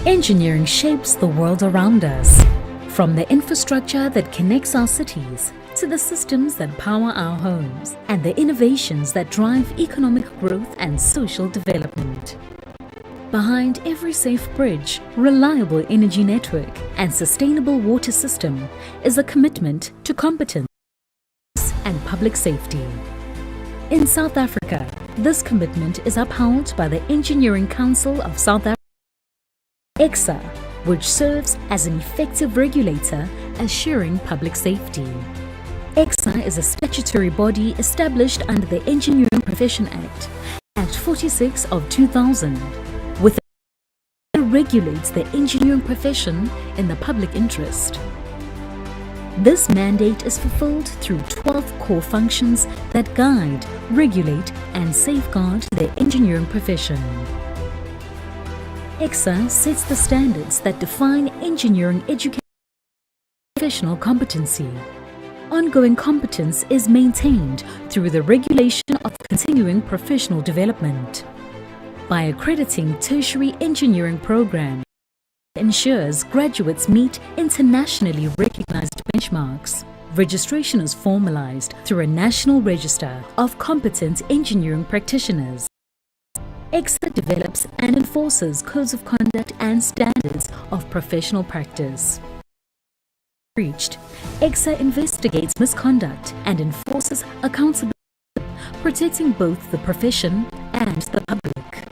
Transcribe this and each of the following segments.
Engineering shapes the world around us, from the infrastructure that connects our cities to the systems that power our homes and the innovations that drive economic growth and social development. Behind every safe bridge, reliable energy network and sustainable water system is a commitment to competence and public safety. In South Africa, this commitment is upheld by the Engineering Council of South Africa, ECSA, which serves as an effective regulator assuring public safety. ECSA is a statutory body established under the Engineering Profession Act 46 of 2000, with a regulates the engineering profession in the public interest. This mandate is fulfilled through 12 core functions that guide, regulate, and safeguard the engineering profession. ECSA sets the standards that define engineering education and professional competency. Ongoing competence is maintained through the regulation of continuing professional development. By accrediting tertiary engineering programs, it ensures graduates meet internationally recognized benchmarks. Registration is formalized through a national register of competent engineering practitioners. ECSA develops and enforces codes of conduct and standards of professional practice. Breached, ECSA investigates misconduct and enforces accountability, protecting both the profession and the public.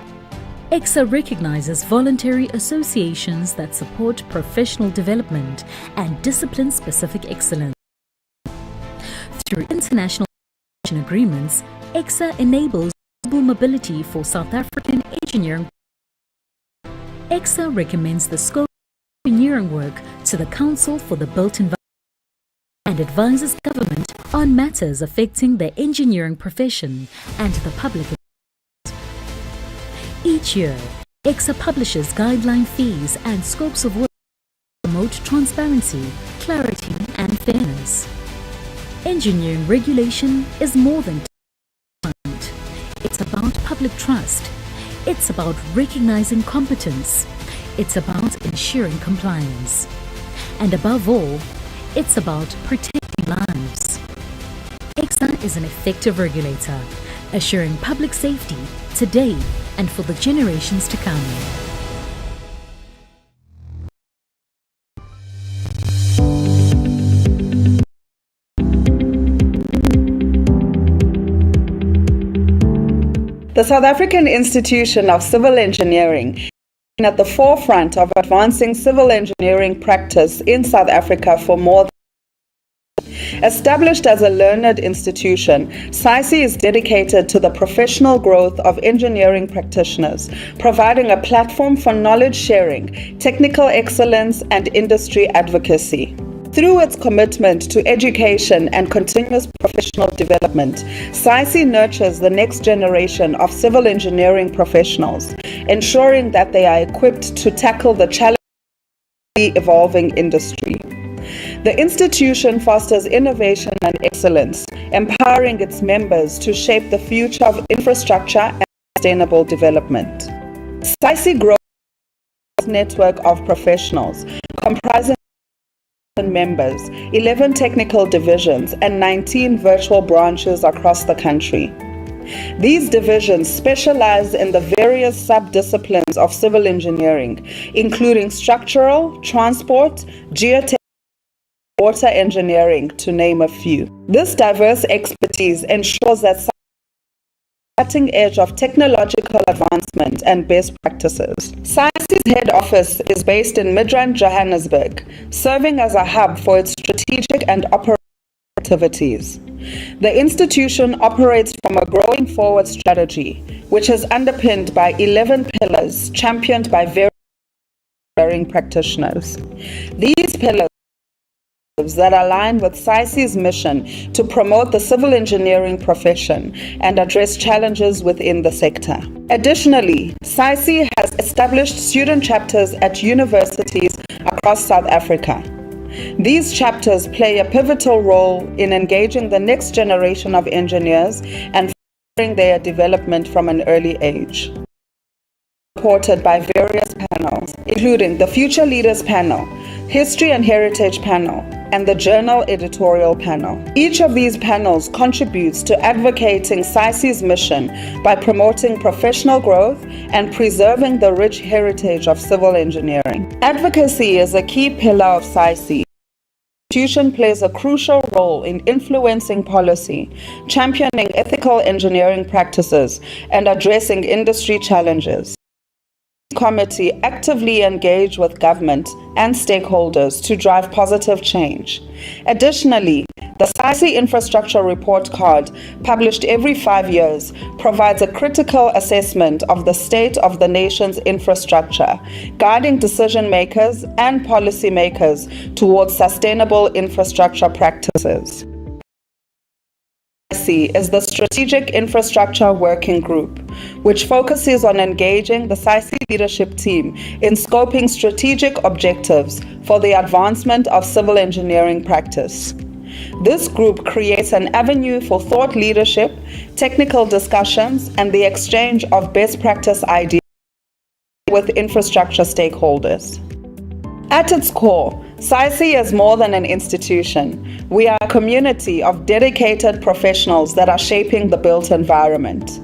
ECSA recognizes voluntary associations that support professional development and discipline-specific excellence. Through international agreements, ECSA enables mobility for South African engineering. ECSA recommends the scope of engineering work to the Council for the Built Environment and advises government on matters affecting the engineering profession and the public. Each year, ECSA publishes guideline fees and scopes of work to promote transparency, clarity, and fairness. Engineering regulation is more than it's about public trust. It's about recognizing competence. It's about ensuring compliance. And above all, it's about protecting lives. ECSA is an effective regulator, assuring public safety today and for the generations to come. The South African Institution of Civil Engineering is at the forefront of advancing civil engineering practice in South Africa for more than. Established as a learned institution, SAICE is dedicated to the professional growth of engineering practitioners, providing a platform for knowledge sharing, technical excellence, and industry advocacy. Through its commitment to education and continuous professional development, SAICE nurtures the next generation of civil engineering professionals, ensuring that they are equipped to tackle the challenges of the evolving industry. The institution fosters innovation and excellence, empowering its members to shape the future of infrastructure and sustainable development. SAICE grows a network of professionals comprising members, 11 technical divisions, and 19 virtual branches across the country. These divisions specialize in the various sub-disciplines of civil engineering, including structural, transport, geotechnical, water engineering, to name a few. This diverse expertise ensures that cutting edge of technological advancement and best practices. SAICE's head office is based in Midrand, Johannesburg, serving as a hub for its strategic and operational activities. The institution operates from a growing forward strategy, which is underpinned by 11 pillars championed by various engineering practitioners. These pillars that align with SAICE's mission to promote the civil engineering profession and address challenges within the sector. Additionally, SAICE has established student chapters at universities across South Africa. These chapters play a pivotal role in engaging the next generation of engineers and fostering their development from an early age. supported by various panels, including the Future Leaders Panel, History and Heritage Panel, and the Journal Editorial Panel. Each of these panels contributes to advocating SAICE's mission by promoting professional growth and preserving the rich heritage of civil engineering. Advocacy is a key pillar of SAICE. The institution plays a crucial role in influencing policy, championing ethical engineering practices, and addressing industry challenges. The committee actively engage with government and stakeholders to drive positive change. Additionally, the SAICE Infrastructure Report Card, published every 5 years, provides a critical assessment of the state of the nation's infrastructure, guiding decision makers and policymakers towards sustainable infrastructure practices. SAICE is the Strategic Infrastructure Working Group, which focuses on engaging the SAICE leadership team in scoping strategic objectives for the advancement of civil engineering practice. This group creates an avenue for thought leadership, technical discussions, and the exchange of best practice ideas with infrastructure stakeholders. At its core, SAICE is more than an institution. We are a community of dedicated professionals that are shaping the built environment.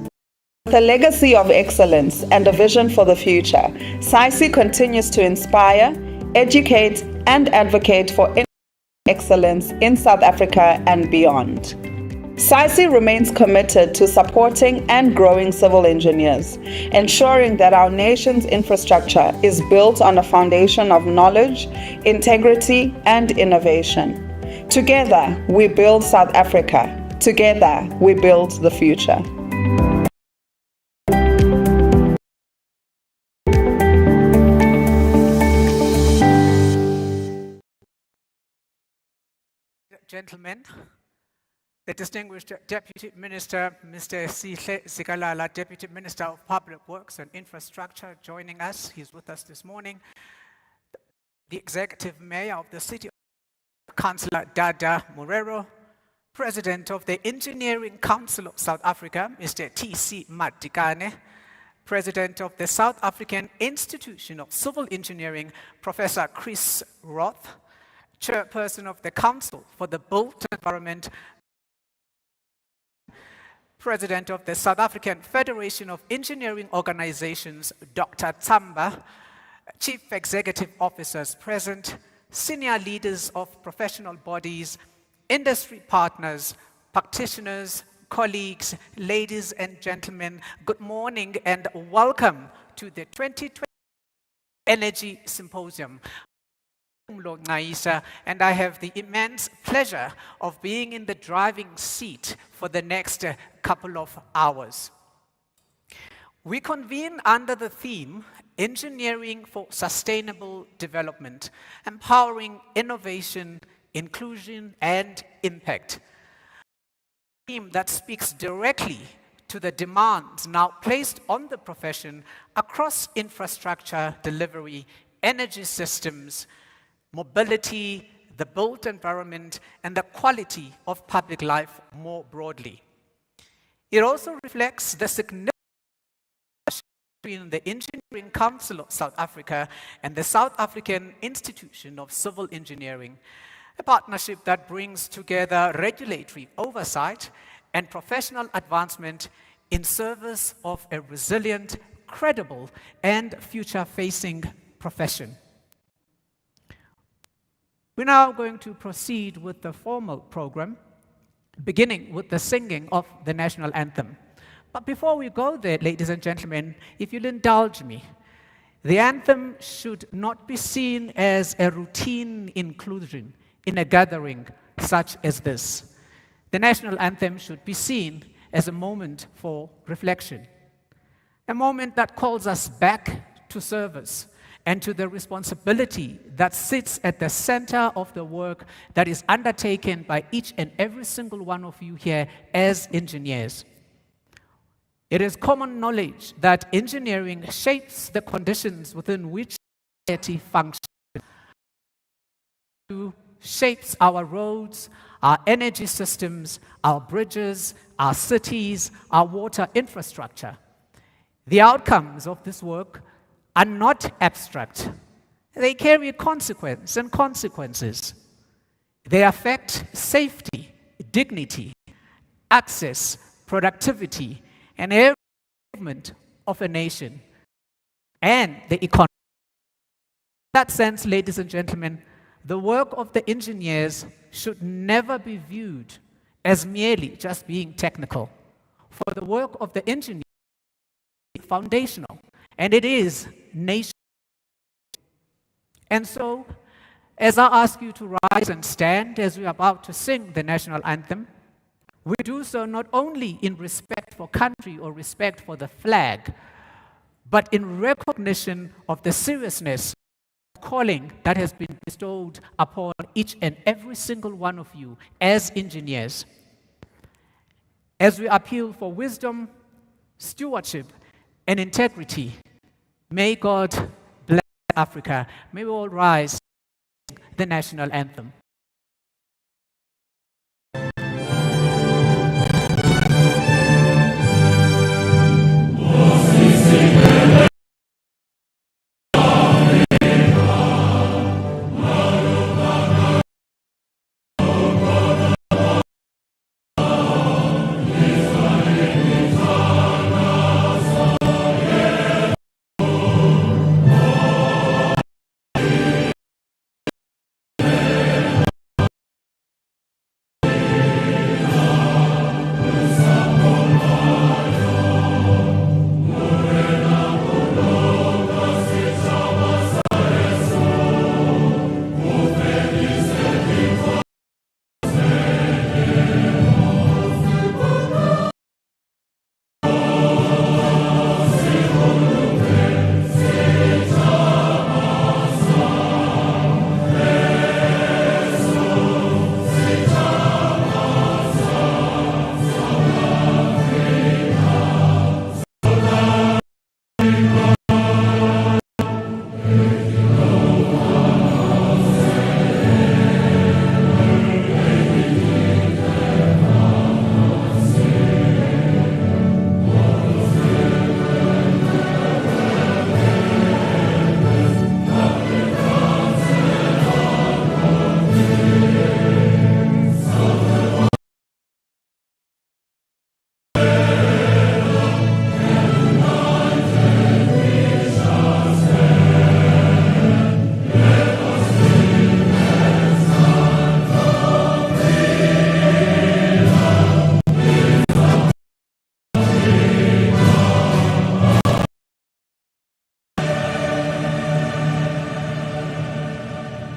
With a legacy of excellence and a vision for the future, SAICE continues to inspire, educate, and advocate for excellence in South Africa and beyond. SAICE remains committed to supporting and growing civil engineers, ensuring that our nation's infrastructure is built on a foundation of knowledge, integrity, and innovation. Together, we build South Africa. Together, we build the future. Gentlemen, the distinguished Deputy Minister, Mr. Sikalala, Deputy Minister of Public Works and Infrastructure, joining us. He's with us this morning. The Executive Mayor of the City, Councillor Dada Morero, President of the Engineering Council of South Africa, Mr. T.C. Madikane, President of the South African Institution of Civil Engineering, Professor Chris Roth, Chairperson of the Council for the Built Environment, President of the South African Federation of Engineering Organizations, Dr. Tsamba, Chief Executive Officers present, senior leaders of professional bodies, industry partners, practitioners, colleagues, ladies and gentlemen, good morning and welcome to the 2020 Energy Symposium. And I have the immense pleasure of being in the driving seat for the next couple of hours. We convene under the theme, Engineering for Sustainable Development, Empowering Innovation, Inclusion, and Impact. A theme that speaks directly to the demands now placed on the profession across infrastructure delivery, energy systems, mobility, the built environment, and the quality of public life more broadly. It also reflects the significance between the Engineering Council of South Africa and the South African Institution of Civil Engineering, a partnership that brings together regulatory oversight and professional advancement in service of a resilient, credible, and future-facing profession. We're now going to proceed with the formal program, beginning with the singing of the national anthem. But before we go there, ladies and gentlemen, if you'll indulge me, the anthem should not be seen as a routine inclusion in a gathering such as this. The national anthem should be seen as a moment for reflection, a moment that calls us back to service and to the responsibility that sits at the center of the work that is undertaken by each and every single one of you here as engineers. It is common knowledge that engineering shapes the conditions within which society functions, shapes our roads, our energy systems, our bridges, our cities, our water infrastructure. The outcomes of this work are not abstract. They carry consequence and consequences. They affect safety, dignity, access, productivity, and every movement of a nation and the economy. In that sense, ladies and gentlemen, the work of the engineers should never be viewed as merely just being technical. For the work of the engineer is foundational, and it is nation. And so, as I ask you to rise and stand as we are about to sing the national anthem, we do so not only in respect for country or respect for the flag, but in recognition of the seriousness of calling that has been bestowed upon each and every single one of you as engineers. As we appeal for wisdom, stewardship, and integrity, may God bless Africa. May we all rise and sing the national anthem.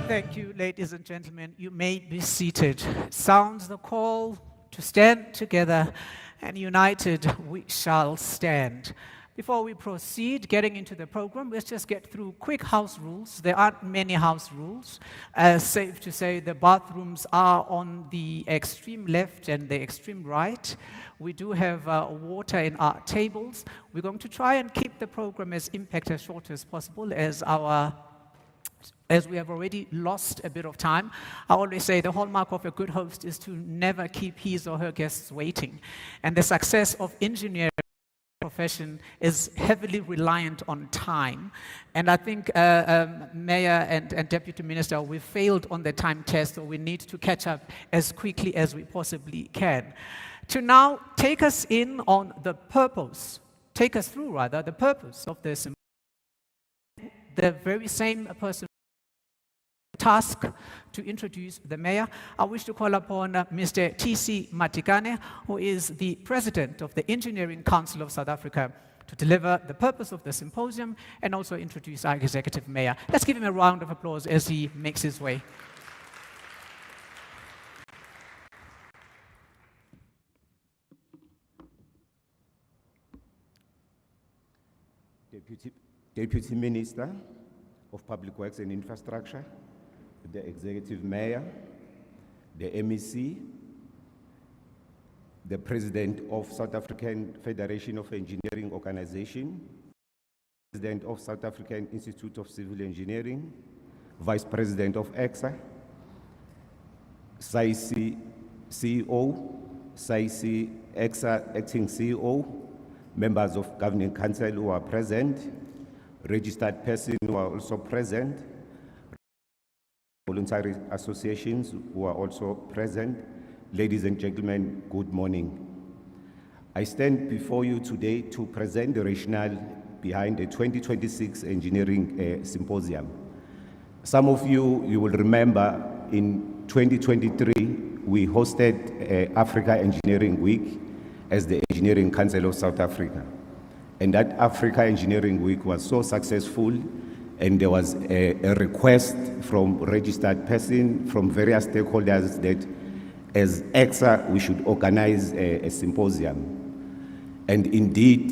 Thank you, ladies and gentlemen. You may be seated. Sounds the call to stand together, and united we shall stand. Before we proceed, getting into the program, let's just get through quick house rules. There aren't many house rules. Safe to say the bathrooms are on the extreme left and the extreme right. We do have water in our tables. We're going to try and keep the program as impact as short as possible as we have already lost a bit of time. I always say the hallmark of a good host is to never keep his or her guests waiting. And the success of engineering profession is heavily reliant on time. And I think Mayor and Deputy Minister, we failed on the time test, so we need to catch up as quickly as we possibly can. To now take us in on the purpose, take us through rather, the purpose of this, the very same person task to introduce the mayor. I wish to call upon Mr. T.C. Matikane, who is the president of the Engineering Council of South Africa, to deliver the purpose of the symposium and also introduce our executive mayor. Let's give him a round of applause as he makes his way. Deputy Minister of Public Works and Infrastructure, the Executive Mayor, the MEC, the President of South African Federation of Engineering Organization, President of South African Institute of Civil Engineering, Vice President of ECSA, SAICE CEO, SAICE ECSA Acting CEO, members of Governing Council who are present, registered persons who are also present, voluntary associations who are also present. Ladies and gentlemen, good morning. I stand before you today to present the rationale behind the 2026 Engineering Symposium. Some of you will remember in 2023, we hosted Africa Engineering Week as the Engineering Council of South Africa. And that Africa Engineering Week was so successful, and there was a request from registered persons, from various stakeholders, that as ECSA, we should organize a symposium. And indeed,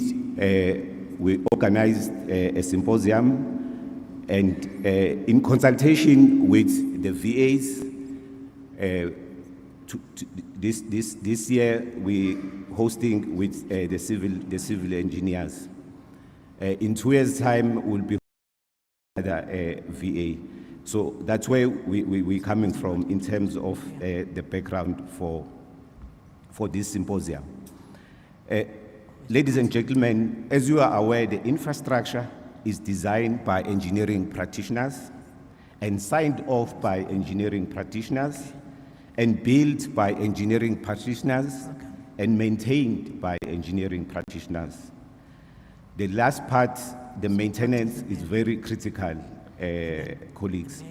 we organized a symposium, and in consultation with the VAs, this year we hosting with the civil engineers. In 2 years' time, we'll be another VA. So that's where we're coming from in terms of the background for this symposium. Ladies and gentlemen, as you are aware, the infrastructure is designed by engineering practitioners and signed off by engineering practitioners and built by engineering practitioners and maintained by engineering practitioners. The last part, the maintenance, is very critical, colleagues.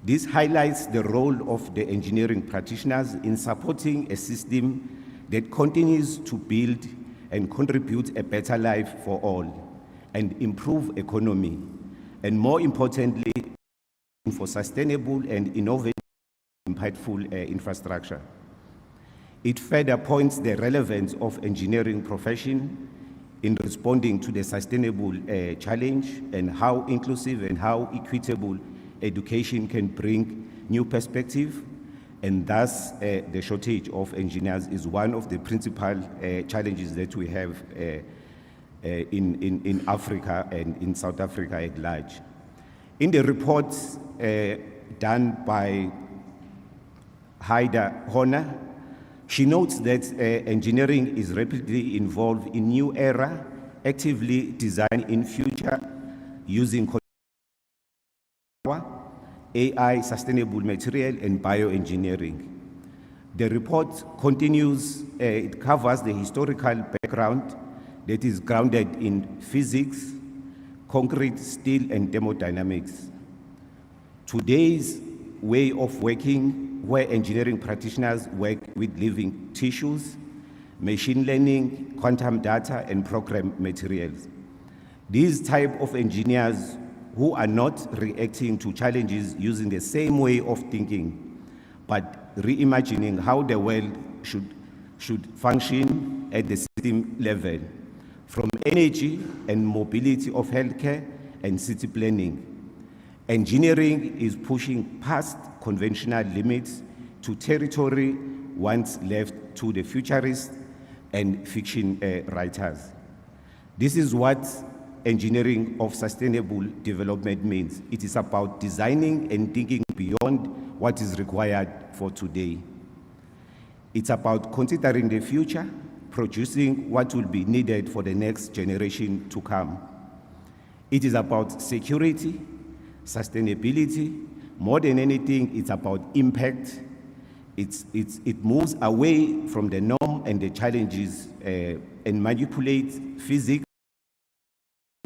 This highlights the role of the engineering practitioners in supporting a system that continues to build and contribute a better life for all and improve economy, and more importantly, for sustainable and innovative, impactful infrastructure. It further points the relevance of engineering profession in responding to the sustainable challenge, and how inclusive and how equitable education can bring new perspective, and thus the shortage of engineers is one of the principal challenges that we have in Africa and in South Africa at large. In the report done by Haida Horner, she notes that engineering is rapidly involved in new era, actively designed in future using AI, sustainable material, and bioengineering. The report continues, it covers the historical background that is grounded in physics, concrete, steel, and thermodynamics. Today's way of working, where engineering practitioners work with living tissues, machine learning, quantum data, and program materials. These type of engineers who are not reacting to challenges using the same way of thinking, but reimagining how the world should function at the system level, from energy and mobility of healthcare and city planning. Engineering is pushing past conventional limits to territory once left to the futurists and fiction writers. This is what engineering of sustainable development means. It is about designing and thinking beyond what is required for today. It's about considering the future, producing what will be needed for the next generation to come. It is about security, sustainability. More than anything, it's about impact. It moves away from the norm and the challenges and manipulates physics,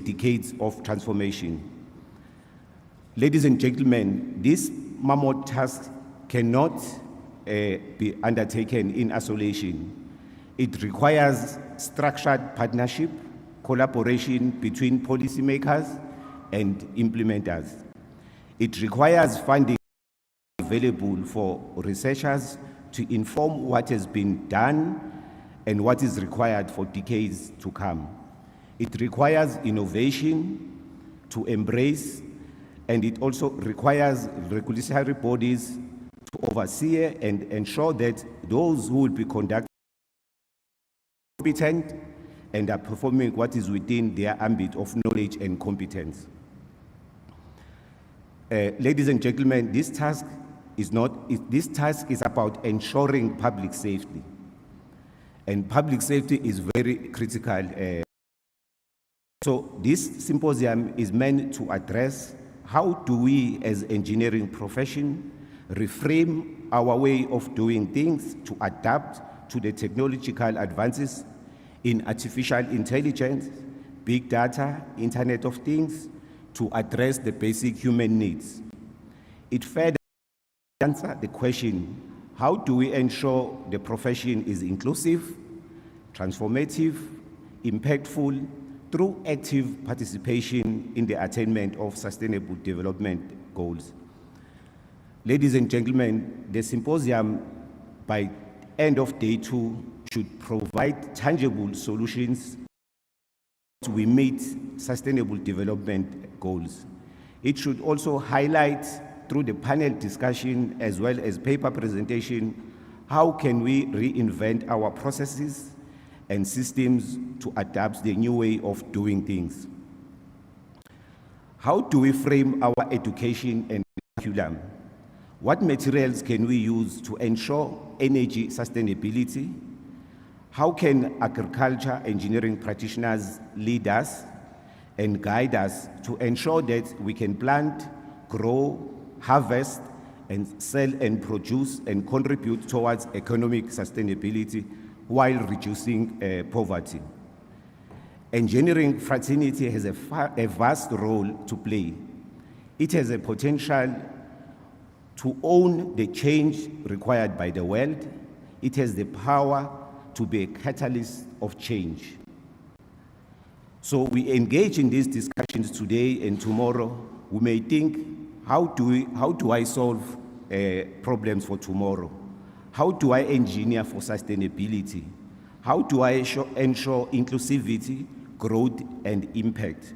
decades of transformation. Ladies and gentlemen, this mammoth task cannot be undertaken in isolation. It requires structured partnership, collaboration between policymakers and implementers. It requires funding available for researchers to inform what has been done and what is required for decades to come. It requires innovation to embrace, and it also requires regulatory bodies to oversee and ensure that those who will be conducting are competent and are performing what is within their ambit of knowledge and competence. Ladies and gentlemen, this task is about ensuring public safety. And public safety is very critical So this symposium is meant to address how do we as engineering profession reframe our way of doing things to adapt to the technological advances in artificial intelligence, big data, Internet of Things, to address the basic human needs. It further answers the question, how do we ensure the profession is inclusive, transformative, impactful, through active participation in the attainment of sustainable development goals. Ladies and gentlemen, the symposium by end of day 2 should provide tangible solutions to we meet sustainable development goals. It should also highlight through the panel discussion as well as paper presentation, how can we reinvent our processes and systems to adapt the new way of doing things? How do we frame our education and curriculum? What materials can we use to ensure energy sustainability? How can agriculture engineering practitioners lead us and guide us to ensure that we can plant, grow, harvest, and sell and produce and contribute towards economic sustainability while reducing poverty? Engineering fraternity has a vast role to play. It has a potential to own the change required by the world. It has the power to be a catalyst of change. So we engage in these discussions today and tomorrow. We may think, how do I solve problems for tomorrow? How do I engineer for sustainability? How do I ensure inclusivity, growth, and impact?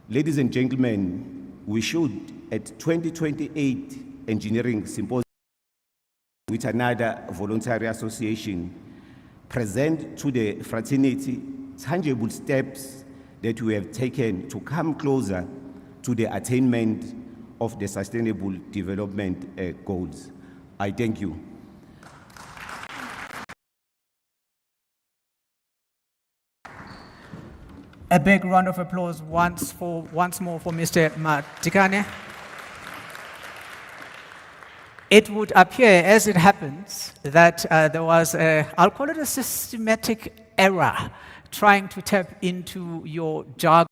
Ladies and gentlemen, we should, at 2028 Engineering Symposium, with another voluntary association, present to the fraternity tangible steps that we have taken to come closer to the attainment of the Sustainable Development Goals. I thank you. A big round of applause once more for Mr. Matikane. It would appear, as it happens, that there was I'll call it a systematic error trying to tap into your jargon.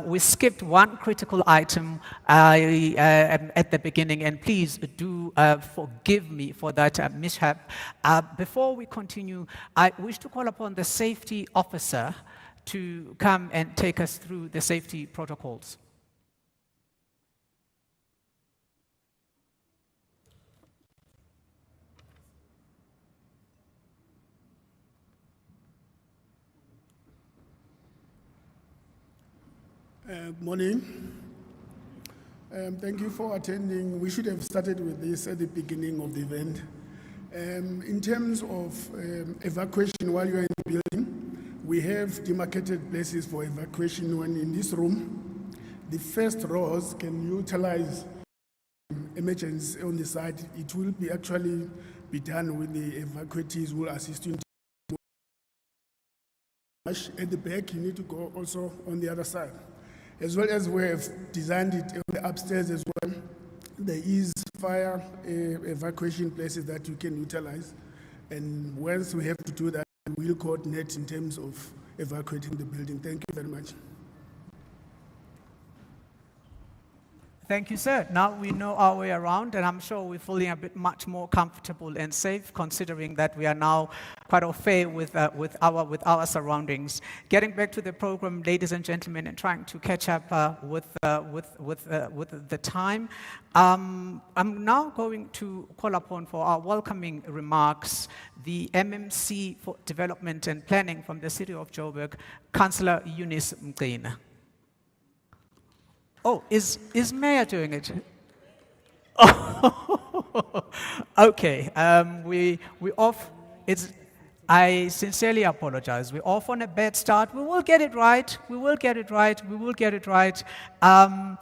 We skipped one critical item at the beginning, and please do forgive me for that mishap. Before we continue, I wish to call upon the safety officer to come and take us through the safety protocols. Good morning. Thank you for attending. We should have started with this at the beginning of the event. In terms of evacuation while you're in the building, we have demarcated places for evacuation when in this room. The first rows can utilize emergency on the side. It will be actually be done with the evacuees who will assist you. At the back, you need to go also on the other side. As well as we have designed it on the upstairs as well. There is fire evacuation places that you can utilize. And once we have to do that, we'll coordinate in terms of evacuating the building. Thank you very much. Thank you, sir. Now we know our way around, and I'm sure we're feeling a bit much more comfortable and safe, considering that we are now quite au fait with our surroundings. Getting back to the program, ladies and gentlemen, and trying to catch up with the time. I'm now going to call upon for our welcoming remarks the MMC for Development and Planning from the City of Joburg, Councillor Eunice Mqina. Oh, is Mayor doing it? Oh, okay. We off. I sincerely apologize. We're off on a bad start. We will get it right. We will get it right. We will get it right. I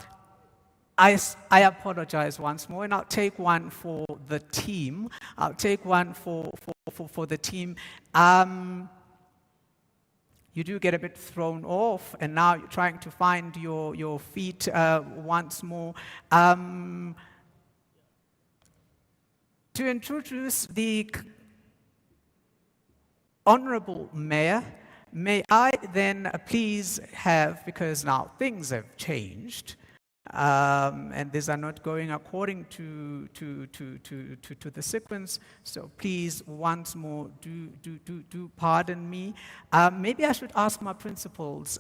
apologize once more, and I'll take one for the team. I'll take one for the team. you do get a bit thrown off, and now you're trying to find your feet once more. To introduce the Honorable Mayor, may I then please have, because now things have changed, and these are not going according to the sequence. So please, once more, do pardon me. Maybe I should ask my principals,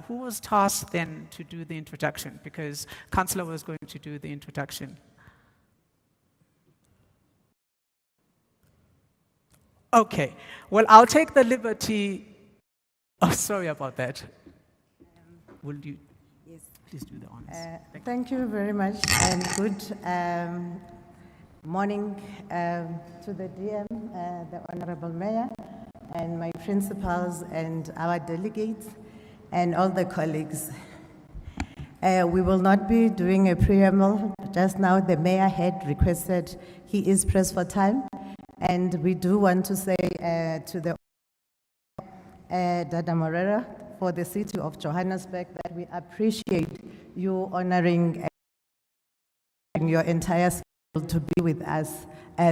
who was tasked then to do the introduction? Because Councillor was going to do the introduction. Okay, well, I'll take the liberty. Oh, sorry about that. Will you? Yes. Please do the honors. Thank you very much, and good morning to the DM, the Honorable Mayor, and my principals, and our delegates, and all the colleagues. We will not be doing a preamble. Just now, the Mayor had requested, he is pressed for time, and we do want to say to the Dada Morera, for the city of Johannesburg, that we appreciate you honoring your entire schedule to be with us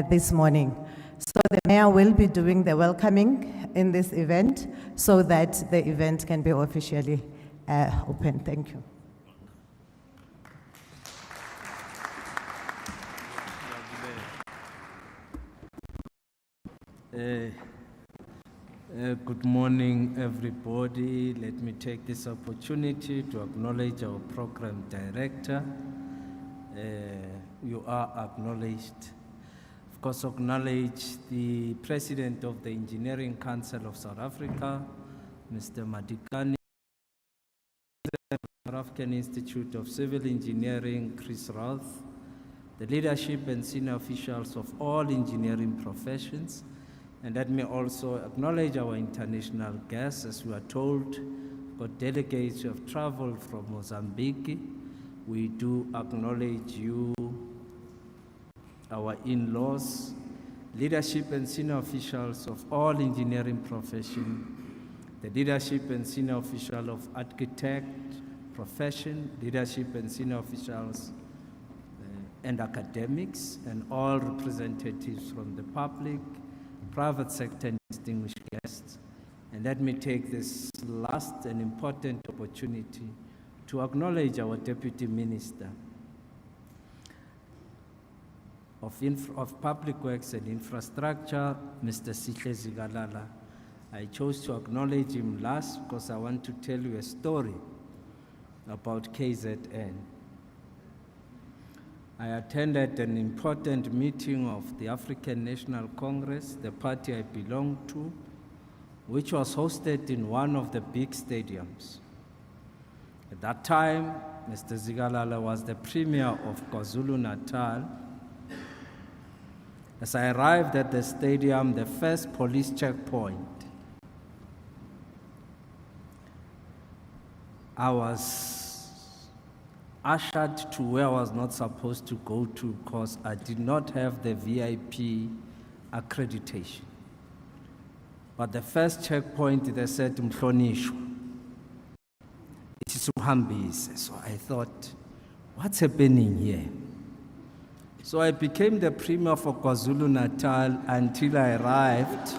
this morning. So the mayor will be doing the welcoming in this event so that the event can be officially open. Thank you. Good morning, everybody. Let me take this opportunity to acknowledge our program director. You are acknowledged. Of course, acknowledge the president of the Engineering Council of South Africa, Mr. Madikani, the South African Institute of Civil Engineering, Chris Roth, the leadership and senior officials of all engineering professions. And let me also acknowledge our international guests. As we are told, got delegates who have traveled from Mozambique. We do acknowledge you, our in-laws, leadership and senior officials of all engineering profession, the leadership and senior official of architect profession, leadership and senior officials and academics, and all representatives from the public, private sector, and distinguished guests. And let me take this last and important opportunity to acknowledge our Deputy Minister of Public Works and Infrastructure, Mr. Sihle Zikalala. I chose to acknowledge him last because I want to tell you a story about KZN. I attended an important meeting of the African National Congress, the party I belong to, which was hosted in one of the big stadiums. At that time, Mr. Zikalala was the Premier of KwaZulu-Natal. As I arrived at the stadium, the first police checkpoint, I was ushered to where I was not supposed to go to because I did not have the VIP accreditation. But the first checkpoint, they said, Mhlonishwa, it is uhambise. So I thought, what's happening here? So I became the Premier for KwaZulu-Natal until I arrived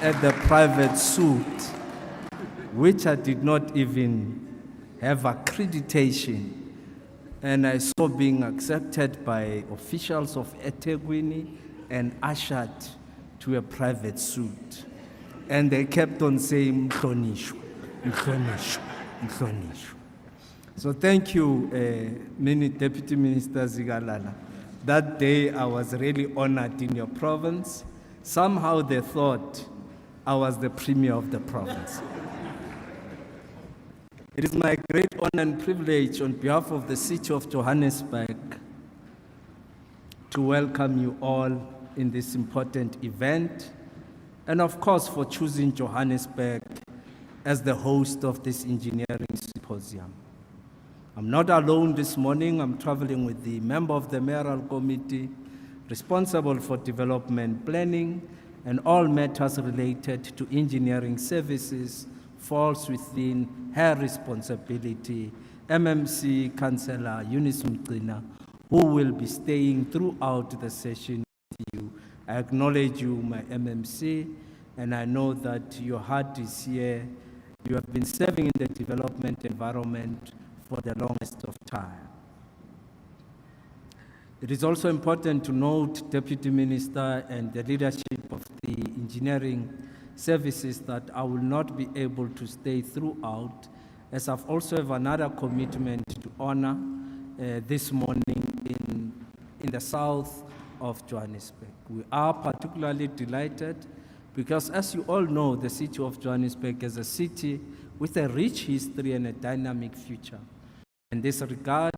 at the private suite, which I did not even have accreditation, and I saw being accepted by officials of eThekwini and ushered to a private suite. And they kept on saying, Mhlonishwa, Mhlonishwa, Mhlonishwa. So thank you, Deputy Minister Zikalala. That day I was really honored in your province. Somehow they thought I was the Premier of the province. It is my great honor and privilege on behalf of the city of Johannesburg to welcome you all in this important event, and of course for choosing Johannesburg as the host of this engineering symposium. I'm not alone this morning. I'm traveling with the member of the mayoral committee responsible for development planning and all matters related to engineering services falls within her responsibility. MMC Councillor Eunice Mqina, who will be staying throughout the session with you. I acknowledge you, my MMC, and I know that your heart is here. You have been serving in the development environment for the longest of time. It is also important to note, Deputy Minister and the leadership of the engineering services, that I will not be able to stay throughout, as I've also have another commitment to honor this morning in the south of Johannesburg. We are particularly delighted because, as you all know, the city of Johannesburg is a city with a rich history and a dynamic future. In this regard,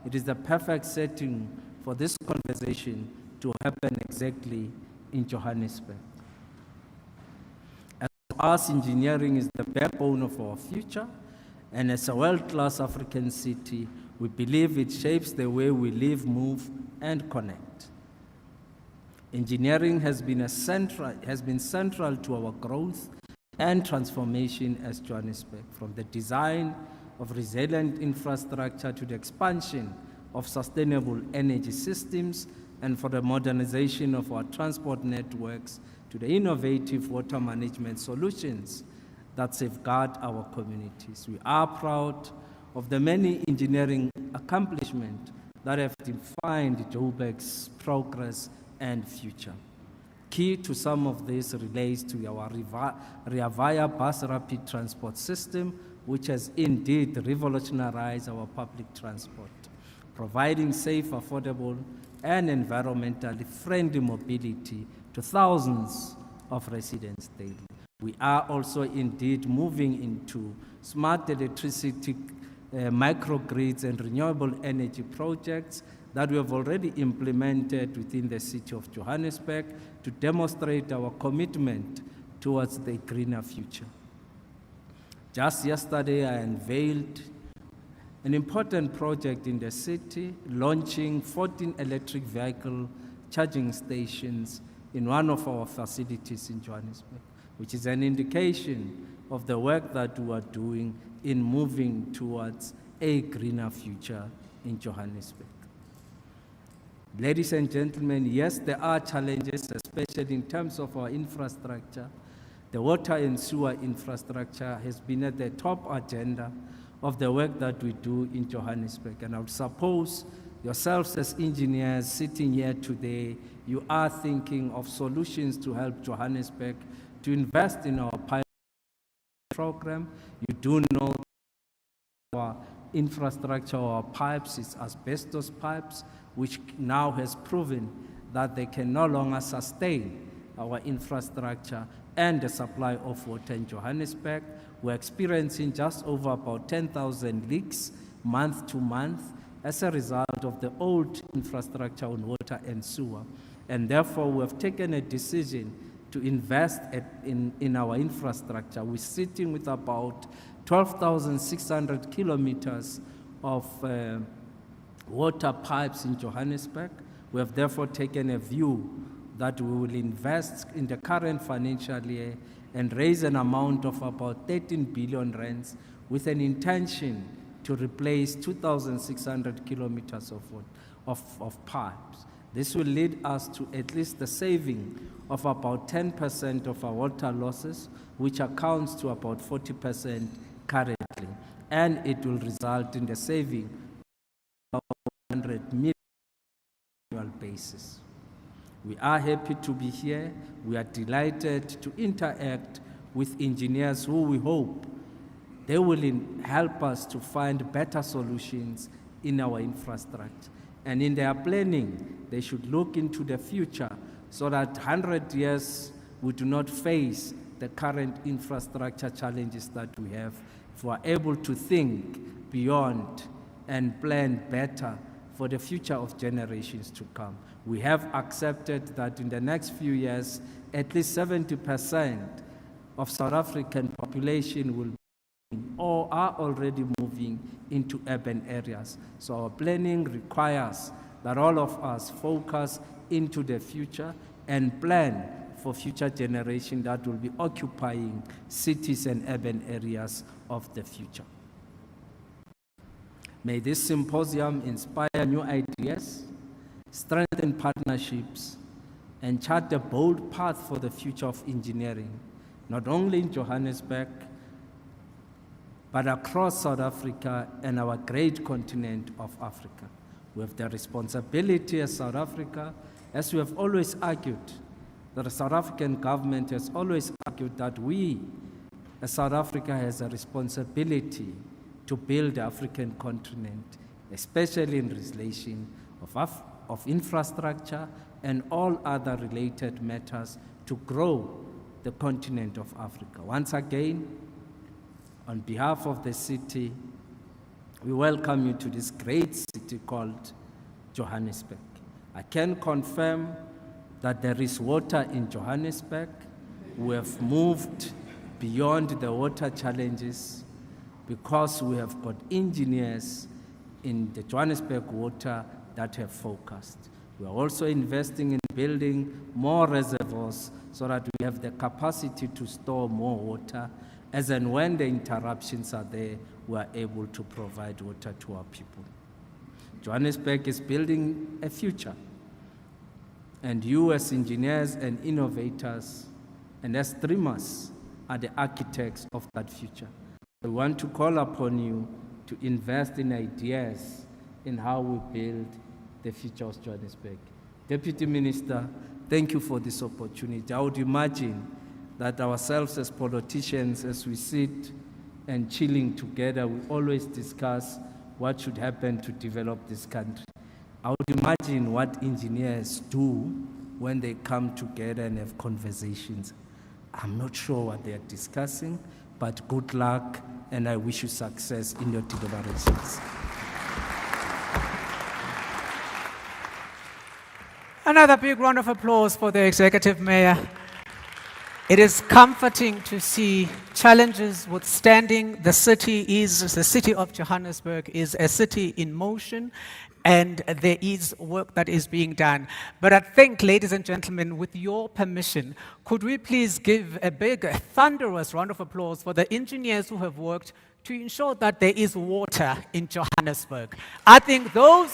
it is the perfect setting for this conversation to happen exactly in Johannesburg. As us, engineering is the backbone of our future, and as a world-class African city, we believe it shapes the way we live, move, and connect. Engineering has been central to our growth and transformation as Johannesburg, from the design of resilient infrastructure to the expansion of sustainable energy systems, and for the modernization of our transport networks to the innovative water management solutions that safeguard our communities. We are proud of the many engineering accomplishments that have defined Joburg's progress and future. Key to some of this relates to our Rea Vaya bus rapid transport system, which has indeed revolutionized our public transport, providing safe, affordable, and environmentally friendly mobility to thousands of residents daily. We are also indeed moving into smart electricity, microgrids, and renewable energy projects that we have already implemented within the city of Johannesburg to demonstrate our commitment towards the greener future. Just yesterday, I unveiled an important project in the city, launching 14 electric vehicle charging stations in one of our facilities in Johannesburg, which is an indication of the work that we are doing in moving towards a greener future in Johannesburg. Ladies and gentlemen, yes, there are challenges, especially in terms of our infrastructure. The water and sewer infrastructure has been at the top agenda of the work that we do in Johannesburg. And I would suppose yourselves as engineers sitting here today, you are thinking of solutions to help Johannesburg to invest in our pilot program. You do know our infrastructure, our pipes is asbestos pipes, which now has proven that they can no longer sustain our infrastructure and the supply of water in Johannesburg. We're experiencing just over about 10,000 leaks month to month as a result of the old infrastructure on water and sewer. And therefore, we have taken a decision to invest in our infrastructure. We're sitting with about 12,600 kilometers of water pipes in Johannesburg. We have therefore taken a view that we will invest in the current financial year and raise an amount of about 13 billion rands with an intention to replace 2,600 kilometers of pipes. This will lead us to at least the saving of about 10% of our water losses, which accounts to about 40% currently, and it will result in the saving of 100 million annual basis. We are happy to be here. We are delighted to interact with engineers who we hope they will help us to find better solutions in our infrastructure. And in their planning, they should look into the future so that 100 years we do not face the current infrastructure challenges that we have. If we are able to think beyond and plan better for the future of generations to come. We have accepted that in the next few years, at least 70% of South African population will be or are already moving into urban areas. So our planning requires that all of us focus into the future and plan for future generations that will be occupying cities and urban areas of the future. May this symposium inspire new ideas, strengthen partnerships, and chart a bold path for the future of engineering, not only in Johannesburg, but across South Africa and our great continent of Africa. We have the responsibility as South Africa, as we have always argued, that the South African government has always argued that we, as South Africa, has a responsibility to build the African continent, especially in relation of infrastructure and all other related matters to grow the continent of Africa. Once again, on behalf of the city, we welcome you to this great city called Johannesburg. I can confirm that there is water in Johannesburg. We have moved beyond the water challenges because we have got engineers in the Johannesburg water that have focused. We are also investing in building more reservoirs so that we have the capacity to store more water, as and when the interruptions are there, we are able to provide water to our people. Johannesburg is building a future, and you as engineers and innovators and as dreamers are the architects of that future. We want to call upon you to invest in ideas in how we build the future of Johannesburg. Deputy Minister, thank you for this opportunity. I would imagine that ourselves as politicians, as we sit and chilling together, we always discuss what should happen to develop this country. I would imagine what engineers do when they come together and have conversations. I'm not sure what they are discussing, but good luck, and I wish you success in your deliberations. Another big round of applause for the Executive Mayor. It is comforting to see challenges withstanding. The city of Johannesburg is a city in motion, and there is work that is being done. But I think, ladies and gentlemen, with your permission, could we please give a big, thunderous round of applause for the engineers who have worked to ensure that there is water in Johannesburg? I think those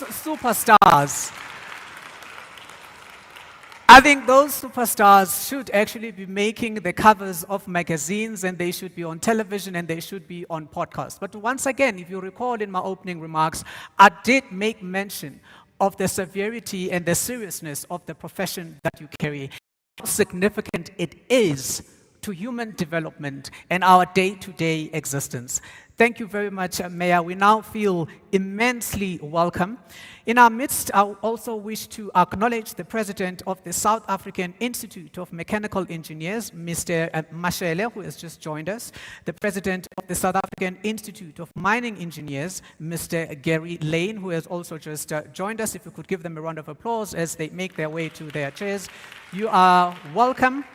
superstars should actually be making the covers of magazines, and they should be on television, and they should be on podcasts. But once again, if you recall in my opening remarks, I did make mention of the severity and the seriousness of the profession that you carry, how significant it is to human development and our day-to-day existence. Thank you very much, Mayor. We now feel immensely welcome. In our midst, I also wish to acknowledge the President of the South African Institute of Mechanical Engineers, Mr. Mashele, who has just joined us, the President of the South African Institute of Mining Engineers, Mr. Gary Lane, who has also just joined us. If you could give them a round of applause as they make their way to their chairs. You are welcome.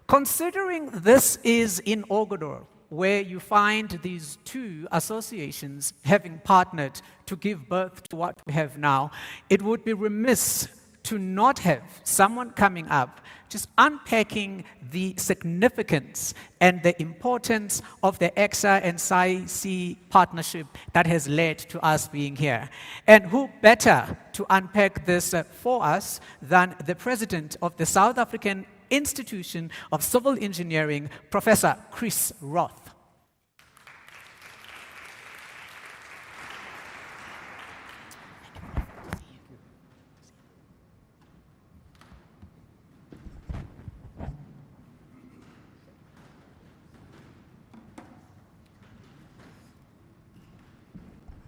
Considering this is inaugural, where you find these two associations having partnered to give birth to what we have now, it would be remiss to not have someone coming up just unpacking the significance and the importance of the ECSA and SAICE partnership that has led to us being here. And who better to unpack this for us than the President of the South African Institution of Civil Engineering, Professor Chris Roth.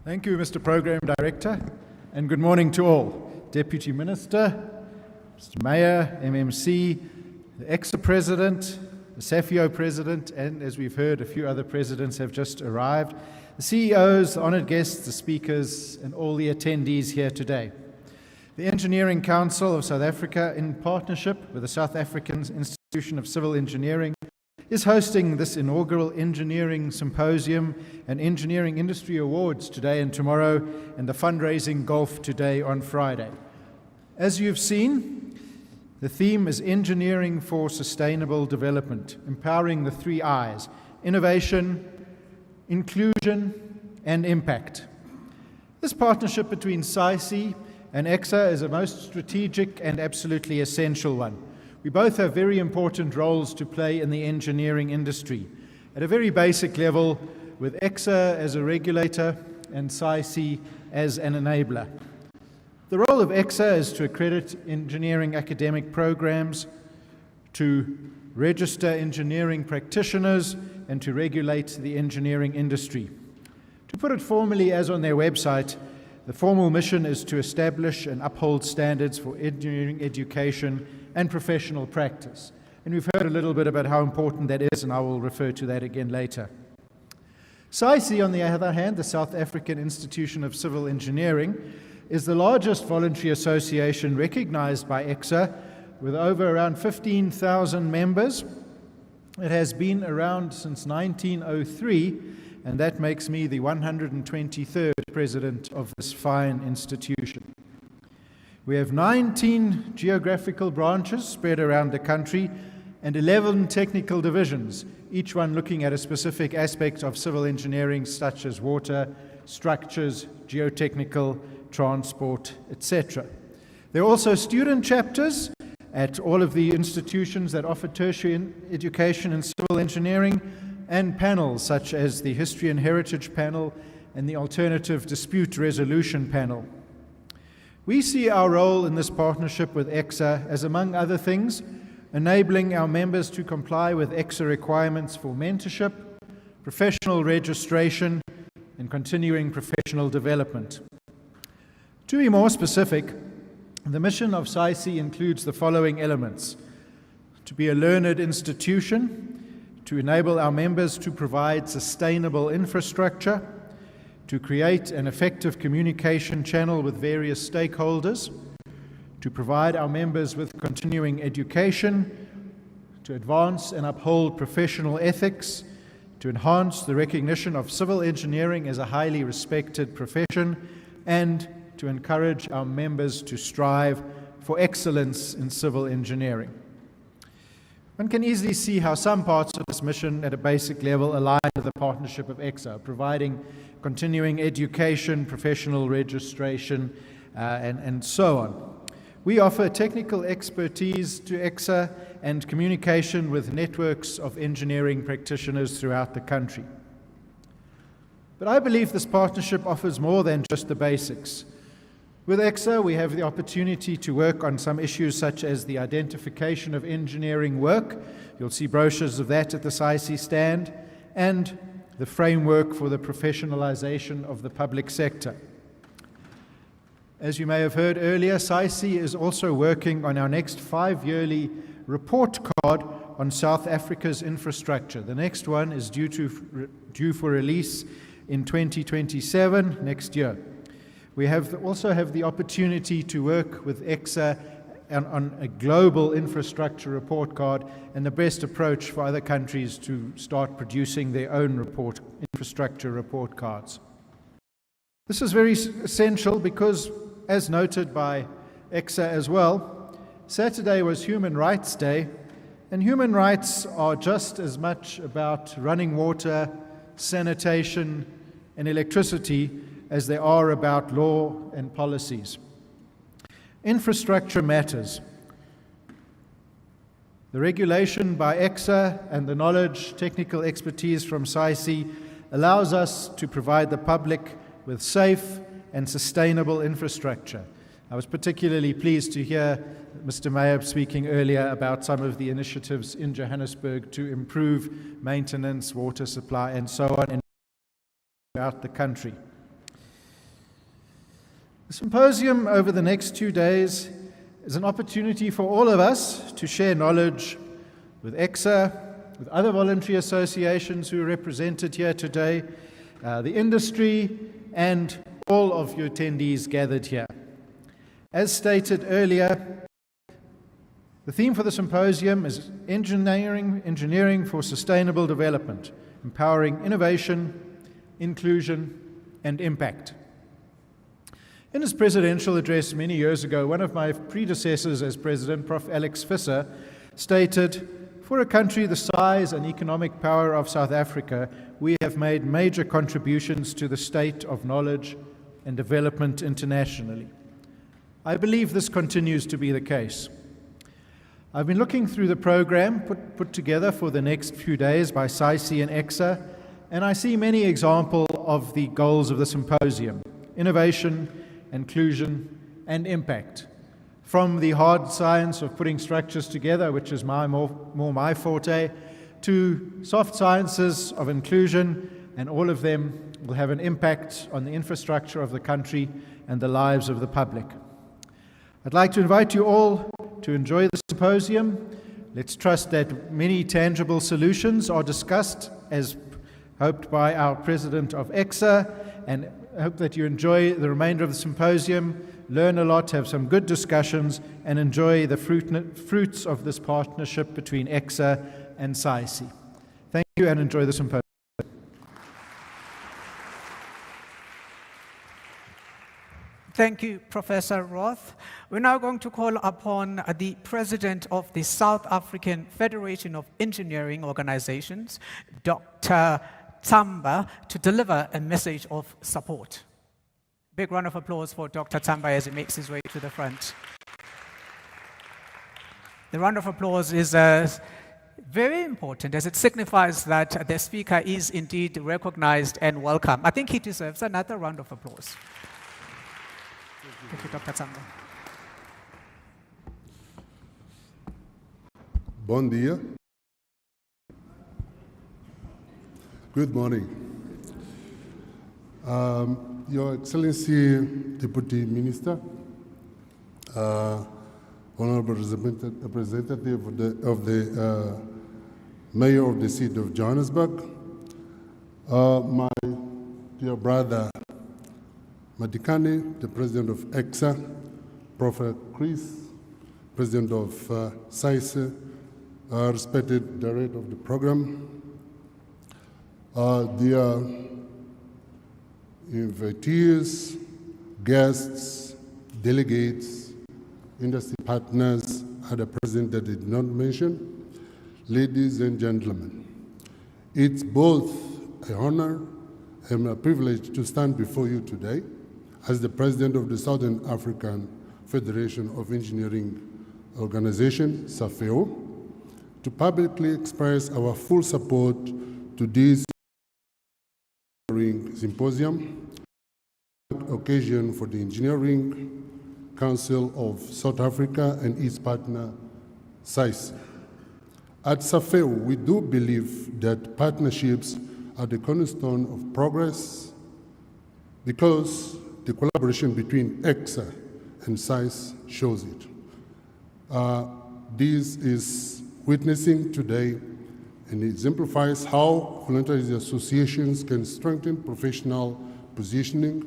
Thank you, Mr. Program Director, and good morning to all. Deputy Minister, Mr. Mayor, MMC, the ECSA President, the SAFIO President, and as we've heard, a few other presidents have just arrived, the CEOs, the honoured guests, the speakers, and all the attendees here today. The Engineering Council of South Africa, in partnership with the South African Institution of Civil Engineering, is hosting this inaugural Engineering Symposium and Engineering Industry Awards today and tomorrow, and the fundraising golf today on Friday. As you've seen, The theme is Engineering for Sustainable Development, empowering the 3 I's: innovation, inclusion, and impact. This partnership between SAICE and ECSA is a most strategic and absolutely essential one. We both have very important roles to play in the engineering industry. At a very basic level, with ECSA as a regulator and SAICE as an enabler. The role of ECSA is to accredit engineering academic programs, to register engineering practitioners, and to regulate the engineering industry. To put it formally, as on their website, the formal mission is to establish and uphold standards for engineering education and professional practice. And we've heard a little bit about how important that is, and I will refer to that again later. SAICE, on the other hand, the South African Institution of Civil Engineering, is the largest voluntary association recognized by ECSA, with over around 15,000 members. It has been around since 1903, and that makes me the 123rd president of this fine institution. We have 19 geographical branches spread around the country and 11 technical divisions, each one looking at a specific aspect of civil engineering, such as water, structures, geotechnical, transport, etc. There are also student chapters at all of the institutions that offer tertiary education in civil engineering, and panels such as the History and Heritage Panel and the Alternative Dispute Resolution Panel. We see our role in this partnership with ECSA as, among other things, enabling our members to comply with ECSA requirements for mentorship, professional registration, and continuing professional development. To be more specific, the mission of SAICE includes the following elements: to be a learned institution, to enable our members to provide sustainable infrastructure, to create an effective communication channel with various stakeholders, to provide our members with continuing education, to advance and uphold professional ethics, to enhance the recognition of civil engineering as a highly respected profession, and to encourage our members to strive for excellence in civil engineering. One can easily see how some parts of this mission at a basic level align with the partnership of ECSA, providing continuing education, professional registration, and so on. We offer technical expertise to ECSA and communication with networks of engineering practitioners throughout the country. But I believe this partnership offers more than just the basics. With ECSA, we have the opportunity to work on some issues such as the identification of engineering work. You'll see brochures of that at the SAICE stand, and the framework for the professionalization of the public sector. As you may have heard earlier, SAICE is also working on our next 5-yearly report card on South Africa's infrastructure. The next one is due for release in 2027, next year. We also have the opportunity to work with ECSA on a global infrastructure report card and the best approach for other countries to start producing their own infrastructure report cards. This is very essential because, as noted by ECSA as well, Saturday was Human Rights Day, and human rights are just as much about running water, sanitation, and electricity as they are about law and policies. Infrastructure matters. The regulation by ECSA and the knowledge, technical expertise from SAICE allows us to provide the public with safe and sustainable infrastructure. I was particularly pleased to hear Mr. Mayer speaking earlier about some of the initiatives in Johannesburg to improve maintenance, water supply, and so on, and throughout the country. The symposium over the next 2 days is an opportunity for all of us to share knowledge with ECSA, with other voluntary associations who are represented here today, the industry, and all of you attendees gathered here. As stated earlier, the theme for the symposium is Engineering for Sustainable Development, empowering innovation, inclusion, and impact. In his presidential address many years ago, one of my predecessors as president, Prof. Alex Visser, stated, "For a country the size and economic power of South Africa, we have made major contributions to the state of knowledge and development internationally." I believe this continues to be the case. I've been looking through the program put together for the next few days by SAICE and ECSA, and I see many examples of the goals of the symposium: innovation, inclusion, and impact. From the hard science of putting structures together, which is more my forte, to soft sciences of inclusion, and all of them will have an impact on the infrastructure of the country and the lives of the public. I'd like to invite you all to enjoy the symposium. Let's trust that many tangible solutions are discussed, as hoped by our president of ECSA, and I hope that you enjoy the remainder of the symposium, learn a lot, have some good discussions, and enjoy the fruits of this partnership between ECSA and SAICE. Thank you, and enjoy the symposium. Thank you, Professor Roth. We're now going to call upon the President of the South African Federation of Engineering Organizations, Dr. Tsamba, to deliver a message of support. Big round of applause for Dr. Tsamba as he makes his way to the front. The round of applause is very important as it signifies that the speaker is indeed recognized and welcome. I think he deserves another round of applause. Thank you, Dr. Tsamba. Bon dia. Good morning. Your Excellency, Deputy Minister, Honorable Representative of the Mayor of the City of Johannesburg, my dear brother Madikane, the President of ECSA, Professor Chris, President of SAICE, respected Director of the program, dear invitees, guests, delegates, industry partners, other present that did not mention, ladies and gentlemen. It's both an honor and a privilege to stand before you today as the President of the Southern African Federation of Engineering Organization, SAFEO, to publicly express our full support to this symposium, occasion for the Engineering Council of South Africa and its partner, SAICE. At SAFEO, we do believe that partnerships are the cornerstone of progress because the collaboration between ECSA and SAICE shows it. This is witnessing today and exemplifies how voluntary associations can strengthen professional positioning,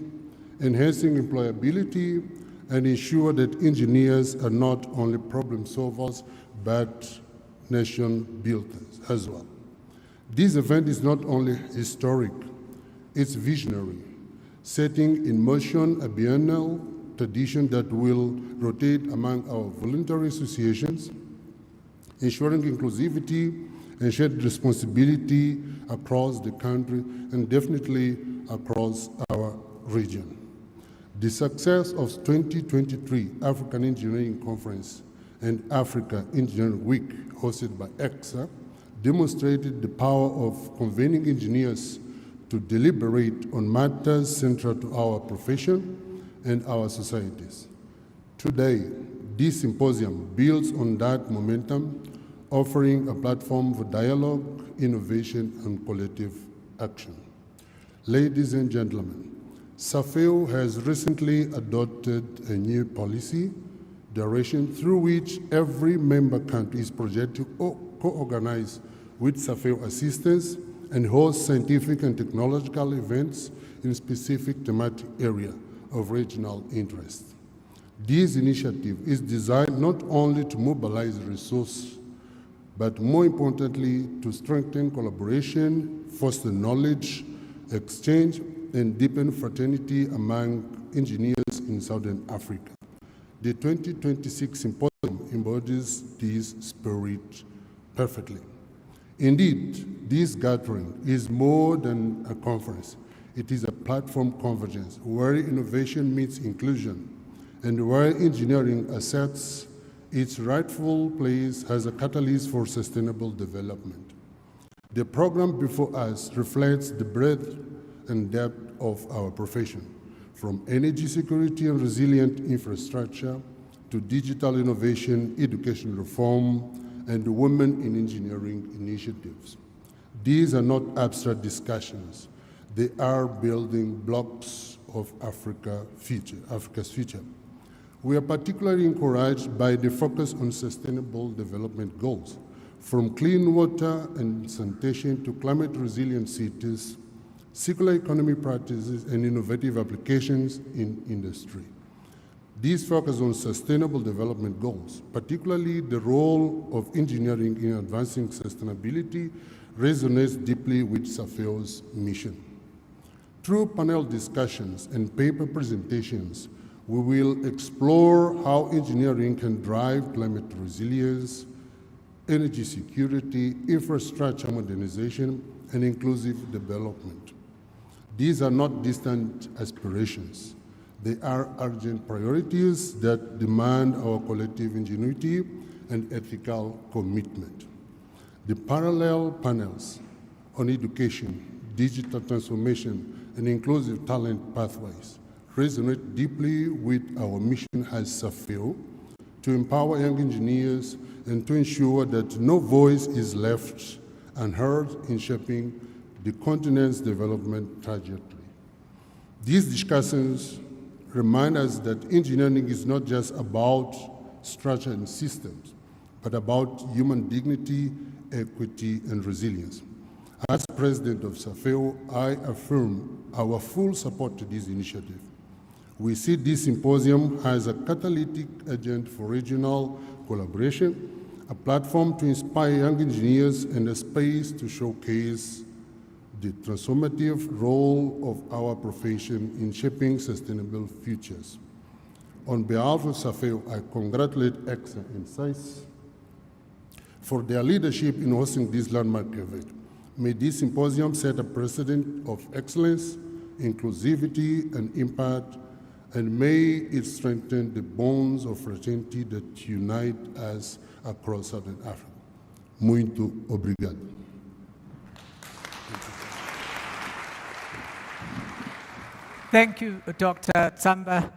enhancing employability, and ensure that engineers are not only problem solvers, but nation builders as well. This event is not only historic, it's visionary, setting in motion a biennial tradition that will rotate among our voluntary associations, ensuring inclusivity and shared responsibility across the country and definitely across our region. The success of 2023 African Engineering Conference and Africa Engineering Week hosted by ECSA demonstrated the power of convening engineers to deliberate on matters central to our profession and our societies. Today, this symposium builds on that momentum, offering a platform for dialogue, innovation, and collective action. Ladies and gentlemen, SAFEO has recently adopted a new policy direction through which every member country is projected to co-organize with SAFEO assistance and host scientific and technological events in specific thematic area of regional interest. This initiative is designed not only to mobilize resources, but more importantly, to strengthen collaboration, foster knowledge exchange, and deepen fraternity among engineers in Southern Africa. The 2026 symposium embodies this spirit perfectly. Indeed, this gathering is more than a conference. It is a platform convergence where innovation meets inclusion and where engineering asserts its rightful place as a catalyst for sustainable development. The program before us reflects the breadth and depth of our profession, from energy security and resilient infrastructure to digital innovation, education reform, and women in engineering initiatives. These are not abstract discussions. They are building blocks of Africa's future. We are particularly encouraged by the focus on sustainable development goals, from clean water and sanitation to climate-resilient cities, circular economy practices, and innovative applications in industry. These focus on sustainable development goals, particularly the role of engineering in advancing sustainability, resonates deeply with SAFEO's mission. Through panel discussions and paper presentations, we will explore how engineering can drive climate resilience, energy security, infrastructure modernization, and inclusive development. These are not distant aspirations. They are urgent priorities that demand our collective ingenuity and ethical commitment. The parallel panels on education, digital transformation, and inclusive talent pathways resonate deeply with our mission as SAFEO to empower young engineers and to ensure that no voice is left unheard in shaping the continent's development trajectory. These discussions remind us that engineering is not just about structure and systems, but about human dignity, equity, and resilience. As President of SAFEO, I affirm our full support to this initiative. We see this symposium as a catalytic agent for regional collaboration, a platform to inspire young engineers, and a space to showcase the transformative role of our profession in shaping sustainable futures. On behalf of SAFEO, I congratulate ECSA and SAICE for their leadership in hosting this landmark event. May this symposium set a precedent of excellence, inclusivity, and impact, and may it strengthen the bonds of fraternity that unite us across Southern Africa. Muito obrigado. Thank you, Dr. Tsamba.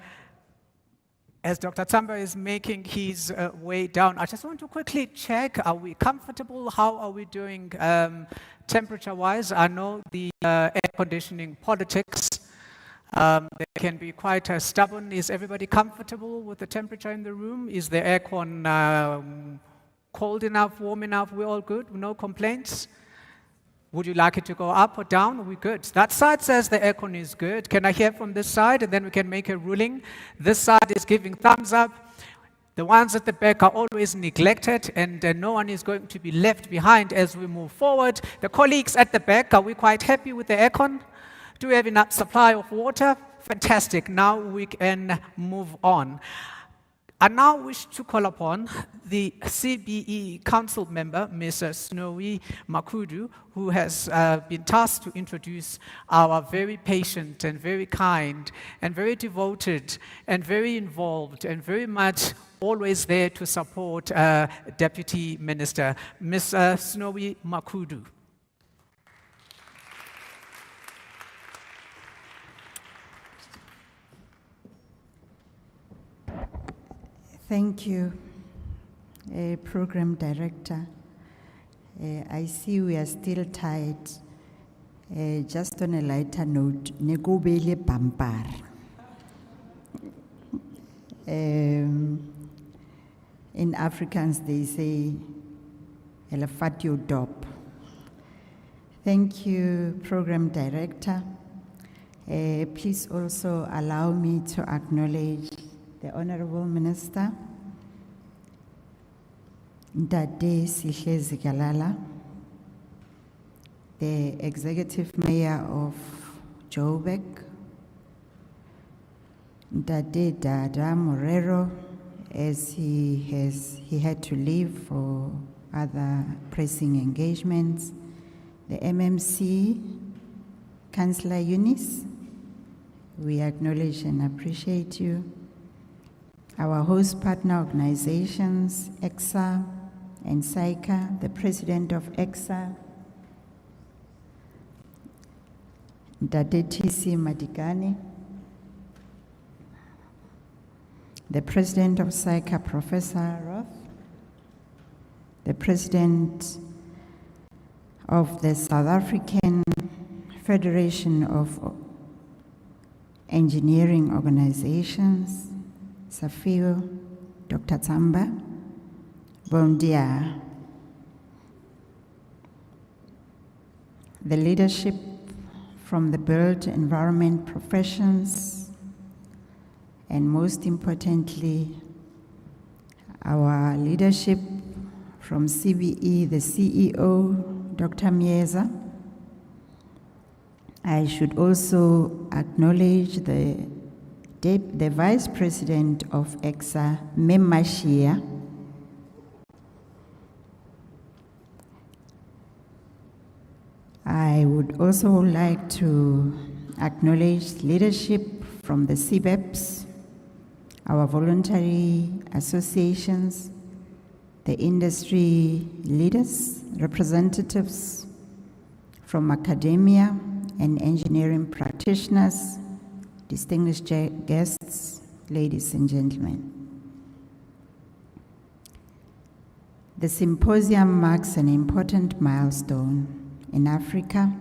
As Dr. Tsamba is making his way down, I just want to quickly check, are we comfortable? How are we doing temperature-wise? I know the air conditioning politics, they can be quite stubborn. Is everybody comfortable with the temperature in the room? Is the aircon cold enough, warm enough? We're all good? No complaints? Would you like it to go up or down? Are we good? That side says the aircon is good. Can I hear from this side? And then we can make a ruling. This side is giving thumbs up. The ones at the back are always neglected, and no one is going to be left behind as we move forward. The colleagues at the back, are we quite happy with the aircon? Do we have enough supply of water? Fantastic. Now we can move on. I now wish to call upon the CBE Council member, Ms. Snowy Makudu, who has been tasked to introduce our very patient and very kind and very devoted and very involved and very much always there to support Deputy Minister, Ms. Snowy Makudu. Thank you, Program Director. I see we are still tied. Just on a lighter note, negobele bampar. In Afrikaans, they say, "Elefatio dop." Thank you, Program Director. Please also allow me to acknowledge the Honorable Minister, Ndade Sihle Zikalala, the Executive Mayor of Joburg, Dade Dada Morero, as he had to leave for other pressing engagements. The MMC, Councillor Eunice, we acknowledge and appreciate you. Our host partner organizations, ECSA and SAICE, the president of ECSA, Dade TC Madigani, the president of SAICE, Professor Roth, the president of the South African Federation of Engineering Organizations, Safio, Dr. Tsamba, bon dia. The leadership from the built environment professions, and most importantly, our leadership from CBE, the CEO, Dr. Mieza. I should also acknowledge the Vice President of ECSA, Memashia. I would also like to acknowledge leadership from the CBEPS, our voluntary associations, the industry leaders, representatives from academia and engineering practitioners, distinguished guests, ladies and gentlemen. The symposium marks an important milestone in Africa,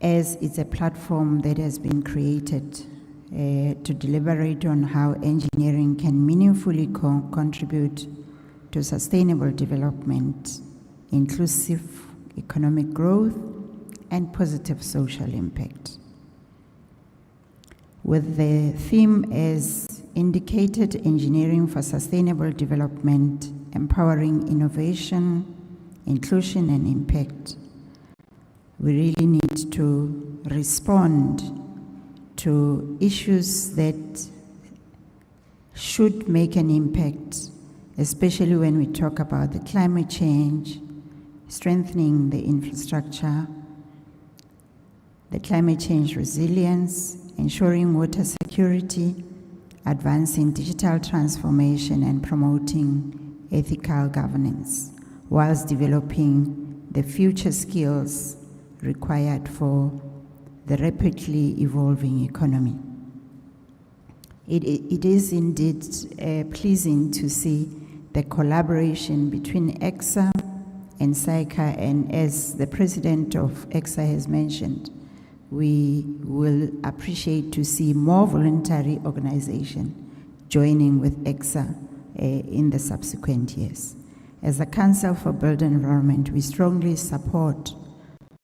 as it's a platform that has been created to deliberate on how engineering can meaningfully contribute to sustainable development, inclusive economic growth, and positive social impact. With the theme as indicated, Engineering for Sustainable Development, Empowering Innovation, Inclusion and Impact, we really need to respond to issues that should make an impact, especially when we talk about the climate change, strengthening the infrastructure, the climate change resilience, ensuring water security, advancing digital transformation, and promoting ethical governance, whilst developing the future skills required for the rapidly evolving economy. It is indeed pleasing to see the collaboration between ECSA and SAICE, and as the president of ECSA has mentioned, we will appreciate to see more voluntary organization joining with ECSA in the subsequent years. As a Council for Built Environment, we strongly support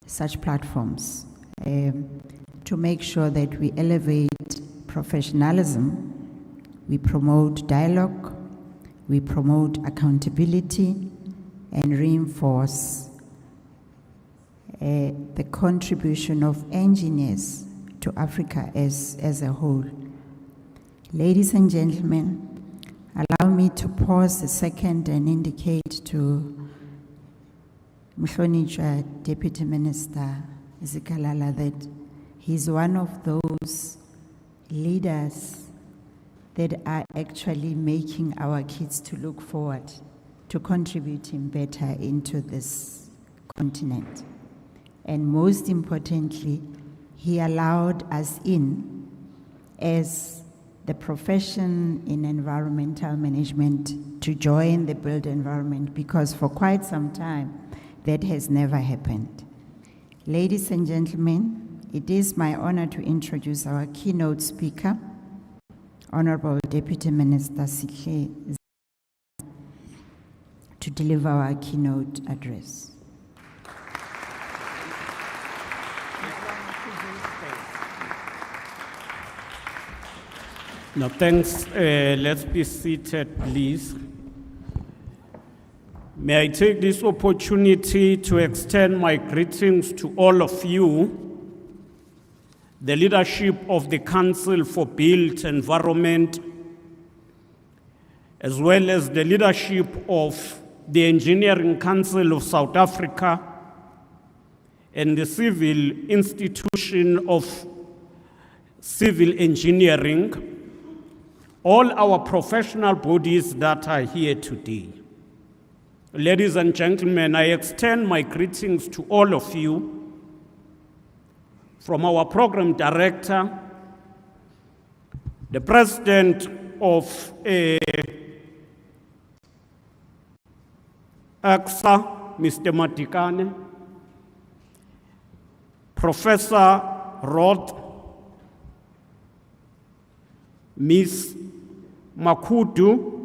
such platforms to make sure that we elevate professionalism, we promote dialogue, we promote accountability, and reinforce the contribution of engineers to Africa as a whole. Ladies and gentlemen, allow me to pause a second and indicate to Mhlonishwa Deputy Minister Zikalala that he's one of those leaders that are actually making our kids to look forward to contributing better into this continent. And most importantly, he allowed us in as the profession in environmental management to join the built environment, because for quite some time that has never happened. Ladies and gentlemen, it is my honor to introduce our keynote speaker, Honorable Deputy Minister Sikhe, to deliver our keynote address. No, thanks. Let's be seated, please. May I take this opportunity to extend my greetings to all of you the leadership of the Council for Built Environment, as well as the leadership of the Engineering Council of South Africa and the Civil Institution of Civil Engineering, all our professional bodies that are here today. Ladies and gentlemen, I extend my greetings to all of you from our program director, the president of ECSA, Mr. Matikane, Professor Roth, Ms. Makudu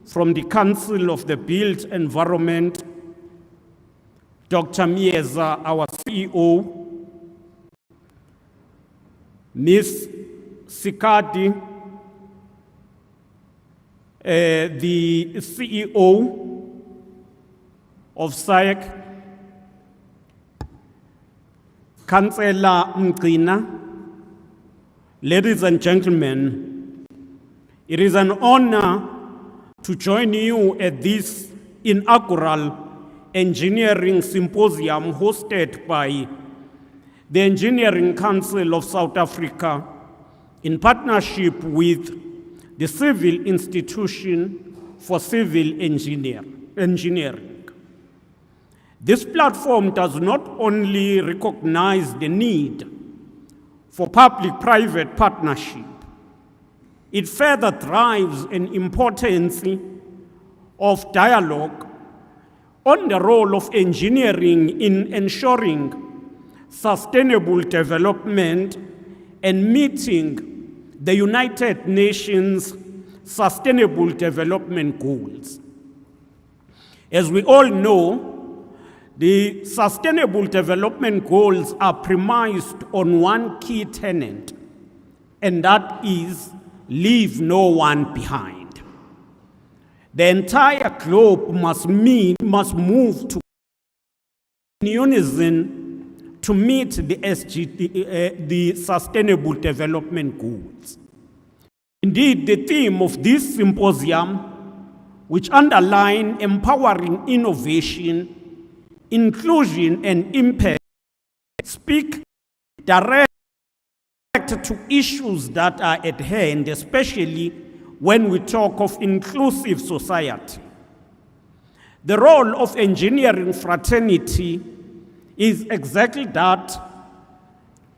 from the Council of the Built Environment, Dr. Mieza, our CEO, Ms. Sikadi, the CEO of SAICE, Councillor Mgcina. Ladies and gentlemen, it is an honor to join you at this inaugural engineering symposium hosted by the Engineering Council of South Africa in partnership with the Civil Institution for Civil Engineering. This platform does not only recognize the need for public-private partnership, it further drives an importance of dialogue on the role of engineering in ensuring sustainable development and meeting the United Nations Sustainable Development Goals. As we all know, the Sustainable Development Goals are premised on one key tenet, and that is leave no one behind. The entire globe must move to unison to meet the Sustainable Development Goals. Indeed, the theme of this symposium, which underline empowering innovation, inclusion, and impact, speak direct to issues that are at hand, especially when we talk of inclusive society. The role of engineering fraternity is exactly that,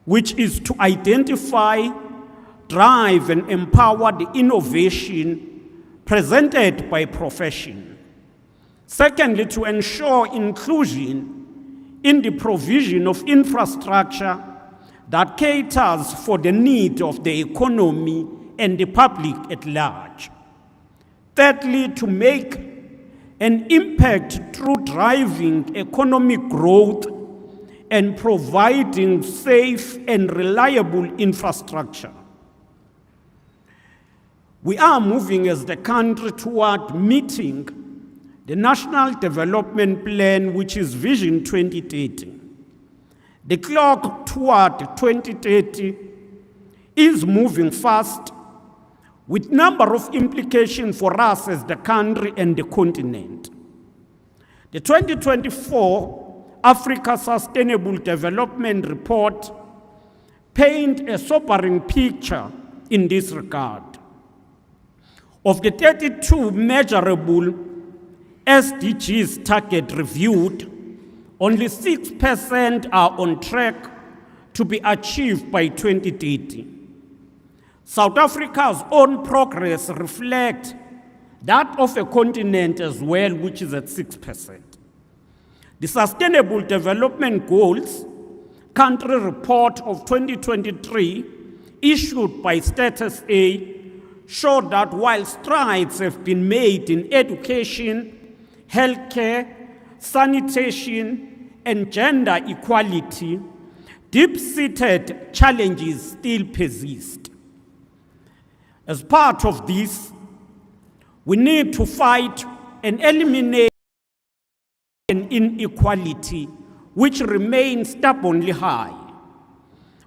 which is to identify, drive, and empower the innovation presented by profession. Secondly, to ensure inclusion in the provision of infrastructure that caters for the need of the economy and the public at large. Thirdly, to make an impact through driving economic growth and providing safe and reliable infrastructure. We are moving as the country toward meeting the National Development Plan, which is Vision 2030. The clock toward 2030 is moving fast, with a number of implications for us as the country and the continent. The 2024 Africa Sustainable Development Report paints a sobering picture in this regard. Of the 32 measurable SDGs target reviewed, only 6% are on track to be achieved by 2030. South Africa's own progress reflects that of a continent as well, which is at 6%. The Sustainable Development Goals Country Report of 2023, issued by Status A, showed that while strides have been made in education, healthcare, sanitation, and gender equality, deep-seated challenges still persist. As part of this, we need to fight and eliminate inequality, which remains stubbornly high.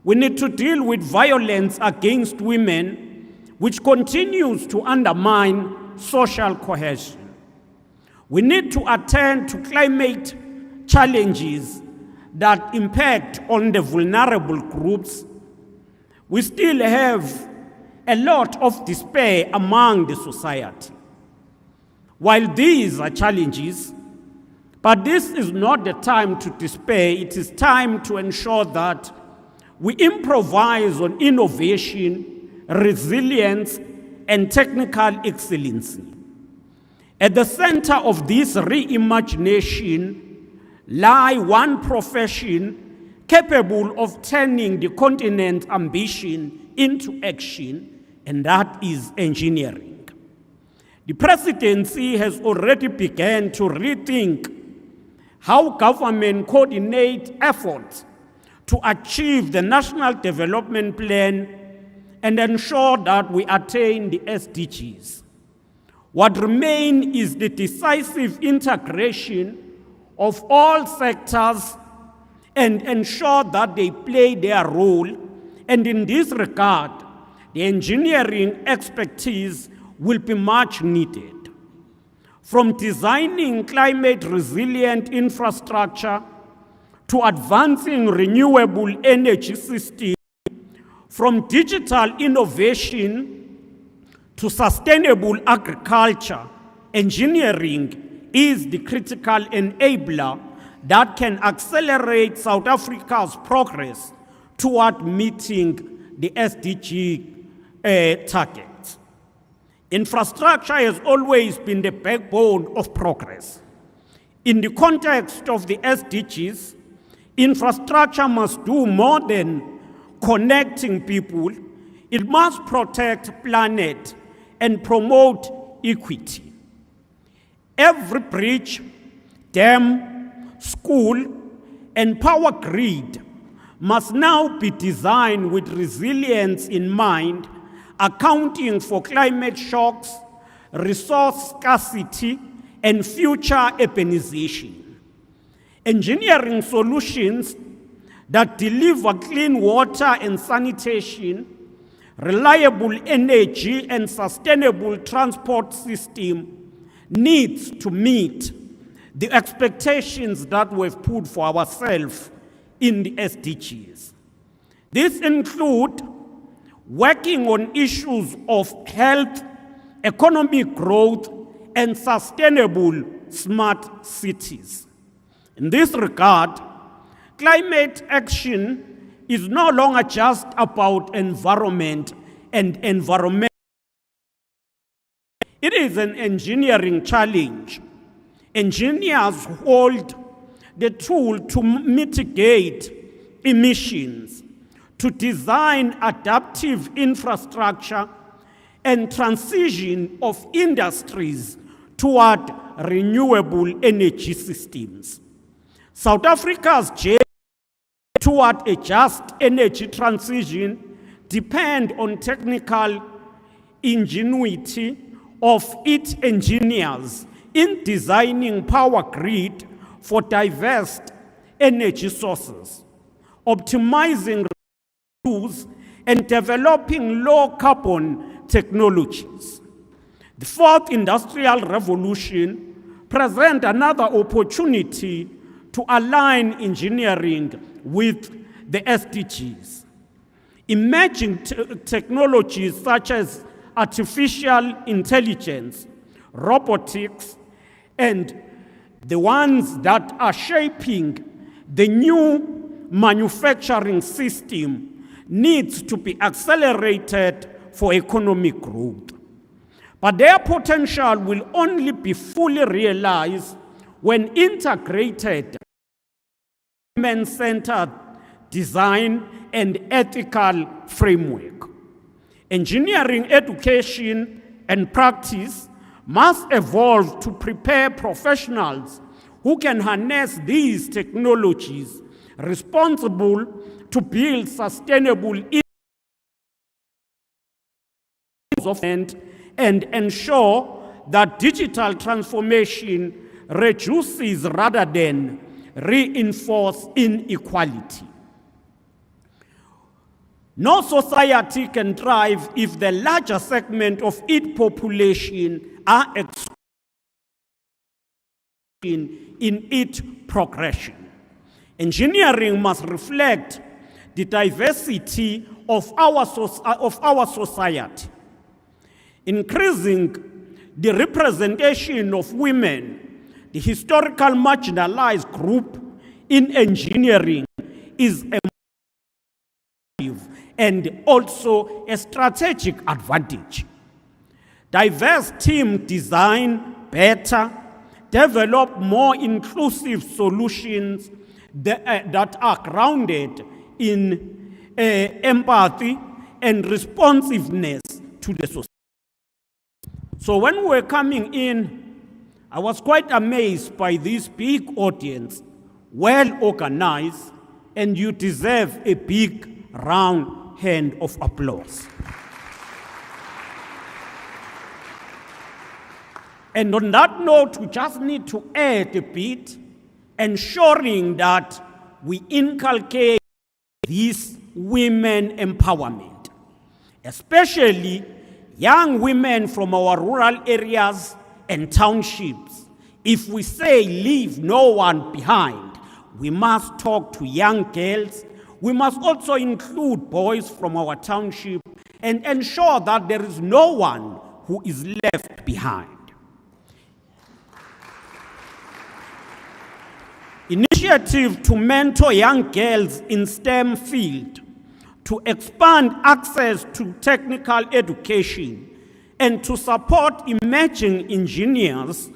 We need to deal with violence against women, which continues to undermine social cohesion. We need to attend to climate challenges that impact on the vulnerable groups. We still have a lot of despair among the society. While these are challenges, but this is not the time to despair. It is time to ensure that we improvise on innovation, resilience, and technical excellency. At the center of this reimagination lie one profession capable of turning the continent's ambition into action, and that is engineering. The presidency has already begun to rethink how government coordinates efforts to achieve the National Development Plan and ensure that we attain the SDGs. What remains is the decisive integration of all sectors and ensure that they play their role. And in this regard, the engineering expertise will be much needed. From designing climate-resilient infrastructure to advancing renewable energy systems, from digital innovation to sustainable agriculture, engineering is the critical enabler that can accelerate South Africa's progress toward meeting the SDG targets. Infrastructure has always been the backbone of progress. In the context of the SDGs, infrastructure must do more than connecting people. It must protect the planet and promote equity. Every bridge, dam, school, and power grid must now be designed with resilience in mind, accounting for climate shocks, resource scarcity, and future urbanization. Engineering solutions that deliver clean water and sanitation, reliable energy, and sustainable transport system needs to meet the expectations that we've put for ourselves in the SDGs. This includes working on issues of health, economic growth, and sustainable smart cities. In this regard, climate action is no longer just about environment and environment. It is an engineering challenge. Engineers hold the tool to mitigate emissions, to design adaptive infrastructure, and transition of industries toward renewable energy systems. South Africa's journey toward a just energy transition depends on technical ingenuity of its engineers in designing power grid for diverse energy sources, optimizing use, and developing low-carbon technologies. The fourth industrial revolution presents another opportunity to align engineering with the SDGs. Emerging technologies such as artificial intelligence, robotics, and the ones that are shaping the new manufacturing system needs to be accelerated for economic growth. But their potential will only be fully realized when integrated human-centered design and ethical framework. Engineering education and practice must evolve to prepare professionals who can harness these technologies responsible to build sustainable and ensure that digital transformation reduces rather than reinforce inequality. No society can thrive if the larger segment of its population are excluded in its progression. Engineering must reflect the diversity of our society, increasing the representation of women, the historical marginalized group in engineering, is a and also a strategic advantage. Diverse team design better, develop more inclusive solutions that are grounded in empathy and responsiveness to the society. So when we were coming in, I was quite amazed by this big audience, well organized, and you deserve a big round hand of applause. And on that note, we just need to add a bit, ensuring that we inculcate this women empowerment, especially young women from our rural areas and townships. If we say leave no one behind, we must talk to young girls. We must also include boys from our township and ensure that there is no one who is left behind. Initiative to mentor young girls in STEM field, to expand access to technical education, and to support emerging engineers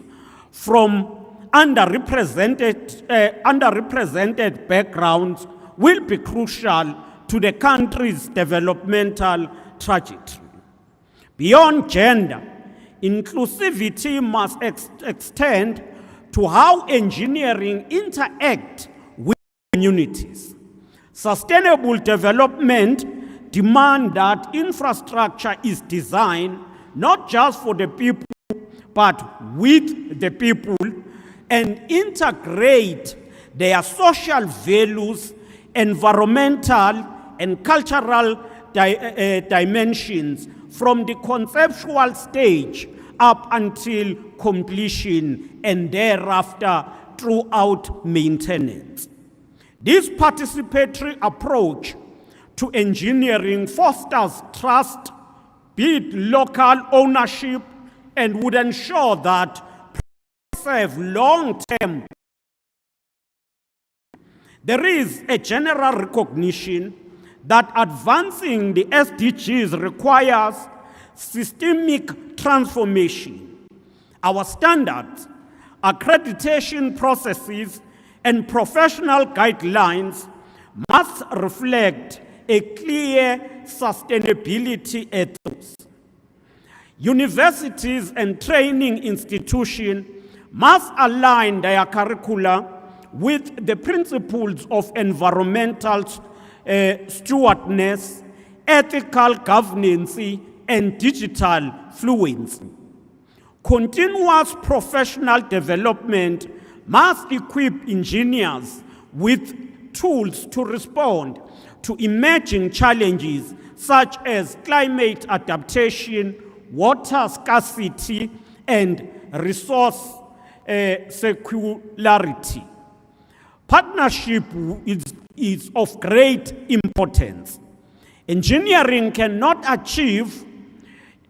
from underrepresented backgrounds will be crucial to the country's developmental trajectory. Beyond gender, inclusivity must extend to how engineering interacts with communities. Sustainable development demands that infrastructure is designed not just for the people, but with the people, and integrate their social values, environmental and cultural dimensions from the conceptual stage up until completion and thereafter throughout maintenance. This participatory approach to engineering fosters trust, builds local ownership, and would ensure that serve long-term. There is a general recognition that advancing the SDGs requires systemic transformation. Our standards, accreditation processes, and professional guidelines must reflect a clear sustainability ethos. Universities and training institutions must align their curricula with the principles of environmental stewardship, ethical governance, and digital fluency. Continuous professional development must equip engineers with tools to respond to emerging challenges such as climate adaptation, water scarcity, and resource circularity. Partnership is of great importance. Engineering cannot achieve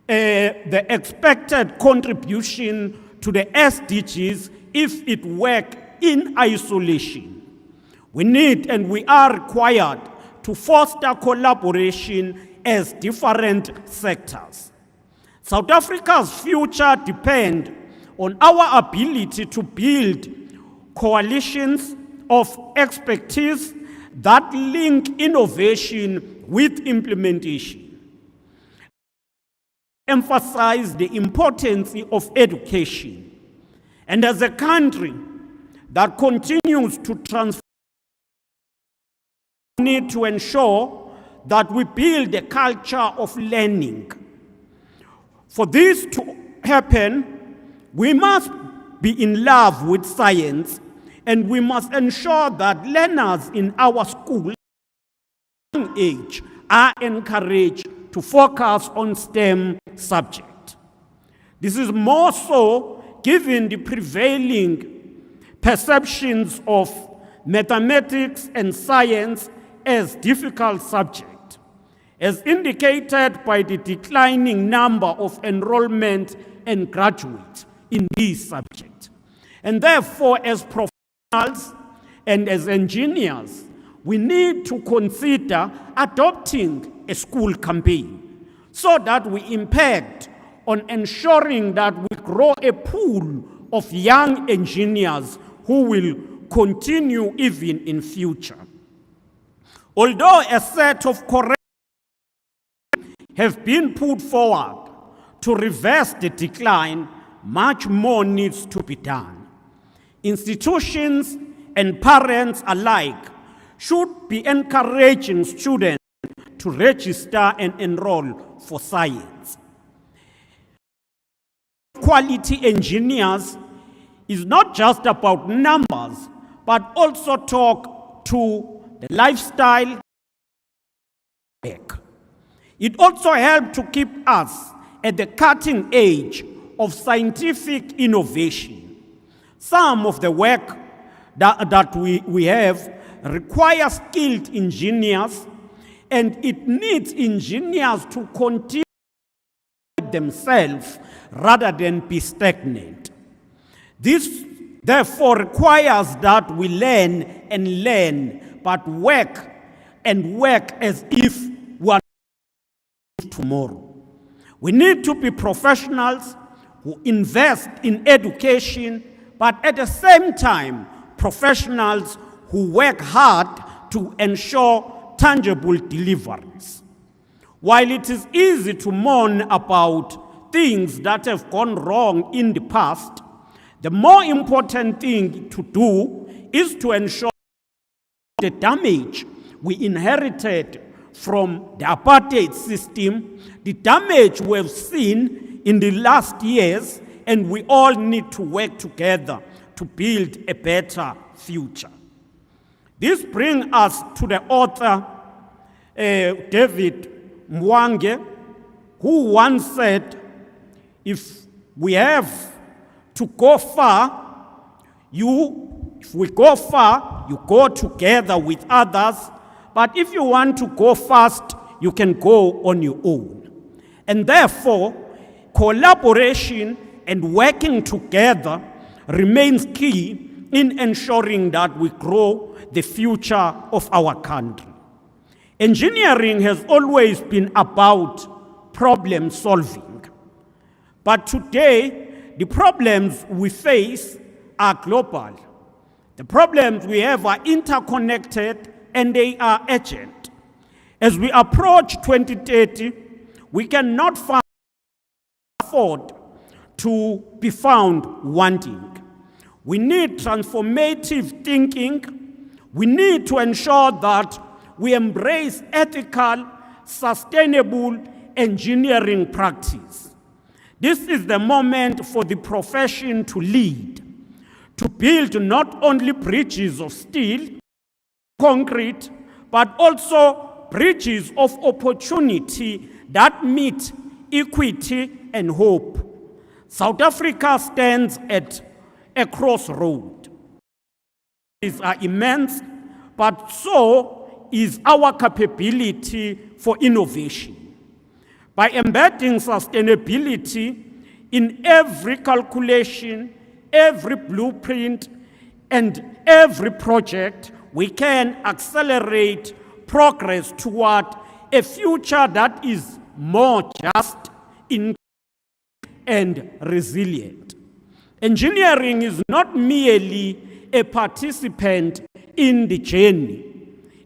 the expected contribution to the SDGs if it works in isolation. We need and we are required to foster collaboration as different sectors. South Africa's future depends on our ability to build coalitions of expertise that link innovation with implementation. Emphasize the importance of education. And as a country that continues to transform, we need to ensure that we build a culture of learning. For this to happen, we must be in love with science, and we must ensure that learners in our schools at a young age are encouraged to focus on STEM subject. This is more so given the prevailing perceptions of mathematics and science as difficult subject, as indicated by the declining number of enrollment and graduates in these subjects. And therefore, as professionals and as engineers, we need to consider adopting a school campaign so that we impact on ensuring that we grow a pool of young engineers who will continue even in future. Although a set of corrections have been put forward to reverse the decline, much more needs to be done. Institutions and parents alike should be encouraging students to register and enroll for science. Quality engineers is not just about numbers, but also talk to the lifestyle. It also helps to keep us at the cutting edge of scientific innovation. Some of the work that we have requires skilled engineers, and it needs engineers to continue themselves rather than be stagnant. This therefore requires that we learn and learn, but work and work as if we are tomorrow. We need to be professionals who invest in education, but at the same time, professionals who work hard to ensure tangible deliverance. While it is easy to mourn about things that have gone wrong in the past, the more important thing to do is to ensure the damage we inherited from the apartheid system, the damage we have seen in the last years, and we all need to work together to build a better future. This brings us to the author, David Mwange, who once said, if we have to go far, if we go far, you go together with others, but if you want to go fast, you can go on your own. And therefore, collaboration and working together remains key in ensuring that we grow the future of our country. Engineering has always been about problem solving. But today, the problems we face are global. The problems we have are interconnected and they are urgent. As we approach 2030, we cannot afford to be found wanting. We need transformative thinking. We need to ensure that we embrace ethical, sustainable engineering practice. This is the moment for the profession to lead, to build not only bridges of steel, concrete, but also bridges of opportunity that meet equity and hope. South Africa stands at a crossroad. These are immense, but so is our capability for innovation. By embedding sustainability in every calculation, every blueprint, and every project, we can accelerate progress toward a future that is more just, inclusive, and resilient. Engineering is not merely a participant in the journey.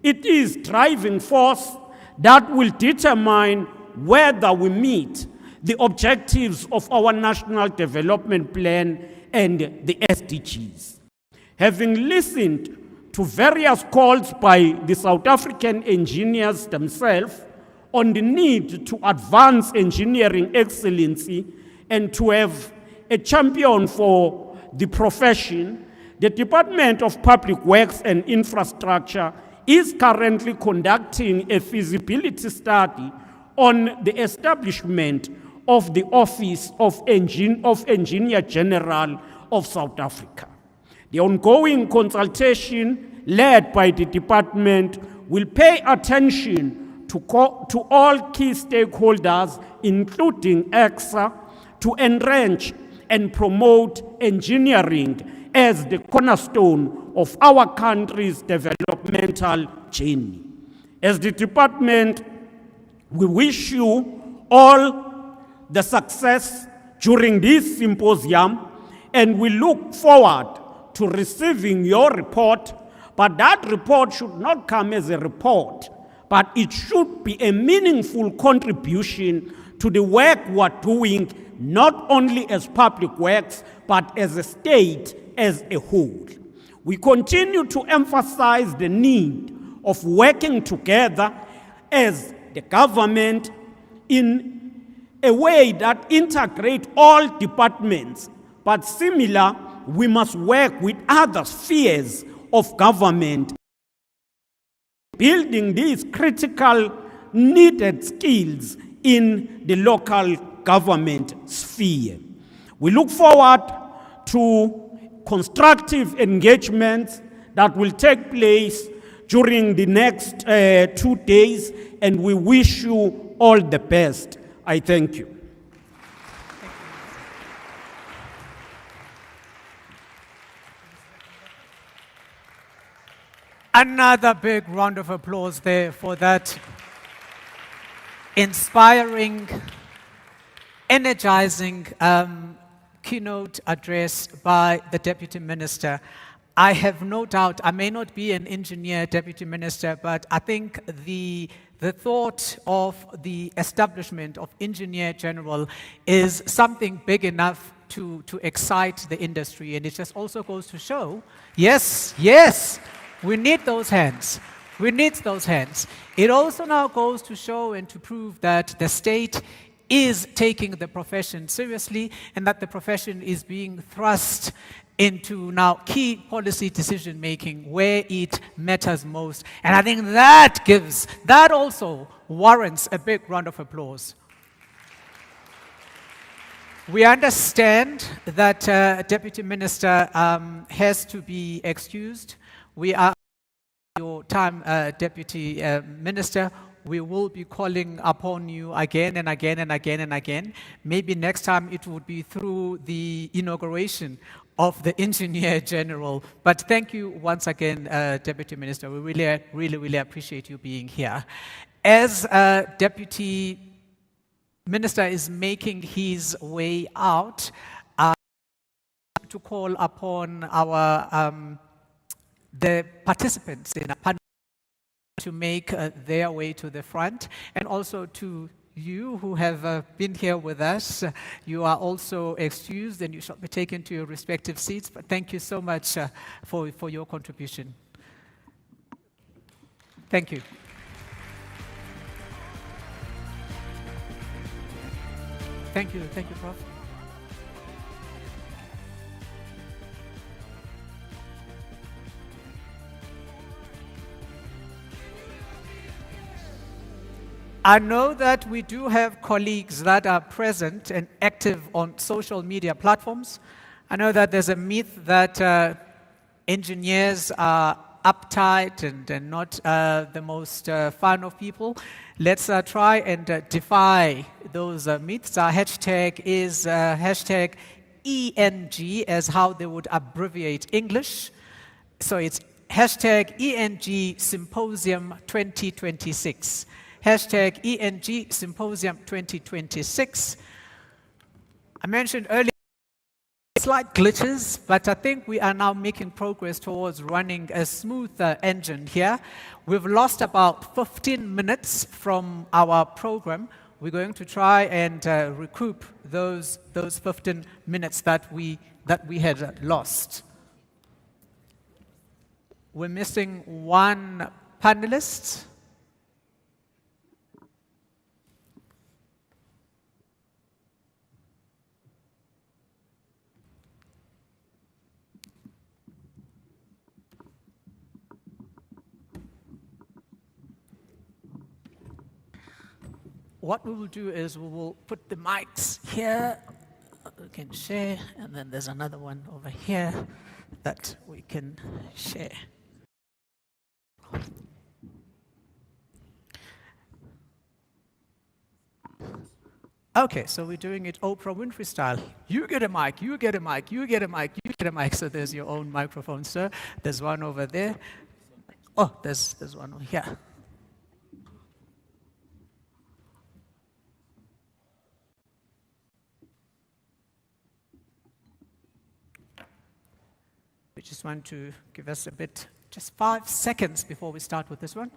It is driving force that will determine whether we meet the objectives of our National Development Plan and the SDGs. Having listened to various calls by the South African engineers themselves on the need to advance engineering excellency and to have a champion for the profession, the Department of Public Works and Infrastructure is currently conducting a feasibility study on the establishment of the Office of Engineer General of South Africa. The ongoing consultation led by the department will pay attention to all key stakeholders, including ECSA, to entrench and promote engineering as the cornerstone of our country's developmental journey. As the department, we wish you all the success during this symposium, and we look forward to receiving your report. But that report should not come as a report, but it should be a meaningful contribution to the work we're doing, not only as public works, but as a state as a whole. We continue to emphasize the need of working together as the government in a way that integrates all departments, but similar, we must work with other spheres of government, building these critical needed skills in the local government sphere. We look forward to constructive engagements that will take place during the next 2 days, and we wish you all the best. I thank you. Another big round of applause there for that inspiring, energizing keynote address by the Deputy Minister. I have no doubt, I may not be an engineer, Deputy Minister, but I think the thought of the establishment of Engineer General is something big enough to excite the industry. And it just also goes to show, yes, we need those hands. We need those hands. It also now goes to show and to prove that the state is taking the profession seriously, and that the profession is being thrust into now key policy decision making where it matters most. And I think that also warrants a big round of applause. We understand that Deputy Minister has to be excused. We are your time, Deputy Minister. We will be calling upon you again and again and again and again. Maybe next time it would be through the inauguration of the Engineer General. But thank you once again, Deputy Minister. We really appreciate you being here. As Deputy Minister is making his way out, to call upon our the participants in a panel to make their way to the front, and also to you who have been here with us. You are also excused and you shall be taken to your respective seats, but thank you so much for your contribution. Thank you. Thank you, Prof. I know that we do have colleagues that are present and active on social media platforms. I know that there's a myth that engineers are uptight and not the most fun of people. Let's try and defy those myths. Our hashtag is hashtag ENG, as how they would abbreviate English. So it's hashtag ENG Symposium 2026. Hashtag ENG Symposium 2026. I mentioned earlier slight glitches, but I think we are now making progress towards running a smoother engine here. We've lost about 15 minutes from our program. We're going to try and recoup those 15 minutes that we had lost. We're missing one panelist. what we will do is we will put the mics here, we can share, and then there's another one over here that we can share. Okay, so we're doing it Oprah Winfrey style. You get a mic, you get a mic, you get a mic, you get a mic. So there's your own microphone, sir. There's one over there. Oh, there's one over here. We just want to give us a bit, just 5 seconds before we start with this one.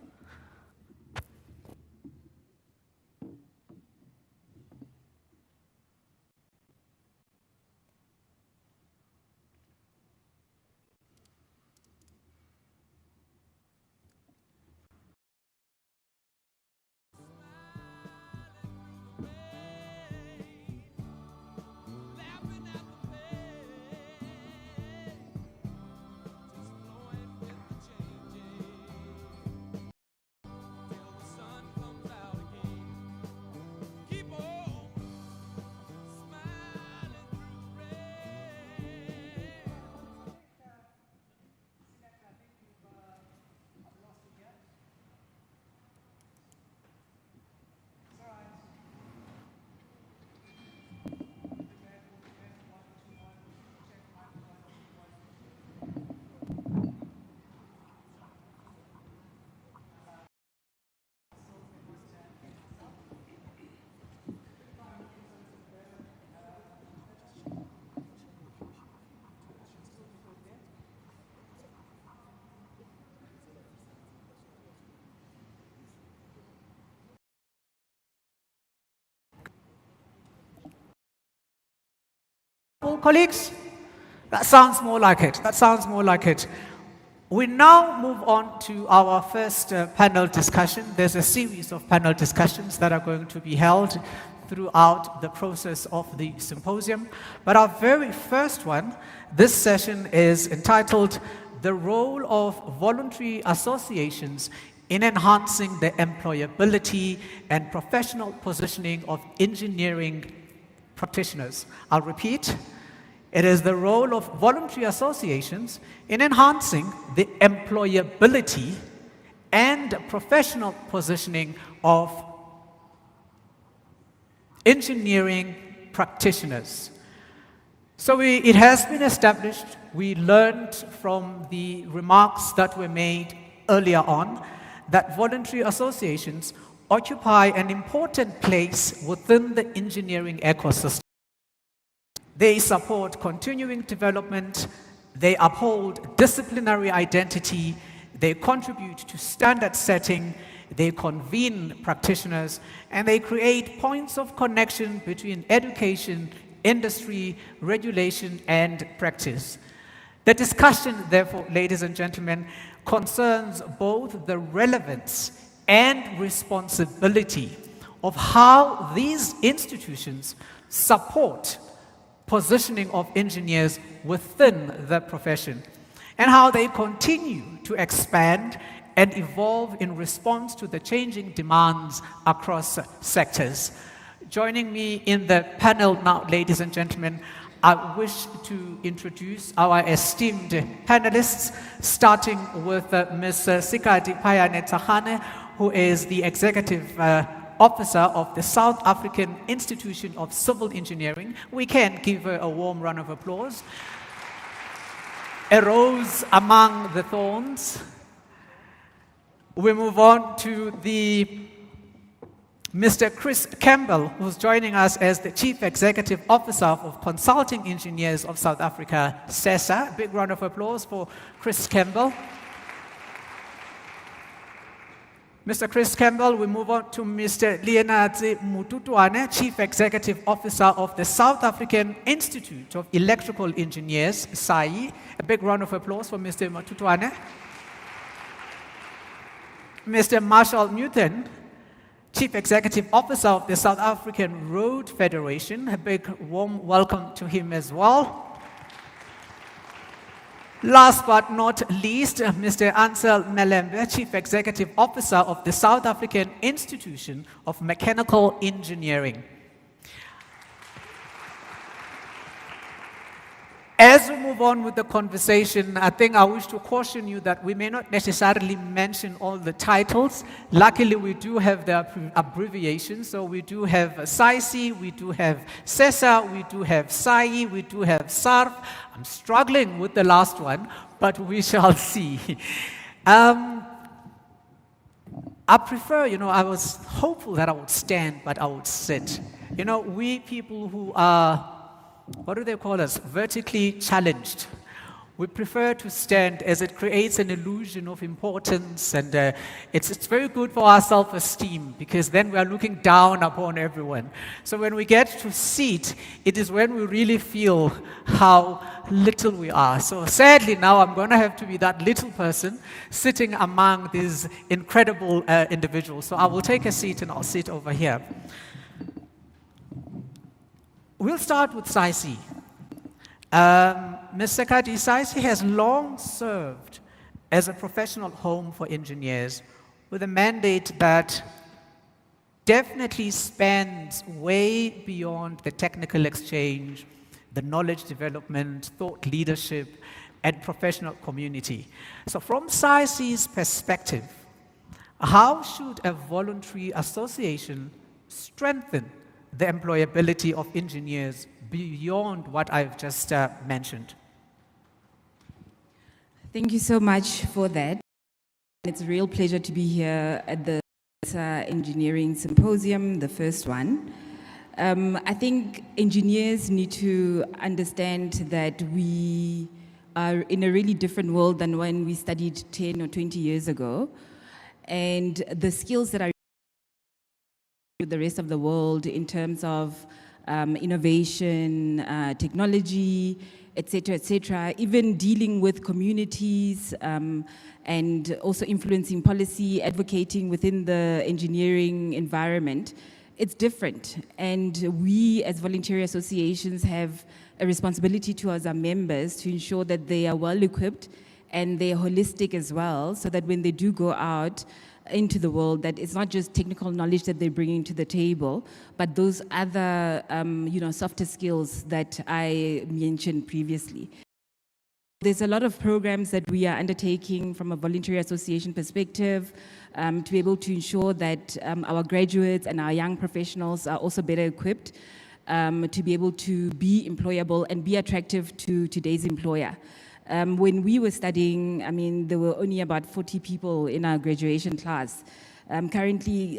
Colleagues, that sounds more like it. That sounds more like it. We now move on to our first panel discussion. There's a series of panel discussions that are going to be held throughout the process of the symposium. But our very first one, this session is entitled The Role of Voluntary Associations in Enhancing the Employability and Professional Positioning of Engineering Practitioners. I'll repeat. It is the role of voluntary associations in enhancing the employability and professional positioning of engineering practitioners. So it has been established, we learned from the remarks that were made earlier on, that voluntary associations occupy an important place within the engineering ecosystem. They support continuing development, they uphold disciplinary identity, they contribute to standard setting, they convene practitioners, and they create points of connection between education, industry, regulation, and practice. The discussion, therefore, ladies and gentlemen, concerns both the relevance and responsibility of how these institutions support positioning of engineers within the profession, and how they continue to expand and evolve in response to the changing demands across sectors. Joining me in the panel now, ladies and gentlemen, I wish to introduce our esteemed panelists, starting with Ms. Sikadi Payane-Tsagane, who is the Executive Officer of the South African Institution of Civil Engineering. We can give her a warm round of applause. A rose among the thorns. We move on to Mr. Chris Campbell, who's joining us as the Chief Executive Officer of Consulting Engineers of South Africa, SAICE. Big round of applause for Chris Campbell. Mr. Chris Campbell, we move on to Mr. Lienadze Mututwane, Chief Executive Officer of the South African Institute of Electrical Engineers, SAICE. A big round of applause for Mr. Mututwane. Mr. Marshall Newton, Chief Executive Officer of the South African Road Federation. A big warm welcome to him as well. Last but not least, Mr. Ansel Melembe, Chief Executive Officer of the South African Institution of Mechanical Engineering. As we move on with the conversation, I think I wish to caution you that we may not necessarily mention all the titles. Luckily, we do have the abbreviations. So we do have SAICE, we do have ECSA, we do have SAI, we do have SARF. I'm struggling with the last one, but we shall see. I prefer, I was hopeful that I would stand, but I would sit. We people who are, what do they call us? Vertically challenged. We prefer to stand as it creates an illusion of importance, and it's very good for our self-esteem because then we are looking down upon everyone. So when we get to sit, it is when we really feel how little we are. So sadly now I'm going to have to be that little person sitting among these incredible individuals. So I will take a seat and I'll sit over here. We'll start with SAICE. Ms. Sekati, SAICE has long served as a professional home for engineers with a mandate that definitely spans way beyond the technical exchange, the knowledge development, thought leadership, and professional community. So from SAICE's perspective, how should a voluntary association strengthen the employability of engineers beyond what I've just mentioned? Thank you so much for that. It's a real pleasure to be here at the SAICE Engineering Symposium, the first one. I think engineers need to understand that we are in a really different world than when we studied 10 or 20 years ago. And the skills that are with the rest of the world in terms of innovation, technology, etc., even dealing with communities and also influencing policy, advocating within the engineering environment, it's different. And we as voluntary associations have a responsibility towards our members to ensure that they are well equipped and they're holistic as well, so that when they do go out into the world, that it's not just technical knowledge that they're bringing to the table, but those other, softer skills that I mentioned previously. There's a lot of programs that we are undertaking from a voluntary association perspective to be able to ensure that our graduates and our young professionals are also better equipped to be able to be employable and be attractive to today's employer. When we were studying, there were only about 40 people in our graduation class. Currently,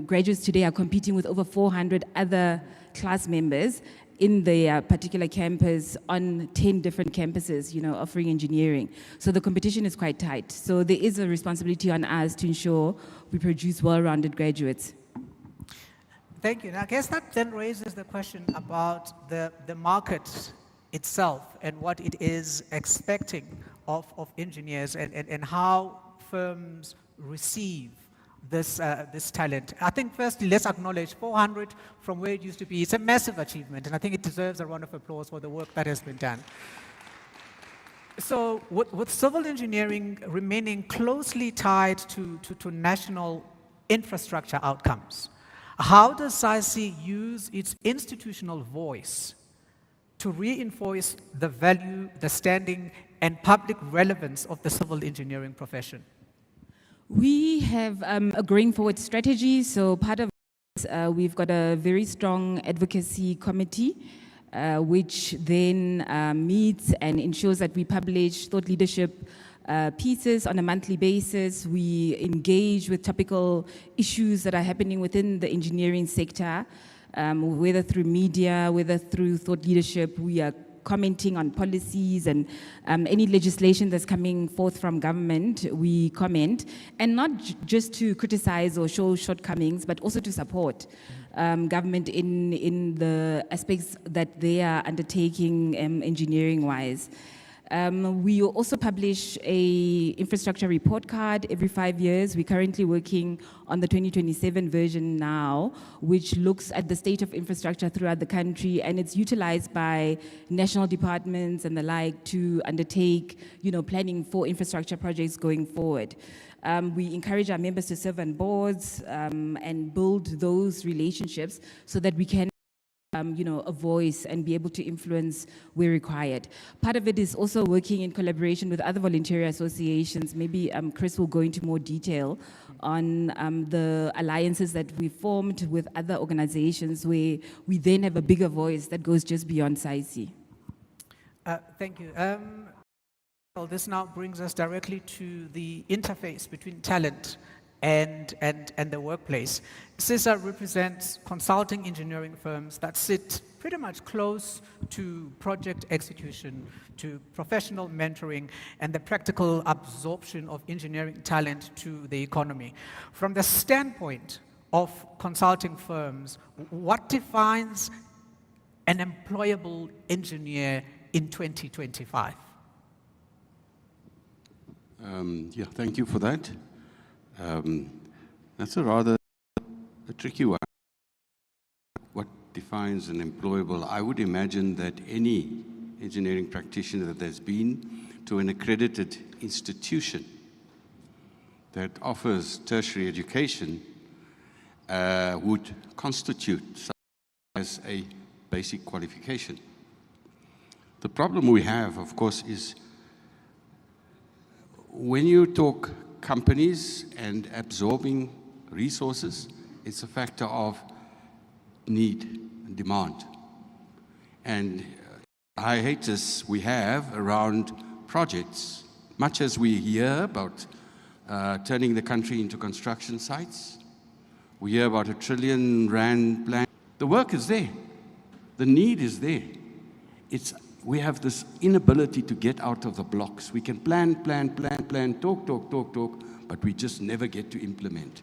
graduates today are competing with over 400 other class members in their particular campus on 10 different campuses, offering engineering. So the competition is quite tight. So there is a responsibility on us to ensure we produce well-rounded graduates. Thank you. Now, I guess that then raises the question about the market itself and what it is expecting of engineers and how firms receive this talent. I think firstly, let's acknowledge 400 from where it used to be. It's a massive achievement, and I think it deserves a round of applause for the work that has been done. So with civil engineering remaining closely tied to national infrastructure outcomes, how does SAICE use its institutional voice to reinforce the value, the standing, and public relevance of the civil engineering profession? We have a growing forward strategy. So part of it, we've got a very strong advocacy committee, which then meets and ensures that we publish thought leadership pieces on a monthly basis. We engage with topical issues that are happening within the engineering sector, whether through media, whether through thought leadership. We are commenting on policies and any legislation that's coming forth from government, we comment, and not just to criticize or show shortcomings, but also to support government in the aspects that they are undertaking engineering-wise. We also publish a infrastructure report card every 5 years. We're currently working on the 2027 version now, which looks at the state of infrastructure throughout the country, and it's utilized by national departments and the like to undertake, planning for infrastructure projects going forward. We encourage our members to serve on boards and build those relationships so that we can a voice and be able to influence where required. Part of it is also working in collaboration with other voluntary associations. Maybe Chris will go into more detail on the alliances that we formed with other organizations where we then have a bigger voice that goes just beyond SAICE. Thank you. Well, this now brings us directly to the interface between talent and the workplace. ECSA represents consulting engineering firms that sit pretty much close to project execution, to professional mentoring, and the practical absorption of engineering talent to the economy. From the standpoint of consulting firms, what defines an employable engineer in 2025? Thank you for that. That's a rather tricky one. What defines an employable? I would imagine that any engineering practitioner that has been to an accredited institution that offers tertiary education would constitute as a basic qualification. The problem we have, of course, is when you talk companies and absorbing resources, it's a factor of need and demand. And hiatus we have around projects, much as we hear about turning the country into construction sites, we hear about R1 trillion plan. The work is there. The need is there. We have this inability to get out of the blocks. We can plan, talk, but we just never get to implement.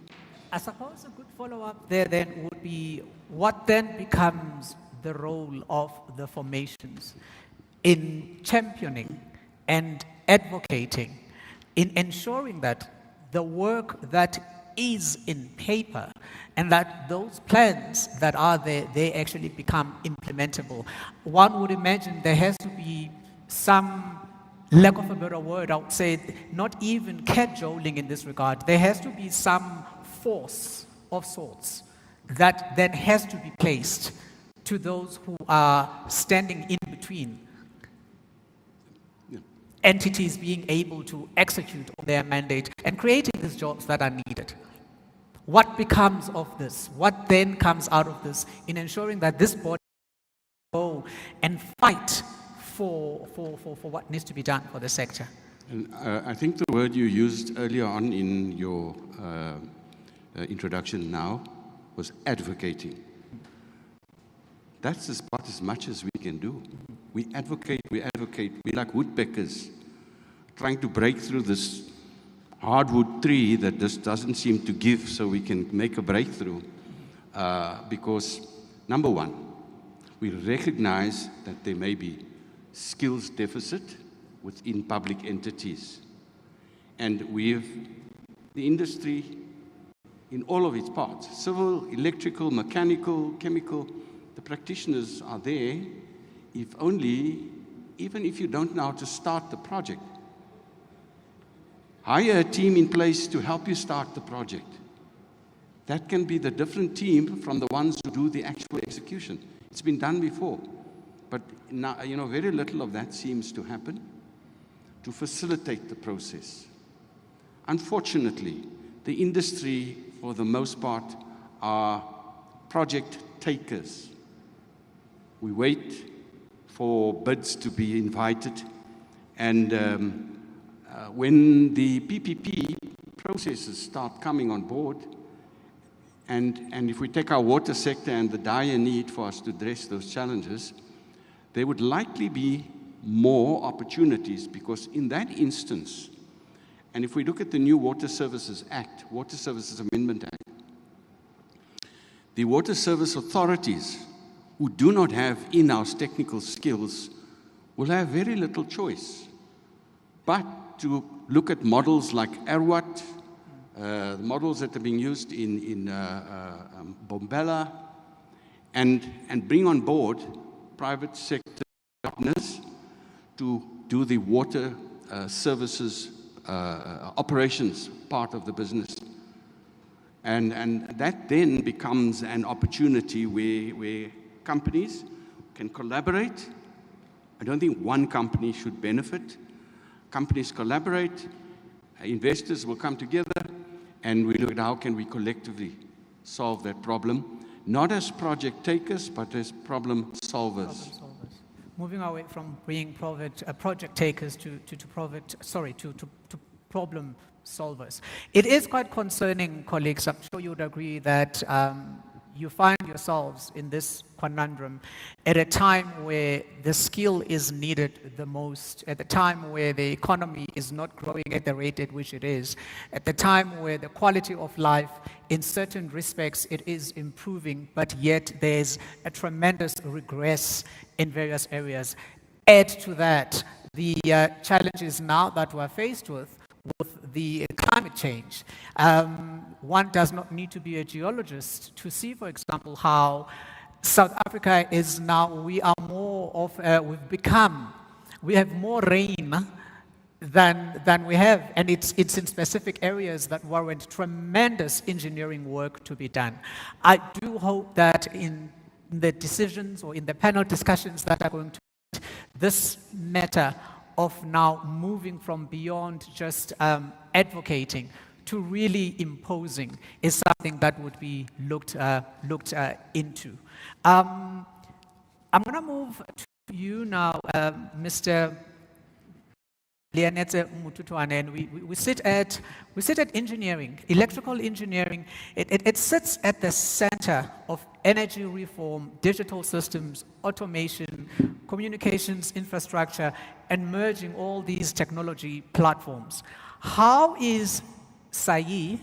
I suppose a good follow-up there then would be, what then becomes the role of the formations in championing and advocating, in ensuring that the work that is in paper and that those plans that are there, they actually become implementable? One would imagine there has to be some, lack of a better word, I would say, not even cajoling in this regard. There has to be some force of sorts that then has to be placed to those who are standing in between entities being able to execute on their mandate and creating these jobs that are needed. What becomes of this? What then comes out of this in ensuring that this body go and fight for what needs to be done for the sector? And, I think the word you used earlier on in your introduction now was advocating. That's about as much as we can do. We advocate. We're like woodpeckers trying to break through this hardwood tree that just doesn't seem to give, so we can make a breakthrough. Because, number one, we recognize that there may be skills deficit within public entities. And the industry in all of its parts, civil, electrical, mechanical, chemical, the practitioners are there, even if you don't know how to start the project. Hire a team in place to help you start the project. That can be the different team from the ones who do the actual execution. It's been done before, but now, very little of that seems to happen to facilitate the process. Unfortunately, the industry, for the most part, are project takers. We wait for bids to be invited, and when the PPP processes start coming on board, and if we take our water sector and the dire need for us to address those challenges, there would likely be more opportunities, because in that instance, and if we look at the new Water Services Act, Water Services Amendment Act, the water service authorities who do not have in-house technical skills will have very little choice. but to look at models like Airwatt, the models that are being used in Bombela, and bring on board private sector partners to do the water services operations part of the business. And that then becomes an opportunity where companies can collaborate. I don't think one company should benefit. Companies collaborate, investors will come together, and we look at how can we collectively solve that problem, not as project takers, but as problem solvers. Moving away from being project takers to problem solvers. It is quite concerning, colleagues, I'm sure you would agree, that you find yourselves in this conundrum at a time where the skill is needed the most, at the time where the economy is not growing at the rate at which it is, at the time where the quality of life in certain respects it is improving, but yet there's a tremendous regress in various areas. Add to that the challenges now that we're faced with the climate change. One does not need to be a geologist to see, for example, how South Africa is now, we have more rain than we have, and it's in specific areas that warrant tremendous engineering work to be done. I do hope that in the decisions or in the panel discussions that are going to this matter of now moving from beyond just advocating to really imposing is something that would be looked into. I'm going to move to you now, Mr. Leonetse Mututwane, and we sit at engineering, electrical engineering. It sits at the center of energy reform, digital systems, automation, communications infrastructure, and merging all these technology platforms. How is SAICE,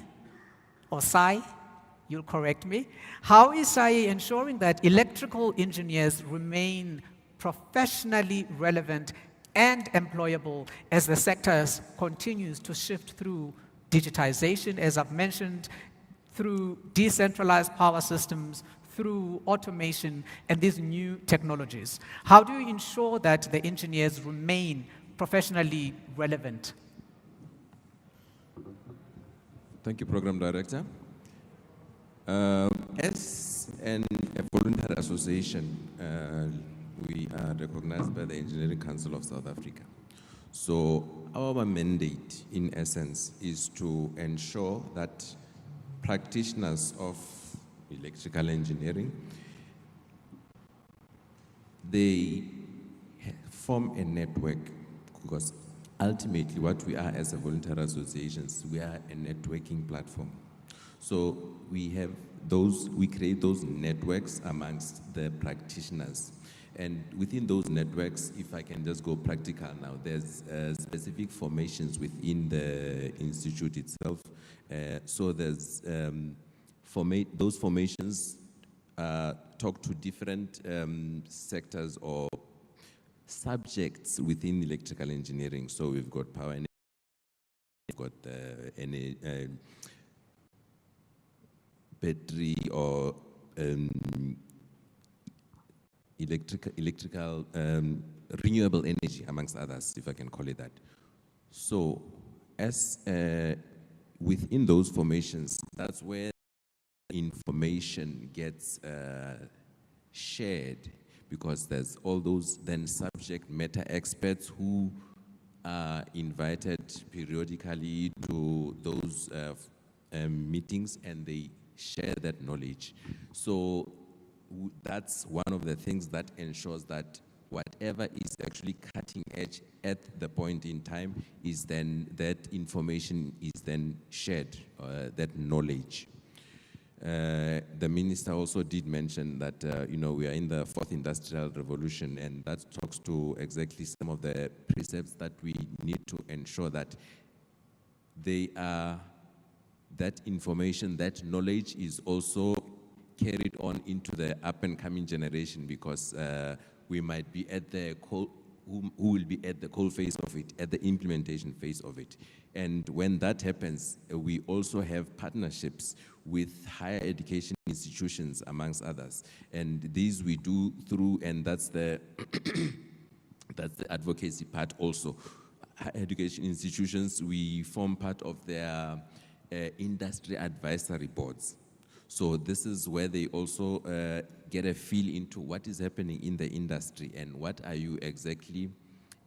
or SAI, you'll correct me, how is SAICE ensuring that electrical engineers remain professionally relevant and employable as the sector continues to shift through digitization, as I've mentioned, through decentralized power systems, through automation and these new technologies? How do you ensure that the engineers remain professionally relevant? Thank you, Program Director. As a voluntary association, we are recognized by the Engineering Council of South Africa. So our mandate, in essence, is to ensure that practitioners of electrical engineering, they form a network, because ultimately what we are as a voluntary associations, we are a networking platform. So we create those networks amongst the practitioners. And within those networks, if I can just go practical now, there's specific formations within the institute itself. So there's those formations talk to different sectors or subjects within electrical engineering. So we've got power and we've got battery or electrical renewable energy, amongst others, if I can call it that. So as within those formations, that's where information gets shared, because there's all those then subject matter experts who are invited periodically to those meetings, and they share that knowledge. So that's one of the things that ensures that whatever is actually cutting edge at the point in time is then, that information is then shared, that knowledge. The minister also did mention that, we are in the 4th industrial revolution, and that talks to exactly some of the precepts that we need to ensure that that information, that knowledge is also carried on into the up and coming generation, because we might be at the who will be at the coal phase of it, at the implementation phase of it. And when that happens, we also have partnerships with higher education institutions, amongst others. And these we do through, and that's the, that's the advocacy part also. Higher education institutions, we form part of their industry advisory boards. So this is where they also get a feel into what is happening in the industry and what are you exactly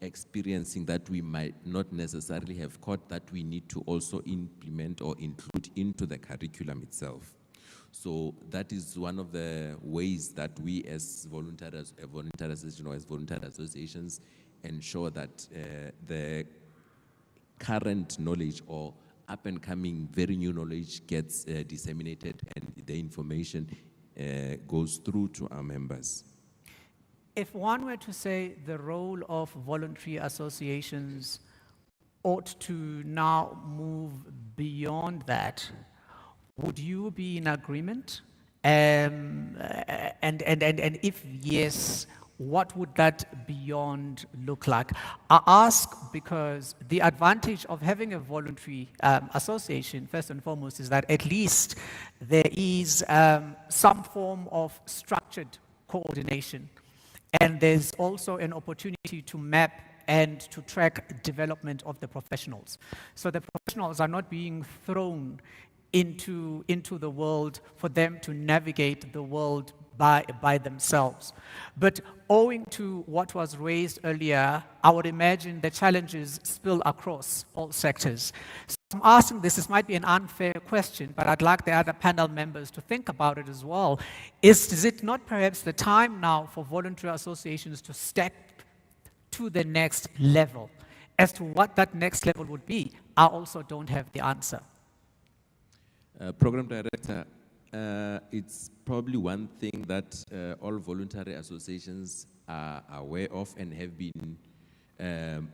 experiencing that we might not necessarily have caught that we need to also implement or include into the curriculum itself. So that is one of the ways that we as voluntary associations ensure that the current knowledge or up and coming very new knowledge gets disseminated and the information goes through to our members. If one were to say the role of voluntary associations ought to now move beyond that, would you be in agreement? And if yes, what would that beyond look like? I ask because the advantage of having a voluntary association, first and foremost, is that at least there is some form of structured coordination. And there's also an opportunity to map and to track development of the professionals. So the professionals are not being thrown into the world for them to navigate the world by themselves. But owing to what was raised earlier, I would imagine the challenges spill across all sectors. So I'm asking this might be an unfair question, but I'd like the other panel members to think about it as well. Is it not perhaps the time now for voluntary associations to step to the next level? As to what that next level would be, I also don't have the answer. Program Director, it's probably one thing that all voluntary associations are aware of and have been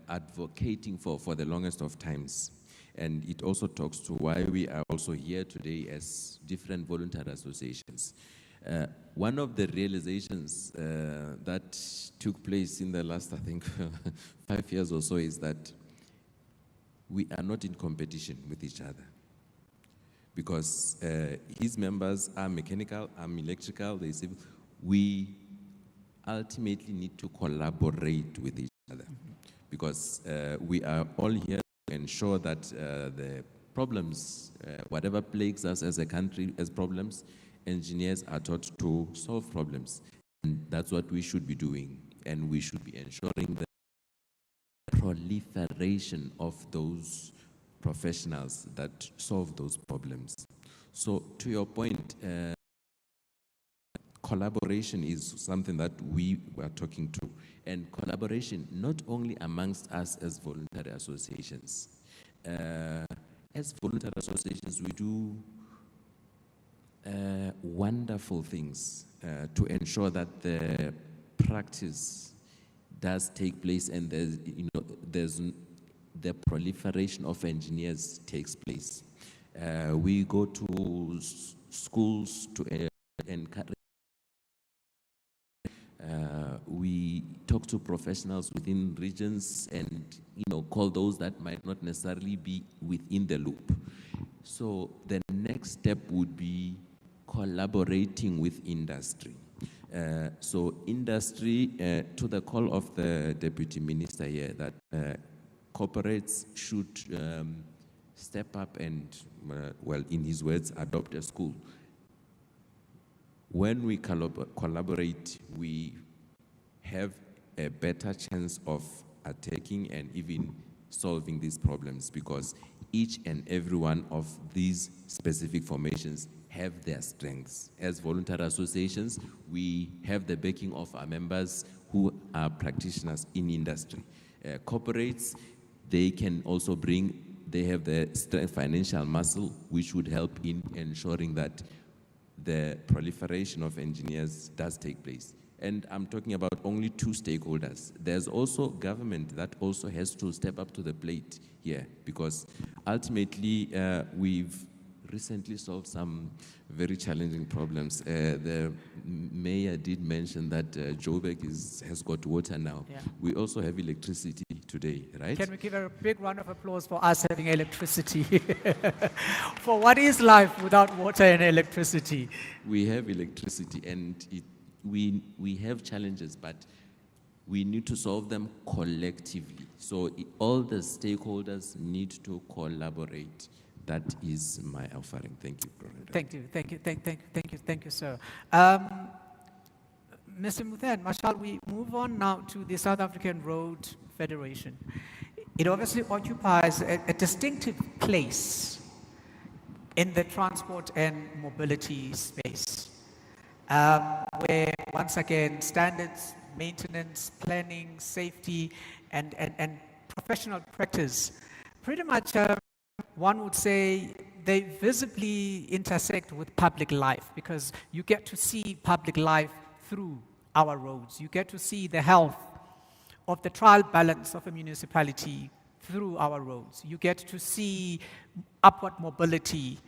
advocating for the longest of times. And it also talks to why we are also here today as different voluntary associations. One of the realizations that took place in the last, I think, 5 years or so is that we are not in competition with each other. Because his members are mechanical, I'm electrical, they say we ultimately need to collaborate with each other. Because we are all here to ensure that the problems, whatever plagues us as a country as problems, engineers are taught to solve problems. And that's what we should be doing. And we should be ensuring the proliferation of those professionals that solve those problems. So to your point, collaboration is something that we are talking to. And collaboration not only amongst us as voluntary associations. As voluntary associations, we do wonderful things to ensure that the practice does take place and there's the proliferation of engineers takes place. We go to schools to encourage. We talk to professionals within regions and call those that might not necessarily be within the loop. So the next step would be collaborating with industry. So industry, to the call of the Deputy Minister here, that corporates should step up and, well, in his words, adopt a school. When we collaborate, we have a better chance of attacking and even solving these problems because each and every one of these specific formations have their strengths. As voluntary associations, we have the backing of our members who are practitioners in industry. Corporates, they can also they have the financial muscle, which would help in ensuring that the proliferation of engineers does take place. And I'm talking about only two stakeholders. There's also government that also has to step up to the plate here because ultimately we've recently solved some very challenging problems. The mayor did mention that Joburg has got water now. Yeah. We also have electricity today, right? Can we give a big round of applause for us having electricity? For what is life without water and electricity? We have electricity, and we have challenges, but we need to solve them collectively. So all the stakeholders need to collaborate. That is my offering. Thank you, Professor. Thank you, sir. Mr. Muthen, shall we move on now to the South African Road Federation? It obviously occupies a distinctive place in the transport and mobility space, where, once again, standards, maintenance, planning, safety, and professional practice, pretty much, one would say, they visibly intersect with public life, because you get to see public life through our roads. You get to see the health of the trial balance of a municipality through our roads. You get to see upward mobility,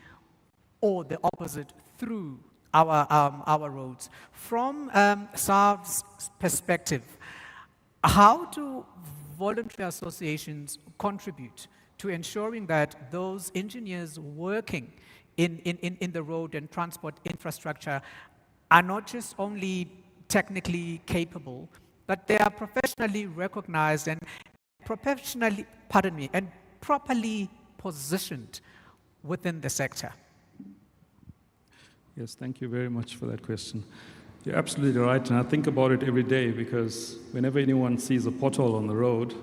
or the opposite, through our roads. From SARV's perspective, how do voluntary associations contribute to ensuring that those engineers working in the road and transport infrastructure are not just only technically capable, but they are professionally recognized and properly positioned within the sector? Yes, thank you very much for that question. You're absolutely right, and I think about it every day, because whenever anyone sees a pothole on the road,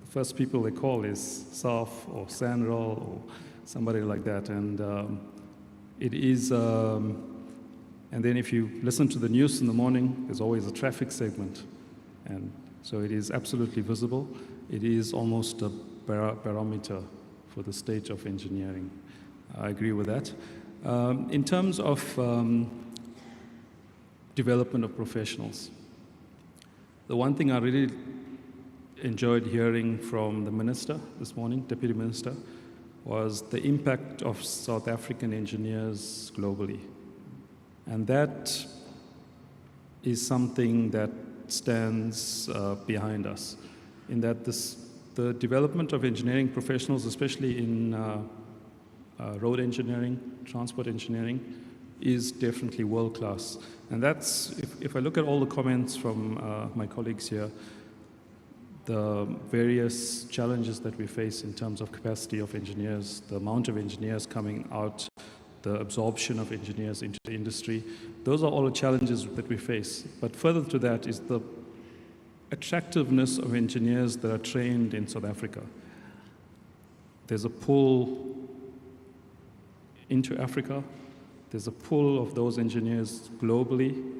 the first people they call is SARF or Sandrol or somebody like that, and it is. And then if you listen to the news in the morning, there's always a traffic segment, and so it is absolutely visible. It is almost a barometer for the state of engineering. I agree with that. In terms of development of professionals, the one thing I really enjoyed hearing from the minister this morning, Deputy Minister, was the impact of South African engineers globally. And that is something that stands behind us, in that the development of engineering professionals, especially in road engineering, transport engineering, is definitely world-class. And that's, if I look at all the comments from my colleagues here, the various challenges that we face in terms of capacity of engineers, the amount of engineers coming out, the absorption of engineers into the industry, those are all the challenges that we face. But further to that is the attractiveness of engineers that are trained in South Africa. There's a pull into Africa. There's a pull of those engineers globally.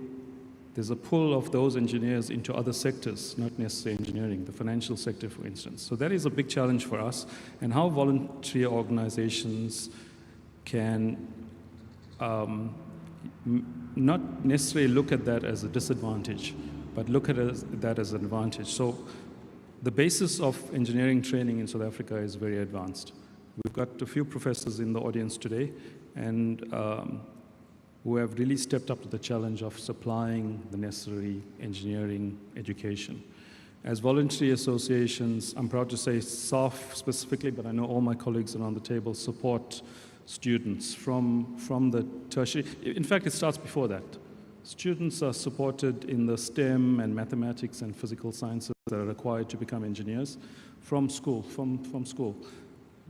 There's a pull of those engineers into other sectors, not necessarily engineering, the financial sector, for instance. So that is a big challenge for us, and how voluntary organizations can not necessarily look at that as a disadvantage, but look at that as an advantage. So the basis of engineering training in South Africa is very advanced. We've got a few professors in the audience today, and who have really stepped up to the challenge of supplying the necessary engineering education. As voluntary associations, I'm proud to say SARF specifically, but I know all my colleagues around the table support students from the tertiary. In fact, it starts before that. Students are supported in the STEM and mathematics and physical sciences that are required to become engineers from school.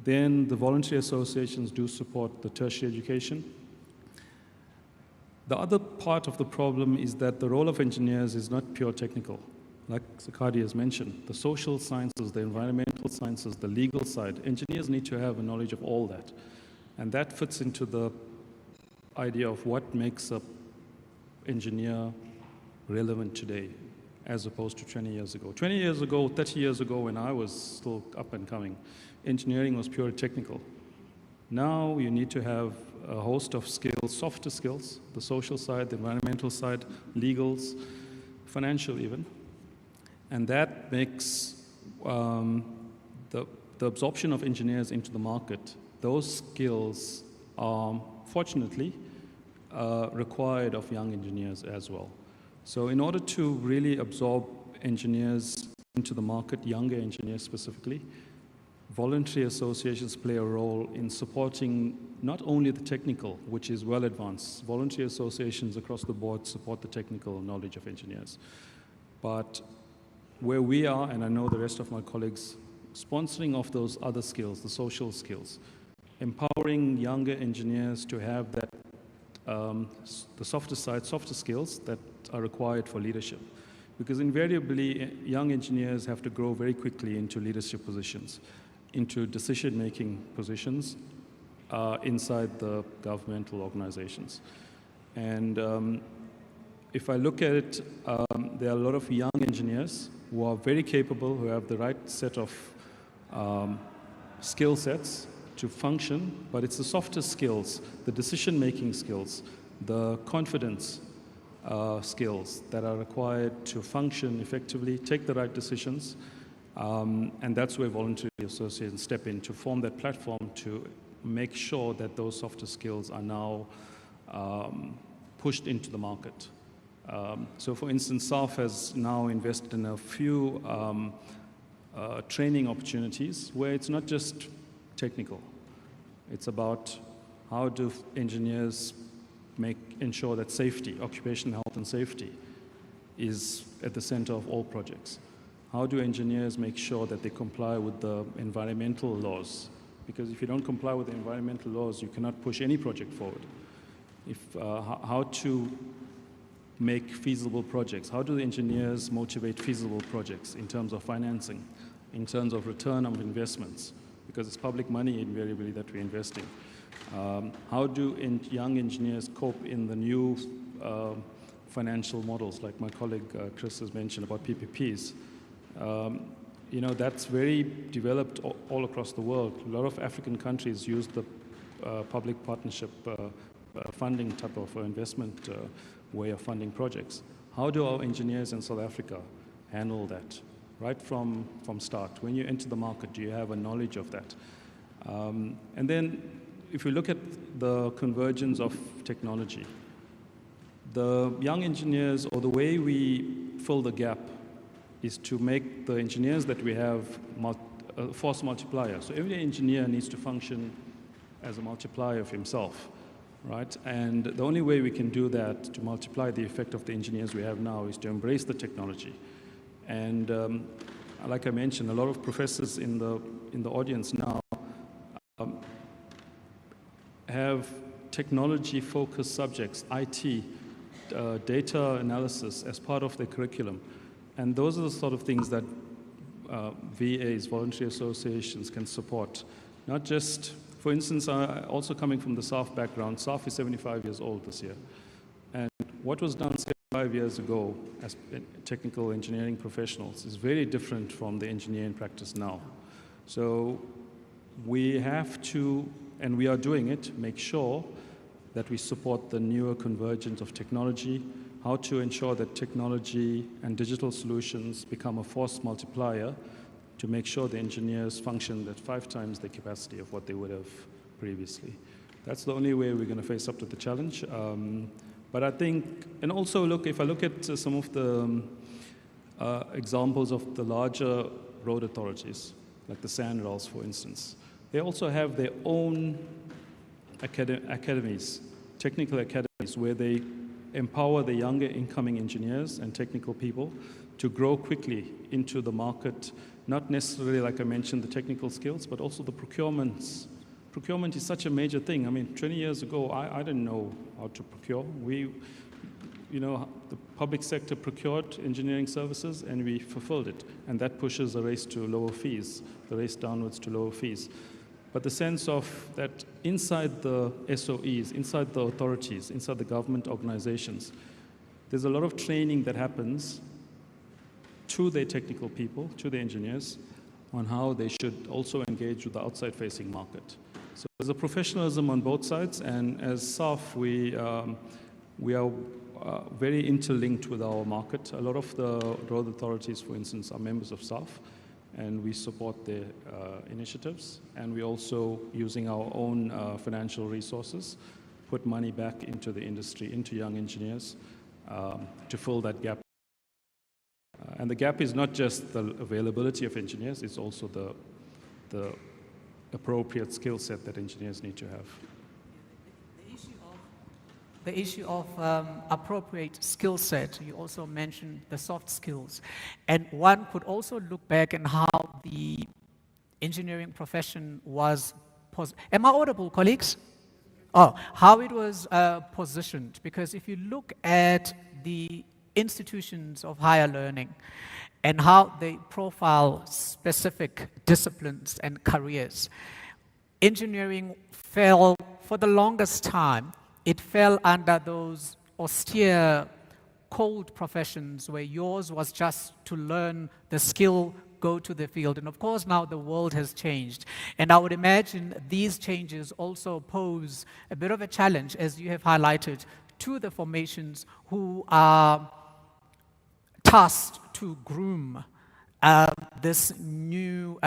Then the voluntary associations do support the tertiary education. The other part of the problem is that the role of engineers is not pure technical. Like Sakadi has mentioned, the social sciences, the environmental sciences, the legal side, engineers need to have a knowledge of all that. And that fits into the idea of what makes an engineer relevant today as opposed to 20 years ago. 20 years ago, 30 years ago, when I was still up and coming, engineering was purely technical. Now you need to have a host of skills, softer skills, the social side, the environmental side, legals, financial even. And that makes the absorption of engineers into the market, those skills are, fortunately, required of young engineers as well. So in order to really absorb engineers into the market, younger engineers specifically, voluntary associations play a role in supporting not only the technical, which is well advanced. Voluntary associations across the board support the technical knowledge of engineers. But where we are, and I know the rest of my colleagues, sponsoring of those other skills, the social skills, empowering younger engineers to have that, the softer side, softer skills that are required for leadership. Because invariably, young engineers have to grow very quickly into leadership positions, into decision-making positions inside the governmental organizations. And if I look at it, there are a lot of young engineers who are very capable, who have the right set of skill sets to function, but it's the softer skills, the decision-making skills, the confidence skills that are required to function effectively, take the right decisions, and that's where voluntary associations step in to form that platform to make sure that those softer skills are now pushed into the market. So for instance, SAF has now invested in a few training opportunities where it's not just technical. It's about how do engineers ensure that safety, occupational health and safety, is at the center of all projects. How do engineers make sure that they comply with the environmental laws? Because if you don't comply with the environmental laws, you cannot push any project forward. How to make feasible projects? How do the engineers motivate feasible projects in terms of financing, in terms of return of investments? Because it's public money invariably that we're investing. How do young engineers cope in the new financial models, like my colleague Chris has mentioned about PPPs? You know, that's very developed all across the world. A lot of African countries use the public partnership funding type of investment way of funding projects. How do our engineers in South Africa handle that? Right from start, when you enter the market, do you have a knowledge of that? And then if we look at the convergence of technology, the young engineers, or the way we fill the gap, is to make the engineers that we have a force multiplier. So every engineer needs to function as a multiplier of himself, right? And the only way we can do that, to multiply the effect of the engineers we have now, is to embrace the technology. And like I mentioned, a lot of professors in the audience now have technology-focused subjects, IT, data analysis, as part of their curriculum. And those are the sort of things that VAs, voluntary associations, can support. Not just, for instance, also coming from the SAF background, SAF is 75 years old this year. And what was done 75 years ago as technical engineering professionals is very different from the engineering practice now. So we have to, and we are doing it, make sure that we support the newer convergence of technology, how to ensure that technology and digital solutions become a force multiplier to make sure the engineers function at 5 times the capacity of what they would have previously. That's the only way we're going to face up to the challenge. But I think, and also look, if I look at some of the examples of the larger road authorities, like the SANRALs, for instance, they also have their own academies, technical academies, where they empower the younger incoming engineers and technical people to grow quickly into the market, not necessarily, like I mentioned, the technical skills, but also the procurements. Procurement is such a major thing. I mean, 20 years ago, I didn't know how to procure. The public sector procured engineering services and we fulfilled it. And that pushes the race to lower fees, the race downwards to lower fees. But the sense of that inside the SOEs, inside the authorities, inside the government organizations, there's a lot of training that happens to their technical people, to the engineers, on how they should also engage with the outside-facing market. So there's a professionalism on both sides, and as SAF, we are very interlinked with our market. A lot of the road authorities, for instance, are members of SAF, and we support their initiatives. And we're also using our own financial resources, put money back into the industry, into young engineers, to fill that gap. And the gap is not just the availability of engineers, it's also the appropriate skill set that engineers need to have. The issue of appropriate skill set, you also mentioned the soft skills. And one could also look back at how the engineering profession was, am I audible, colleagues? Oh, how it was positioned. Because if you look at the institutions of higher learning and how they profile specific disciplines and careers, engineering fell, for the longest time, it fell under those austere, cold professions where yours was just to learn the skill, go to the field. And of course, now the world has changed. And I would imagine these changes also pose a bit of a challenge, as you have highlighted, to the formations who are tasked to groom this new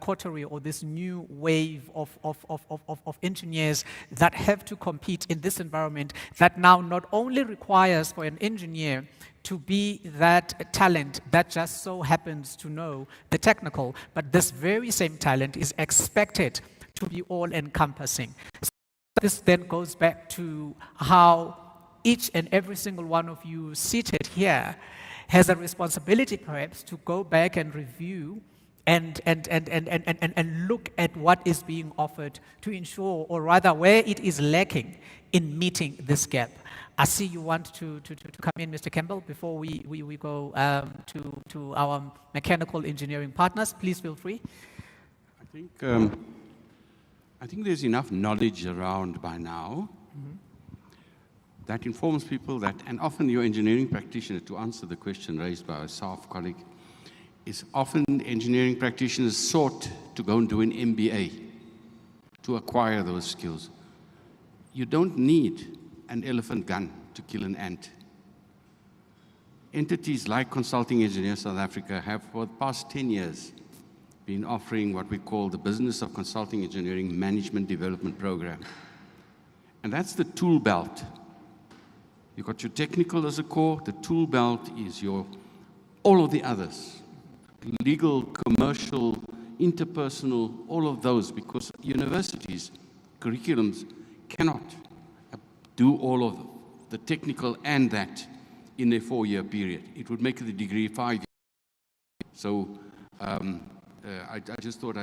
coterie or this new wave of engineers that have to compete in this environment that now not only requires for an engineer to be that talent that just so happens to know the technical, but this very same talent is expected to be all-encompassing. So this then goes back to how each and every single one of you seated here has a responsibility perhaps to go back and review and look at what is being offered to ensure, or rather where it is lacking in meeting this gap. I see you want to come in, Mr. Campbell, before we go to our mechanical engineering partners. Please feel free. I think there's enough knowledge around by now that informs people that, and often your engineering practitioner, to answer the question raised by a SAF colleague, is often engineering practitioners sought to go and do an MBA to acquire those skills. You don't need an elephant gun to kill an ant. Entities like Consulting Engineers South Africa have for the past 10 years been offering what we call the Business of Consulting Engineering Management Development Program. And that's the tool belt. You've got your technical as a core, the tool belt is your, all of the others. Legal, commercial, interpersonal, all of those, because universities, curriculums cannot do all of the technical and that in a 4-year period. It would make the degree 5 years. So I just thought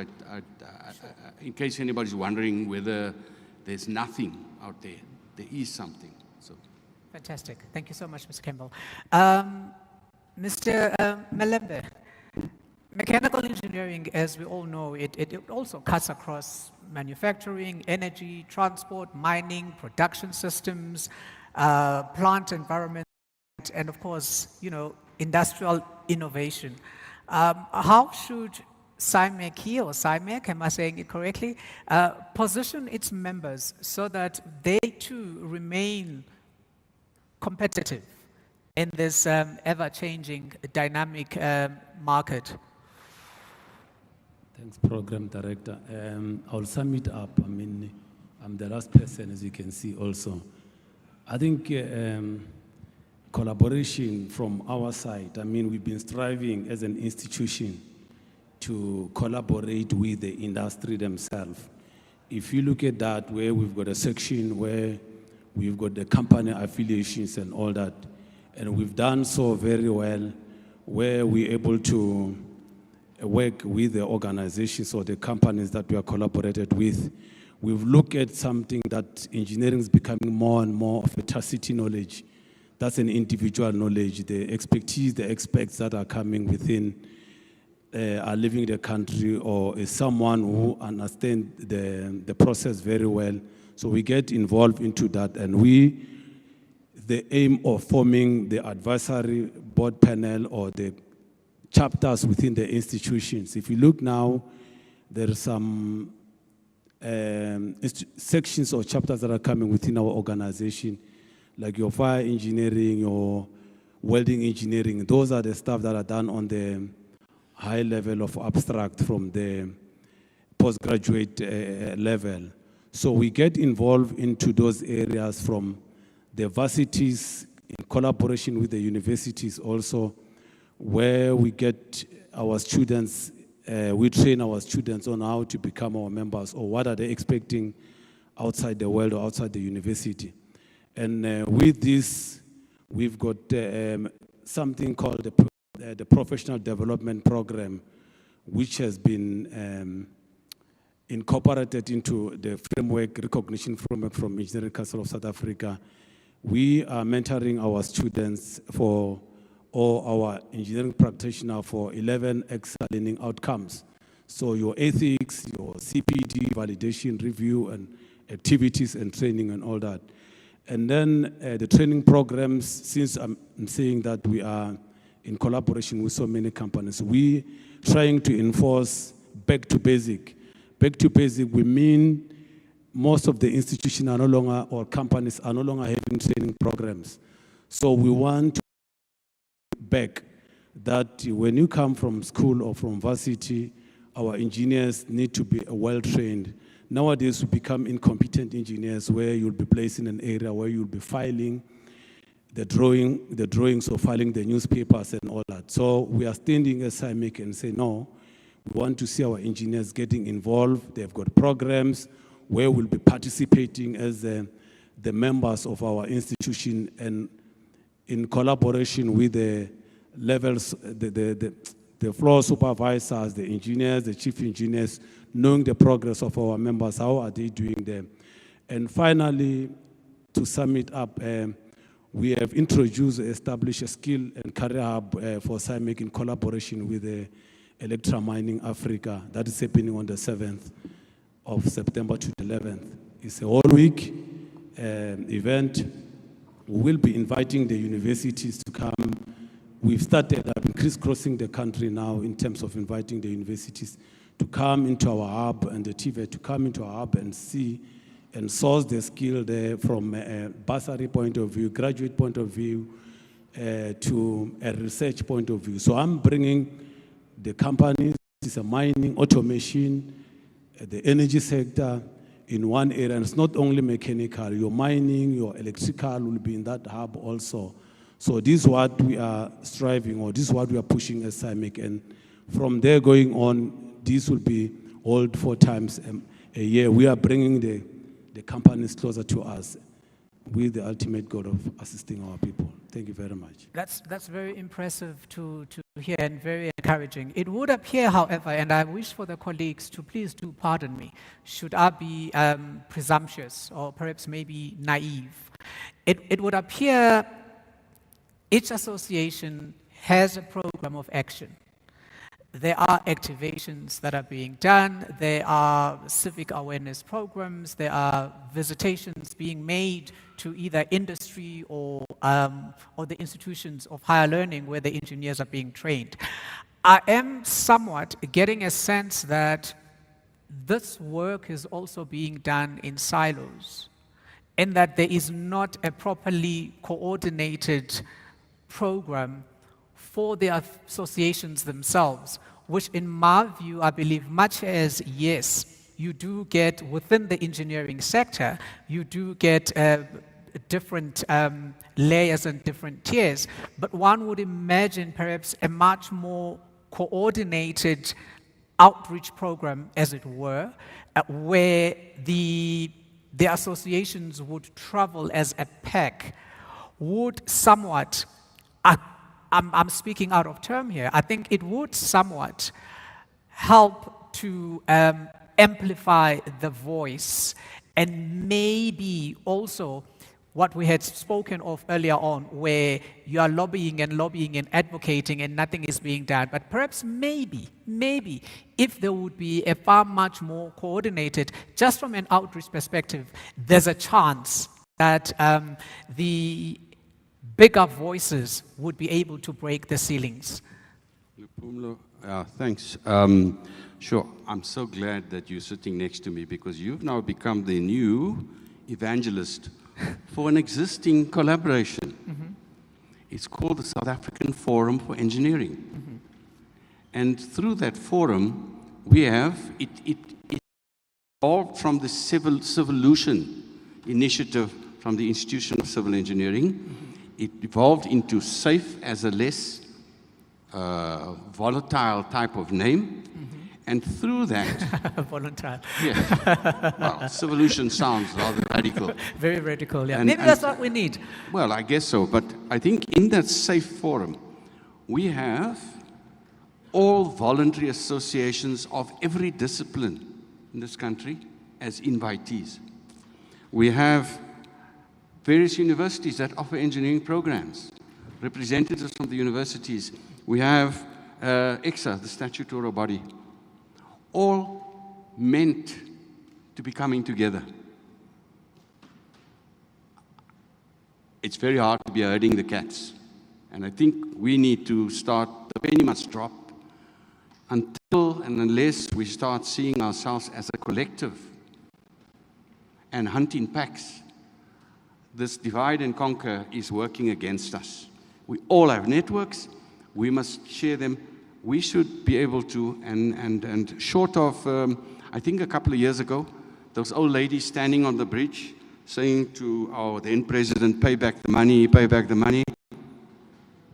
in case anybody's wondering whether there's nothing out there, there is something. So. Fantastic. Thank you so much, Mr. Campbell. Mr. Malembe, mechanical engineering, as we all know, it also cuts across manufacturing, energy, transport, mining, production systems, plant environment, and of course, industrial innovation. How should SAIMEC or SAIMEC, am I saying it correctly, position its members so that they too remain competitive in this ever-changing, dynamic market? Thanks, Program Director. I'll sum it up. I mean, I'm the last person, as you can see also. I think collaboration from our side, I mean, we've been striving as an institution to collaborate with the industry themselves. If you look at that, where we've got a section where we've got the company affiliations and all that, and we've done so very well, where we're able to work with the organizations or the companies that we are collaborated with. We've looked at something that engineering is becoming more and more of a tacit knowledge. That's an individual knowledge. The expertise, the experts that are coming within are living the country or is someone who understands the process very well. So we get involved into that, and the aim of forming the advisory board panel or the chapters within the institutions. If you look now, there are some sections or chapters that are coming within our organization, like your fire engineering, your welding engineering. Those are the stuff that are done on the high level of abstract from the postgraduate level. So we get involved into those areas from the varsities in collaboration with the universities also, where we get our students, we train our students on how to become our members or what are they expecting outside the world or outside the university. And with this, we've got something called the Professional Development Program, which has been incorporated into the framework, recognition framework from Engineering Council of South Africa. We are mentoring our students for all our engineering practitioners for 11 ECSA learning outcomes. So your ethics, your CPD, validation, review, and activities and training and all that. And then the training programs, since I'm saying that we are in collaboration with so many companies, we trying to enforce back to basic. Back to basic, we mean most of the institutions are no longer, or companies are no longer having training programs. So we want to back that when you come from school or from varsity, our engineers need to be well-trained. Nowadays, we become incompetent engineers where you'll be placed in an area where you'll be filing the drawings or filing the newspapers and all that. So we are standing as SAIMEC and say, no, we want to see our engineers getting involved. They've got programs where we'll be participating as the members of our institution and in collaboration with the levels, the floor supervisors, the engineers, the chief engineers, knowing the progress of our members, how are they doing them. And finally, to sum it up, we have introduced, established a skill and career hub for SAIMEC in collaboration with the Electra Mining Africa. That is happening on the 7th of September to the 11th. It's a all-week event. We will be inviting the universities to come. We've started, I've been crisscrossing the country now in terms of inviting the universities to come into our hub and the TVET to come into our hub and see and source the skill there from a bursary point of view, graduate point of view, to a research point of view. So I'm bringing the companies, it's a mining, automation, the energy sector in one area. And it's not only mechanical, your mining, your electrical will be in that hub also. So this is what we are striving, or this is what we are pushing as SAIMEC. And from there going on, this will be all 4 times a year. We are bringing the companies closer to us with the ultimate goal of assisting our people. Thank you very much. That's very impressive to hear and very encouraging. It would appear, however, and I wish for the colleagues to please do pardon me, should I be presumptuous or perhaps maybe naive, it would appear each association has a program of action. There are activations that are being done, there are civic awareness programs, there are visitations being made to either industry or the institutions of higher learning where the engineers are being trained. I am somewhat getting a sense that this work is also being done in silos, and that there is not a properly coordinated program for the associations themselves, which in my view, I believe much as, yes, you do get within the engineering sector, you do get different layers and different tiers, but one would imagine perhaps a much more coordinated outreach program, as it were, where the associations would travel as a pack, would somewhat, I'm speaking out of term here, I think it would somewhat help to amplify the voice, and maybe also what we had spoken of earlier on, where you are lobbying and advocating and nothing is being done. But perhaps maybe, if there would be a far much more coordinated, just from an outreach perspective, there's a chance that the bigger voices would be able to break the ceilings. Thanks. Sure, I'm so glad that you're sitting next to me, because you've now become the new evangelist for an existing collaboration. Mm-hmm. It's called the South African Forum for Engineering. Mm-hmm. And through that forum, we have, it evolved from the Civolution initiative from the Institution of Civil Engineering. It evolved into SAICE as a less volatile type of name. And through that... Volatile. Yeah. Well, Civolution sounds rather radical. Very radical, yeah. And- Maybe that's what we need. Well, I guess so. But I think in that SAICE forum, we have all voluntary associations of every discipline in this country as invitees. We have various universities that offer engineering programs, representatives from the universities. We have ECSA, the statutory body, all meant to be coming together. It's very hard to be herding the cats. And I think we need to start, the penny must drop until and unless we start seeing ourselves as a collective and hunt in packs. This divide and conquer is working against us. We all have networks. We must share them. We should be able to, and short of, I think a couple of years ago, those old ladies standing on the bridge saying to our then president, pay back the money, pay back the money.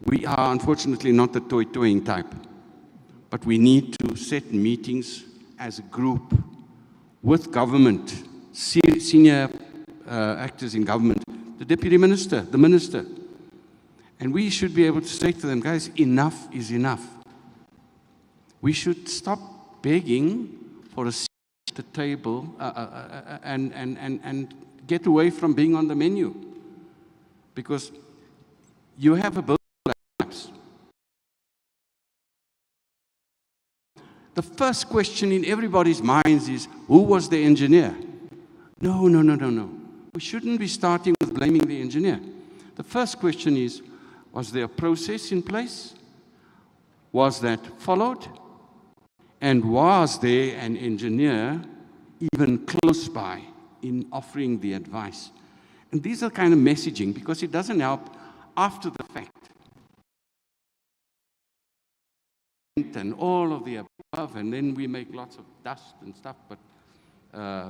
We are unfortunately not the toy-toying type, but we need to set meetings as a group with government, senior actors in government, the deputy minister, the minister. And we should be able to say to them, guys, enough is enough. We should stop begging for a seat at the table and get away from being on the menu. Because you have a building collapse. The first question in everybody's minds is, who was the engineer? No. We shouldn't be starting with blaming the engineer. The first question is, was there a process in place? Was that followed? And was there an engineer even close by in offering the advice? And these are kind of messaging, because it doesn't help after the fact. And all of the above, and then we make lots of dust and stuff, but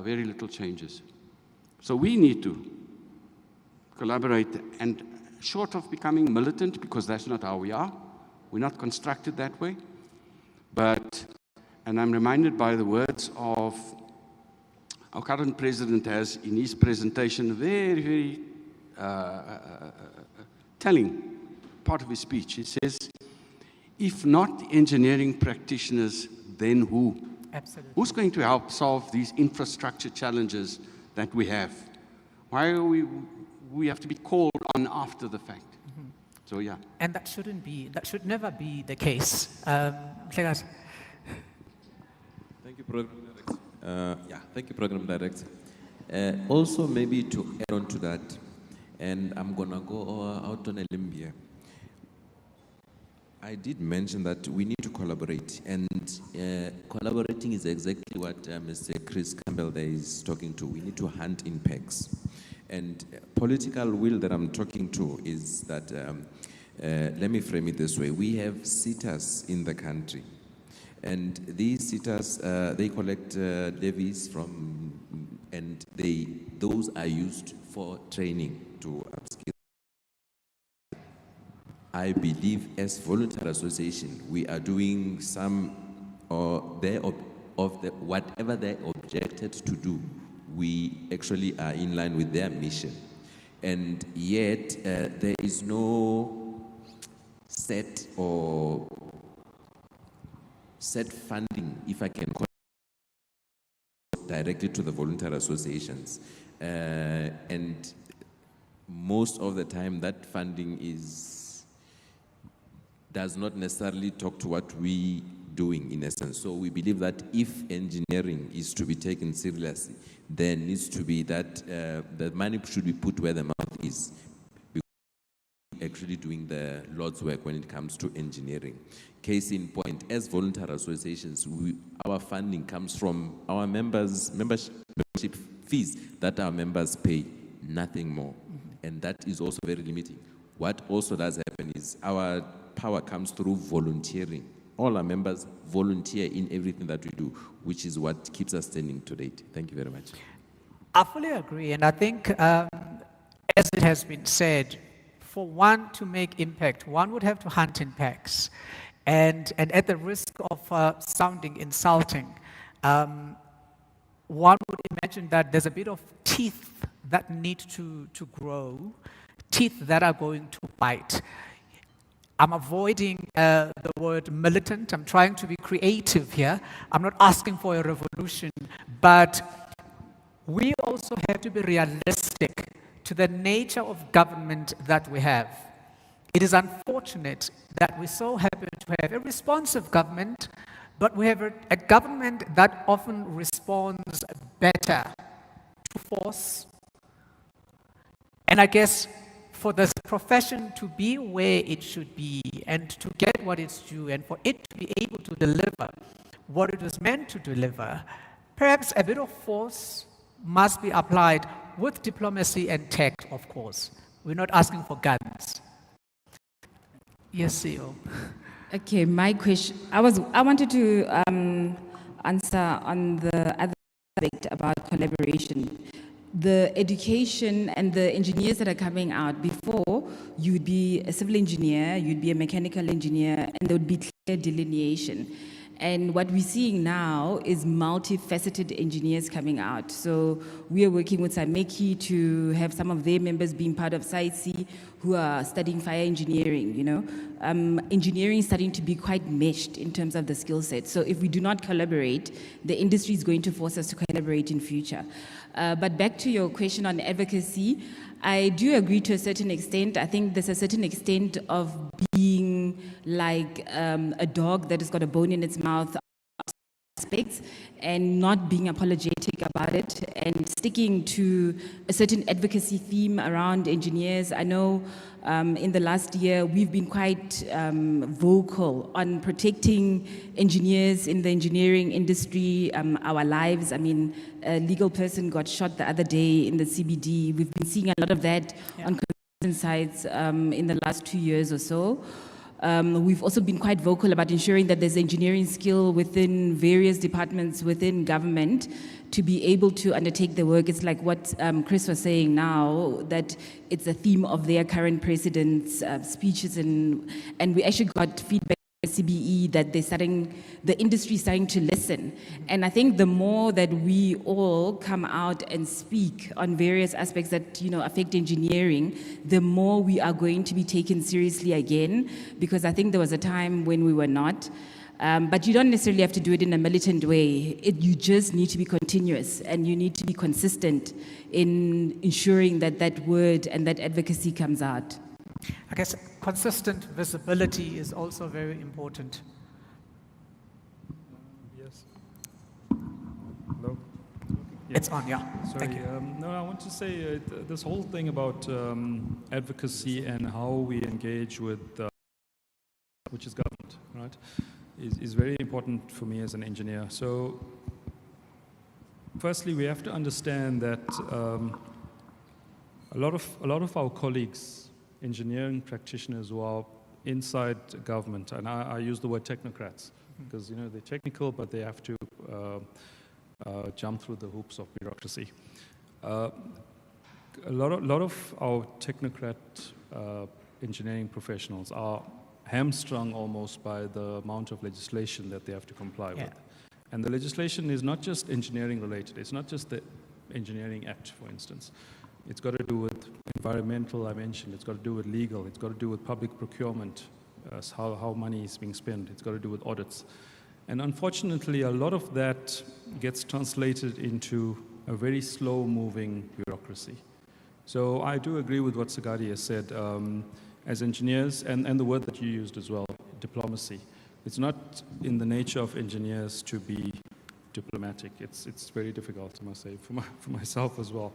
very little changes. So we need to collaborate, and short of becoming militant, because that's not how we are. We're not constructed that way. But, and I'm reminded by the words of our current president has in his presentation, very, very telling part of his speech. He says, if not engineering practitioners, then who? Absolutely. Who's going to help solve these infrastructure challenges that we have? Why are we have to be called on after the fact? So yeah. And that should never be the case. Thank you, Program Director. Thank you, Program Director. Also, maybe to add on to that, and I'm going to go out on a limb here. I did mention that we need to collaborate, and collaborating is exactly what Mr. Chris Campbell there is talking to. We need to hunt in packs. And political will that I'm talking to is that, let me frame it this way. We have sitters in the country. And these sitters, they collect levies from, and those are used for training to upskill. I believe as voluntary association, we are doing some, whatever they objected to do, we actually are in line with their mission. And yet, there is no set funding, if I can call it, directly to the voluntary associations. And most of the time, that funding does not necessarily talk to what we doing in essence. So we believe that if engineering is to be taken seriously, there needs to be that the money should be put where the mouth is. Because we're actually doing the Lord's work when it comes to engineering. Case in point, as voluntary associations, our funding comes from our membership fees that our members pay, nothing more. And that is also very limiting. What also does happen is our power comes through volunteering. all our members volunteer in everything that we do, which is what keeps us standing to date. Thank you very much. I fully agree, and I think, as it has been said, for one to make impact, one would have to hunt in packs. And at the risk of sounding insulting, one would imagine that there's a bit of teeth that need to grow, teeth that are going to bite. I'm avoiding the word militant. I'm trying to be creative here. I'm not asking for a revolution, but we also have to be realistic to the nature of government that we have. It is unfortunate that we so happen to have a responsive government, but we have a government that often responds better to force. And I guess for this profession to be where it should be and to get what it's due and for it to be able to deliver what it was meant to deliver, perhaps a bit of force must be applied with diplomacy and tact, of course. We're not asking for guns. Yes, CEO. Okay, my question, I wanted to answer on the other aspect about collaboration. The education and the engineers that are coming out, before you would be a civil engineer, you'd be a mechanical engineer, and there would be clear delineation. And what we're seeing now is multifaceted engineers coming out. So we are working with SAICE to have some of their members being part of SAICE who are studying fire engineering, you know. Engineering is starting to be quite meshed in terms of the skill set. So if we do not collaborate, the industry is going to force us to collaborate in future. But back to your question on advocacy, I do agree to a certain extent. I think there's a certain extent of being like a dog that has got a bone in its mouth aspects and not being apologetic about it and sticking to a certain advocacy theme around engineers. I know in the last year we've been quite vocal on protecting engineers in the engineering industry, our lives. I mean, a legal person got shot the other day in the CBD. We've been seeing a lot of that on construction sites in the last 2 years or so. We've also been quite vocal about ensuring that there's engineering skill within various departments within government to be able to undertake the work. It's like what Chris was saying now, that it's a theme of their current president's speeches, and we actually got feedback from CBE that the industry is starting to listen. And I think the more that we all come out and speak on various aspects that, you know, affect engineering, the more we are going to be taken seriously again, because I think there was a time when we were not. But you don't necessarily have to do it in a militant way. You just need to be continuous, and you need to be consistent in ensuring that that word and that advocacy comes out. I guess consistent visibility is also very important. Yes. Hello? Yeah. It's on, yeah. Sorry. Thank you. No, I want to say this whole thing about advocacy and how we engage with, which is government, right, is very important for me as an engineer. So, firstly, we have to understand that a lot of our colleagues, engineering practitioners who are inside government, and I use the word technocrats because, you know, they're technical, but they have to jump through the hoops of bureaucracy. A lot of our technocrat engineering professionals are hamstrung almost by the amount of legislation that they have to comply with. And the legislation is not just engineering related. It's not just the Engineering Act, for instance. It's got to do with environmental, I mentioned. It's got to do with legal. It's got to do with public procurement, how money is being spent. It's got to do with audits. And unfortunately, a lot of that gets translated into a very slow-moving bureaucracy. So I do agree with what Sagadi has said. As engineers, and the word that you used as well, diplomacy. It's not in the nature of engineers to be diplomatic. It's very difficult, I must say, for myself as well.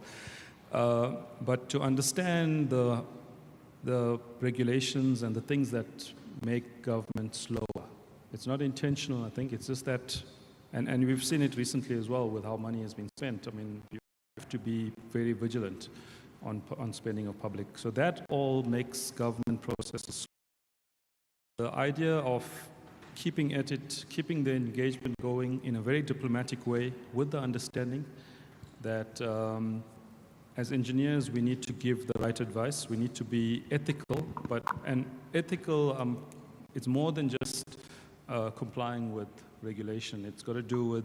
But to understand the regulations and the things that make government slower, it's not intentional, I think. It's just that, and we've seen it recently as well with how money has been spent. I mean, you have to be very vigilant on spending of public. So that all makes government processes slow. The idea of keeping at it, keeping the engagement going in a very diplomatic way with the understanding that as engineers, we need to give the right advice. We need to be ethical, and ethical, it's more than just complying with regulation. It's got to do with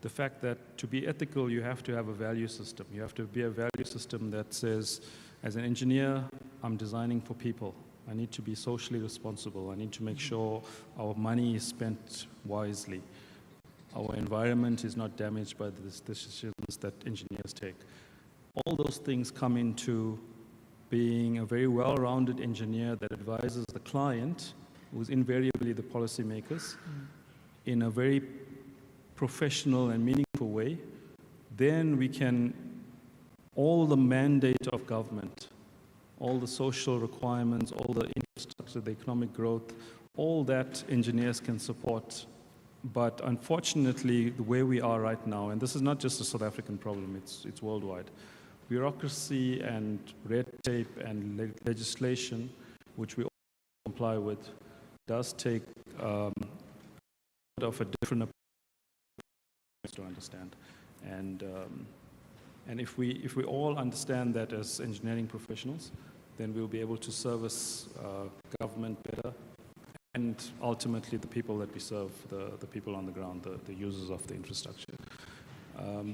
the fact that to be ethical, you have to have a value system. You have to be a value system that says, as an engineer, I'm designing for people. I need to be socially responsible. I need to make sure our money is spent wisely. Our environment is not damaged by the decisions that engineers take. All those things come into being a very well-rounded engineer that advises the client, who's invariably the policymakers, in a very professional and meaningful way. Then we can, all the mandate of government, all the social requirements, all the infrastructure, the economic growth, all that engineers can support. But unfortunately, the way we are right now, and this is not just a South African problem, it's worldwide, bureaucracy and red tape and legislation, which we all comply with, does take of a different approach to understand. And if we all understand that as engineering professionals, then we'll be able to service government better, and ultimately the people that we serve, the people on the ground, the users of the infrastructure.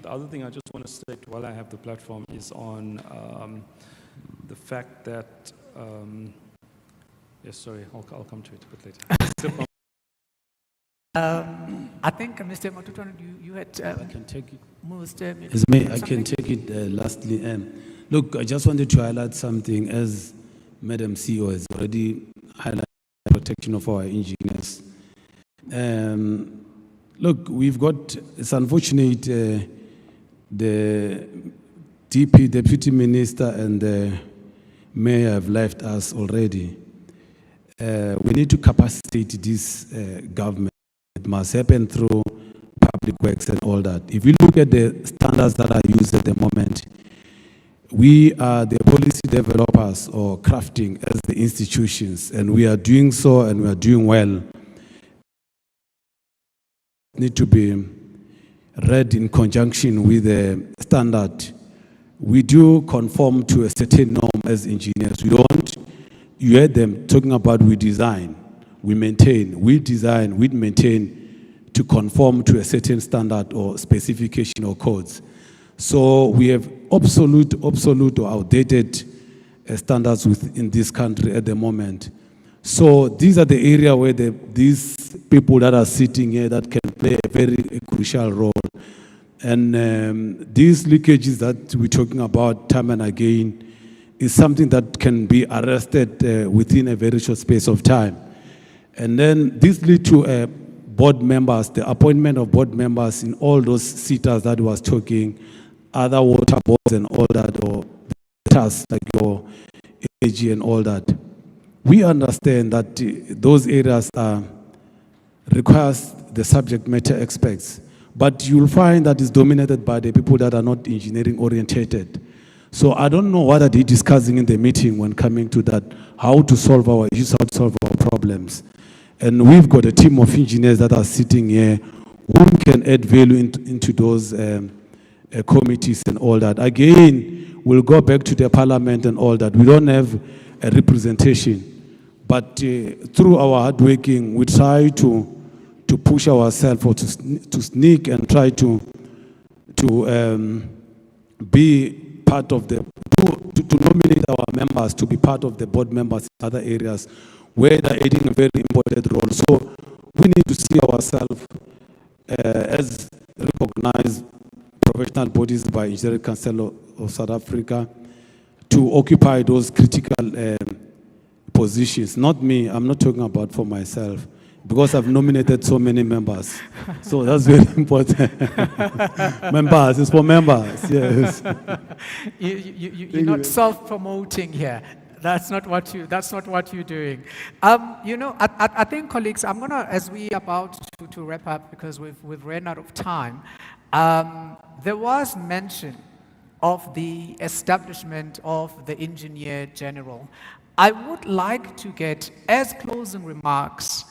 The other thing I just want to state while I have the platform is on the fact that, yes, sorry, I'll come to it a bit later. I think, Mr. Matuton, you had I can take it. I can take it lastly. Look, I just wanted to highlight something, as Madam CEO has already highlighted the protection of our engineers. Look, we've got, it's unfortunate, the Deputy Minister and the Mayor have left us already. We need to capacitate this government. It must happen through public works and all that. If you look at the standards that are used at the moment, we are the policy developers or crafting as the institutions, and we are doing so and we are doing well. Need to be read in conjunction with the standard. We do conform to a certain norm as engineers. We don't, you heard them talking about we design, we maintain, we design, we maintain to conform to a certain standard or specification or codes. So we have obsolete or outdated standards within this country at the moment. So these are the area where these people that are sitting here that can play a very crucial role. And these leakages that we're talking about time and again is something that can be arrested within a very short space of time. And then this lead to board members, the appointment of board members in all those sitters that was talking, other water boards and all that, or tasks like your AG and all that. We understand that those areas requires the subject matter experts, but you'll find that it's dominated by the people that are not engineering orientated. So I don't know what are they discussing in the meeting when coming to that, how to solve our issues, how to solve our problems. And we've got a team of engineers that are sitting here who can add value into those committees and all that. Again, we'll go back to the parliament and all that. We don't have a representation, but through our hard working, we try to push ourselves or to sneak and try to be part of the, to nominate our members to be part of the board members in other areas where they're adding a very important role. So we need to see ourselves as recognized professional bodies by Engineering Council of South Africa to occupy those critical positions. Not me, I'm not talking about for myself, because I've nominated so many members. So that's very important. Members, it's for members, yes. You're not self-promoting here. That's not what you're doing. You know, I think, colleagues, I'm gonna, as we are about to wrap up because we've ran out of time. There was mention of the establishment of the Engineer General. I would like to get, as closing remarks,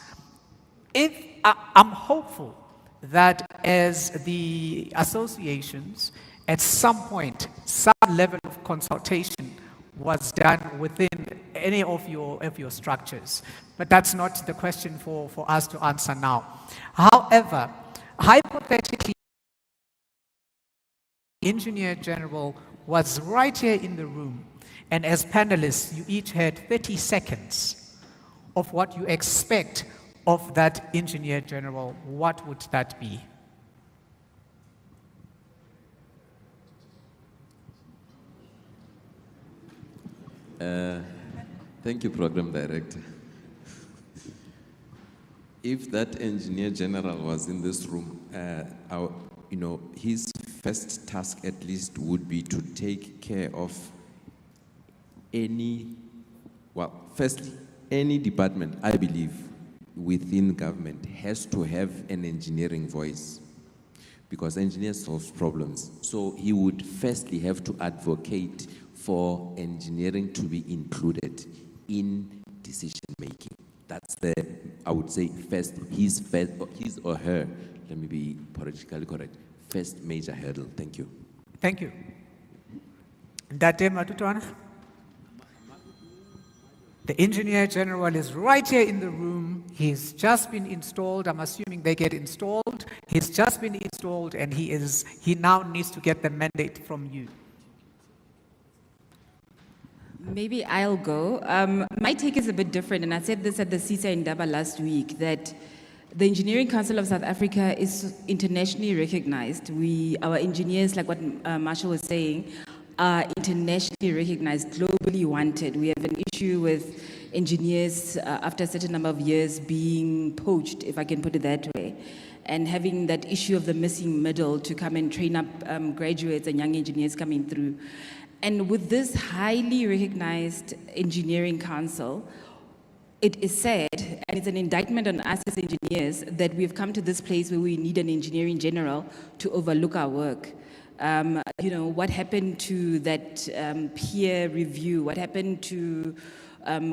I'm hopeful that as the associations, at some point, some level of consultation was done within any of your structures. But that's not the question for us to answer now. However, hypothetically, Engineer General was right here in the room, and as panelists, you each had 30 seconds of what you expect of that Engineer General. What would that be? Thank you, Program Director. If that Engineer General was in this room, his first task at least would be to take care of firstly, any department, I believe, within government has to have an engineering voice, because engineers solve problems. So he would firstly have to advocate for engineering to be included in decision making. That's I would say, his or her, let me be politically correct, first major hurdle. Thank you. Thank you. Ndate Matutwana? The Engineer General is right here in the room. He's just been installed. I'm assuming they get installed. He's just been installed, and he now needs to get the mandate from you. Maybe I'll go. My take is a bit different, and I said this at the SAICE in Durban last week, that the Engineering Council of South Africa is internationally recognized. Our engineers, like what Marshall was saying, are internationally recognized, globally wanted. We have an issue with engineers after a certain number of years being poached, if I can put it that way, and having that issue of the missing middle to come and train up graduates and young engineers coming through. And with this highly recognized engineering council, it is sad, and it's an indictment on us as engineers, that we've come to this place where we need an engineering general to overlook our work. What happened to that peer review? What happened to,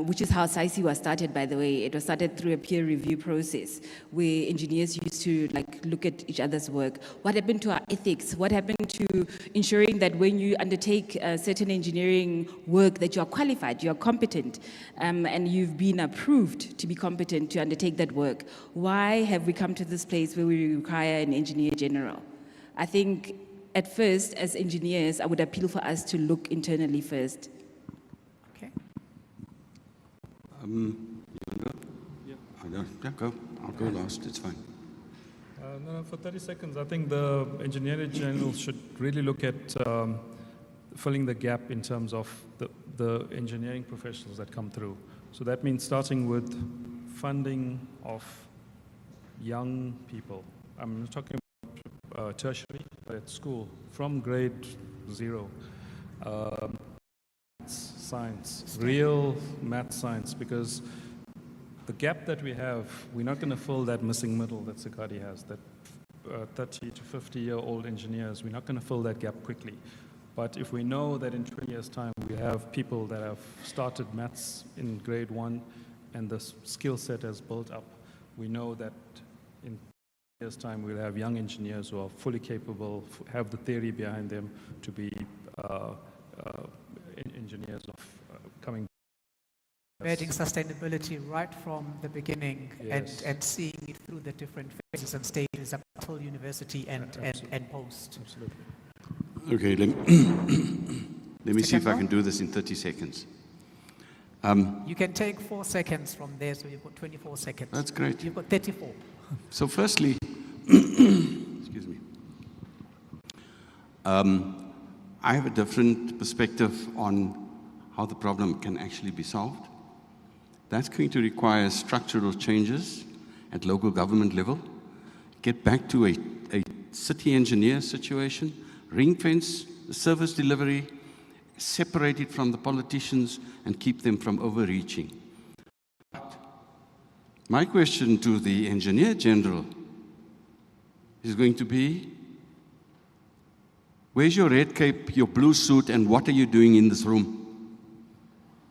which is how SAICE was started, by the way. It was started through a peer review process where engineers used to look at each other's work. What happened to our ethics? What happened to ensuring that when you undertake certain engineering work that you are qualified, you are competent, and you've been approved to be competent to undertake that work? Why have we come to this place where we require an engineer general? I think at first, as engineers, I would appeal for us to look internally first. Okay. I'll go last, it's fine. No, for 30 seconds, I think the Engineer General should really look at filling the gap in terms of the engineering professionals that come through. So that means starting with funding of young people. I'm talking about tertiary, at school, from grade 0. Science, real math science, because the gap that we have, we're not going to fill that missing middle that Sikadi has, that 30 to 50-year-old engineers, we're not going to fill that gap quickly. But if we know that in 20 years' time we have people that have started maths in grade 1 and the skill set has built up, we know that in years' time we'll have young engineers who are fully capable, have the theory behind them to be engineers of coming. Embedding sustainability right from the beginning, yes, and seeing it through the different phases and stages up until university and post. Absolutely. Okay, let me see if I can do this in 30 seconds. You can take 4 seconds from there, so you've got 24 seconds. That's great. You've got 34. So firstly, excuse me, I have a different perspective on how the problem can actually be solved. That's going to require structural changes at local government level, get back to a city engineer situation, ring fence the service delivery, separate it from the politicians and keep them from overreaching. But my question to the Engineer General is going to be, where's your red cape, your blue suit, and what are you doing in this room?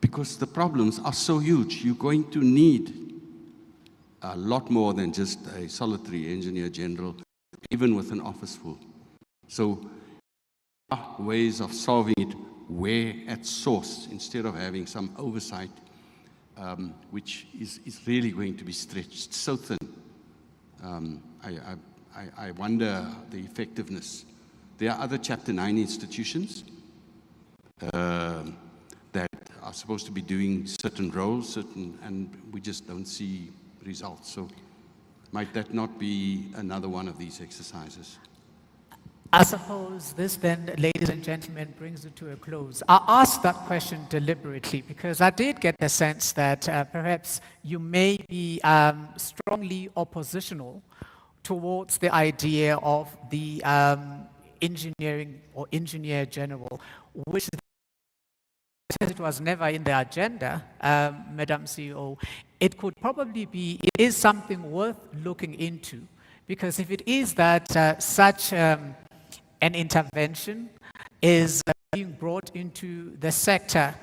Because the problems are so huge, you're going to need a lot more than just a solitary engineer general, even with an office full. So ways of solving it where at source, instead of having some oversight, which is really going to be stretched so thin. I wonder the effectiveness. There are other Chapter 9 institutions that are supposed to be doing certain roles, and we just don't see results. So might that not be another one of these exercises? I suppose this then, ladies and gentlemen, brings it to a close. I asked that question deliberately because I did get the sense that perhaps you may be strongly oppositional towards the idea of the engineering or engineer general, which it was never in the agenda, Madam CEO. It could probably be, it is something worth looking into, because if it is that such an intervention is being brought into the sector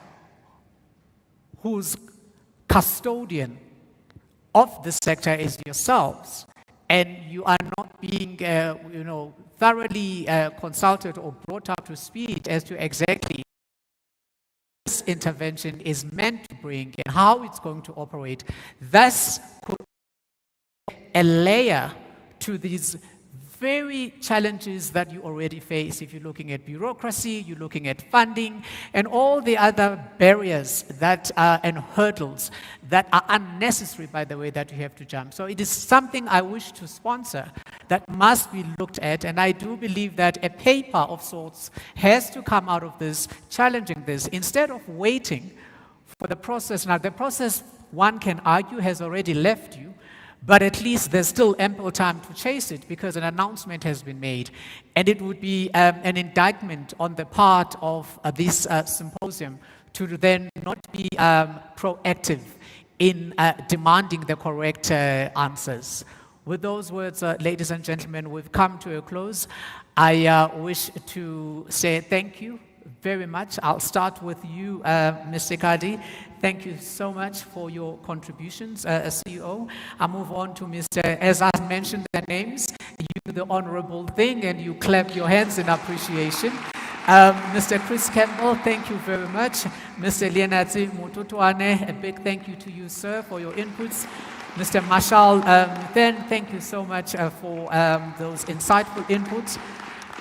whose custodian of the sector is yourselves, and you are not being thoroughly consulted or brought up to speed as to exactly this intervention is meant to bring and how it's going to operate, thus could a layer to these very challenges that you already face. If you're looking at bureaucracy, you're looking at funding, and all the other barriers that are, and hurdles that are unnecessary, by the way, that you have to jump. So it is something I wish to sponsor that must be looked at, and I do believe that a paper of sorts has to come out of this, challenging this, instead of waiting for the process. Now, the process, one can argue, has already left you, but at least there's still ample time to chase it because an announcement has been made. And it would be an indictment on the part of this symposium to then not be proactive in demanding the correct answers. With those words, ladies and gentlemen, we've come to a close. I wish to say thank you very much. I'll start with you, Mr. Kadi. Thank you so much for your contributions as CEO. I'll move on to Mr. As I mentioned their names, you do the honorable thing and you clap your hands in appreciation. Mr. Chris Campbell, thank you very much. Mr. Lienatsi Mututwane, a big thank you to you, sir, for your inputs. Mr. Marshall, then thank you so much for those insightful inputs.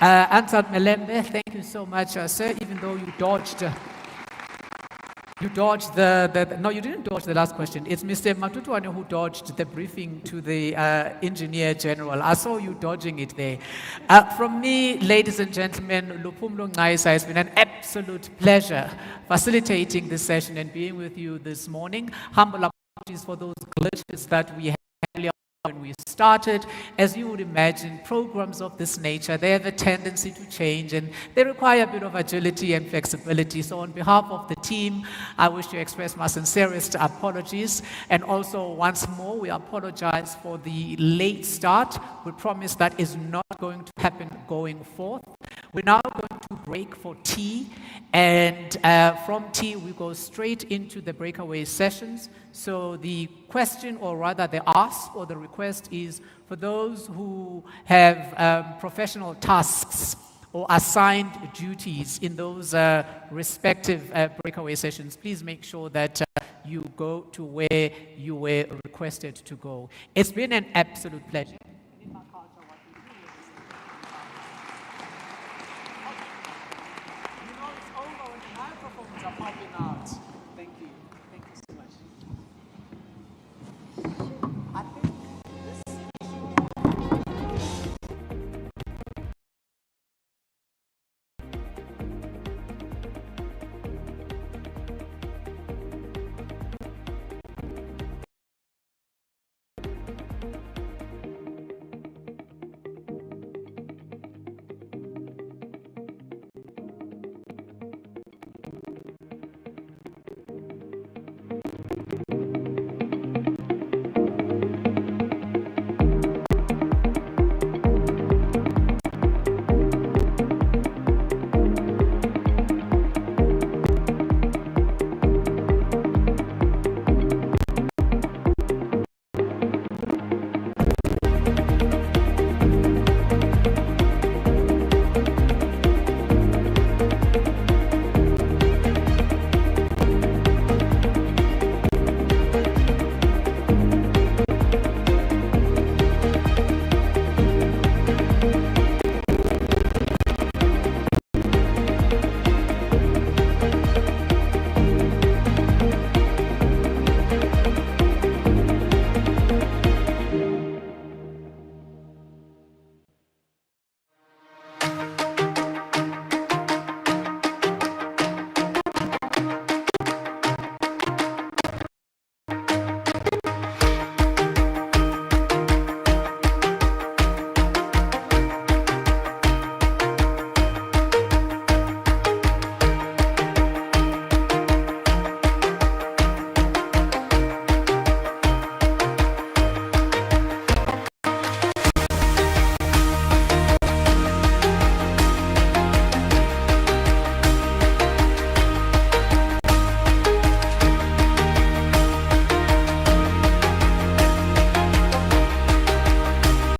Ansat Melembe, thank you so much, sir, even though you dodged no, you didn't dodge the last question. It's Mr. Matutuane who dodged the briefing to the engineer general. I saw you dodging it there. From me, ladies and gentlemen, Lupumlo Ngaisa, has been an absolute pleasure facilitating this session and being with you this morning. Humble apologies for those glitches that we had when we started. As you would imagine, programs of this nature, they have a tendency to change and they require a bit of agility and flexibility. So on behalf of the team, I wish to express my sincerest apologies. And also, once more, we apologize for the late start. We promise that is not going to happen going forth. We're now going to break for tea, and from tea, we go straight into the breakaway sessions. So the question, or rather the ask or the request, is for those who have professional tasks or assigned duties in those respective breakaway sessions, please make sure that you go to where you were requested to go. It's been an absolute pleasure.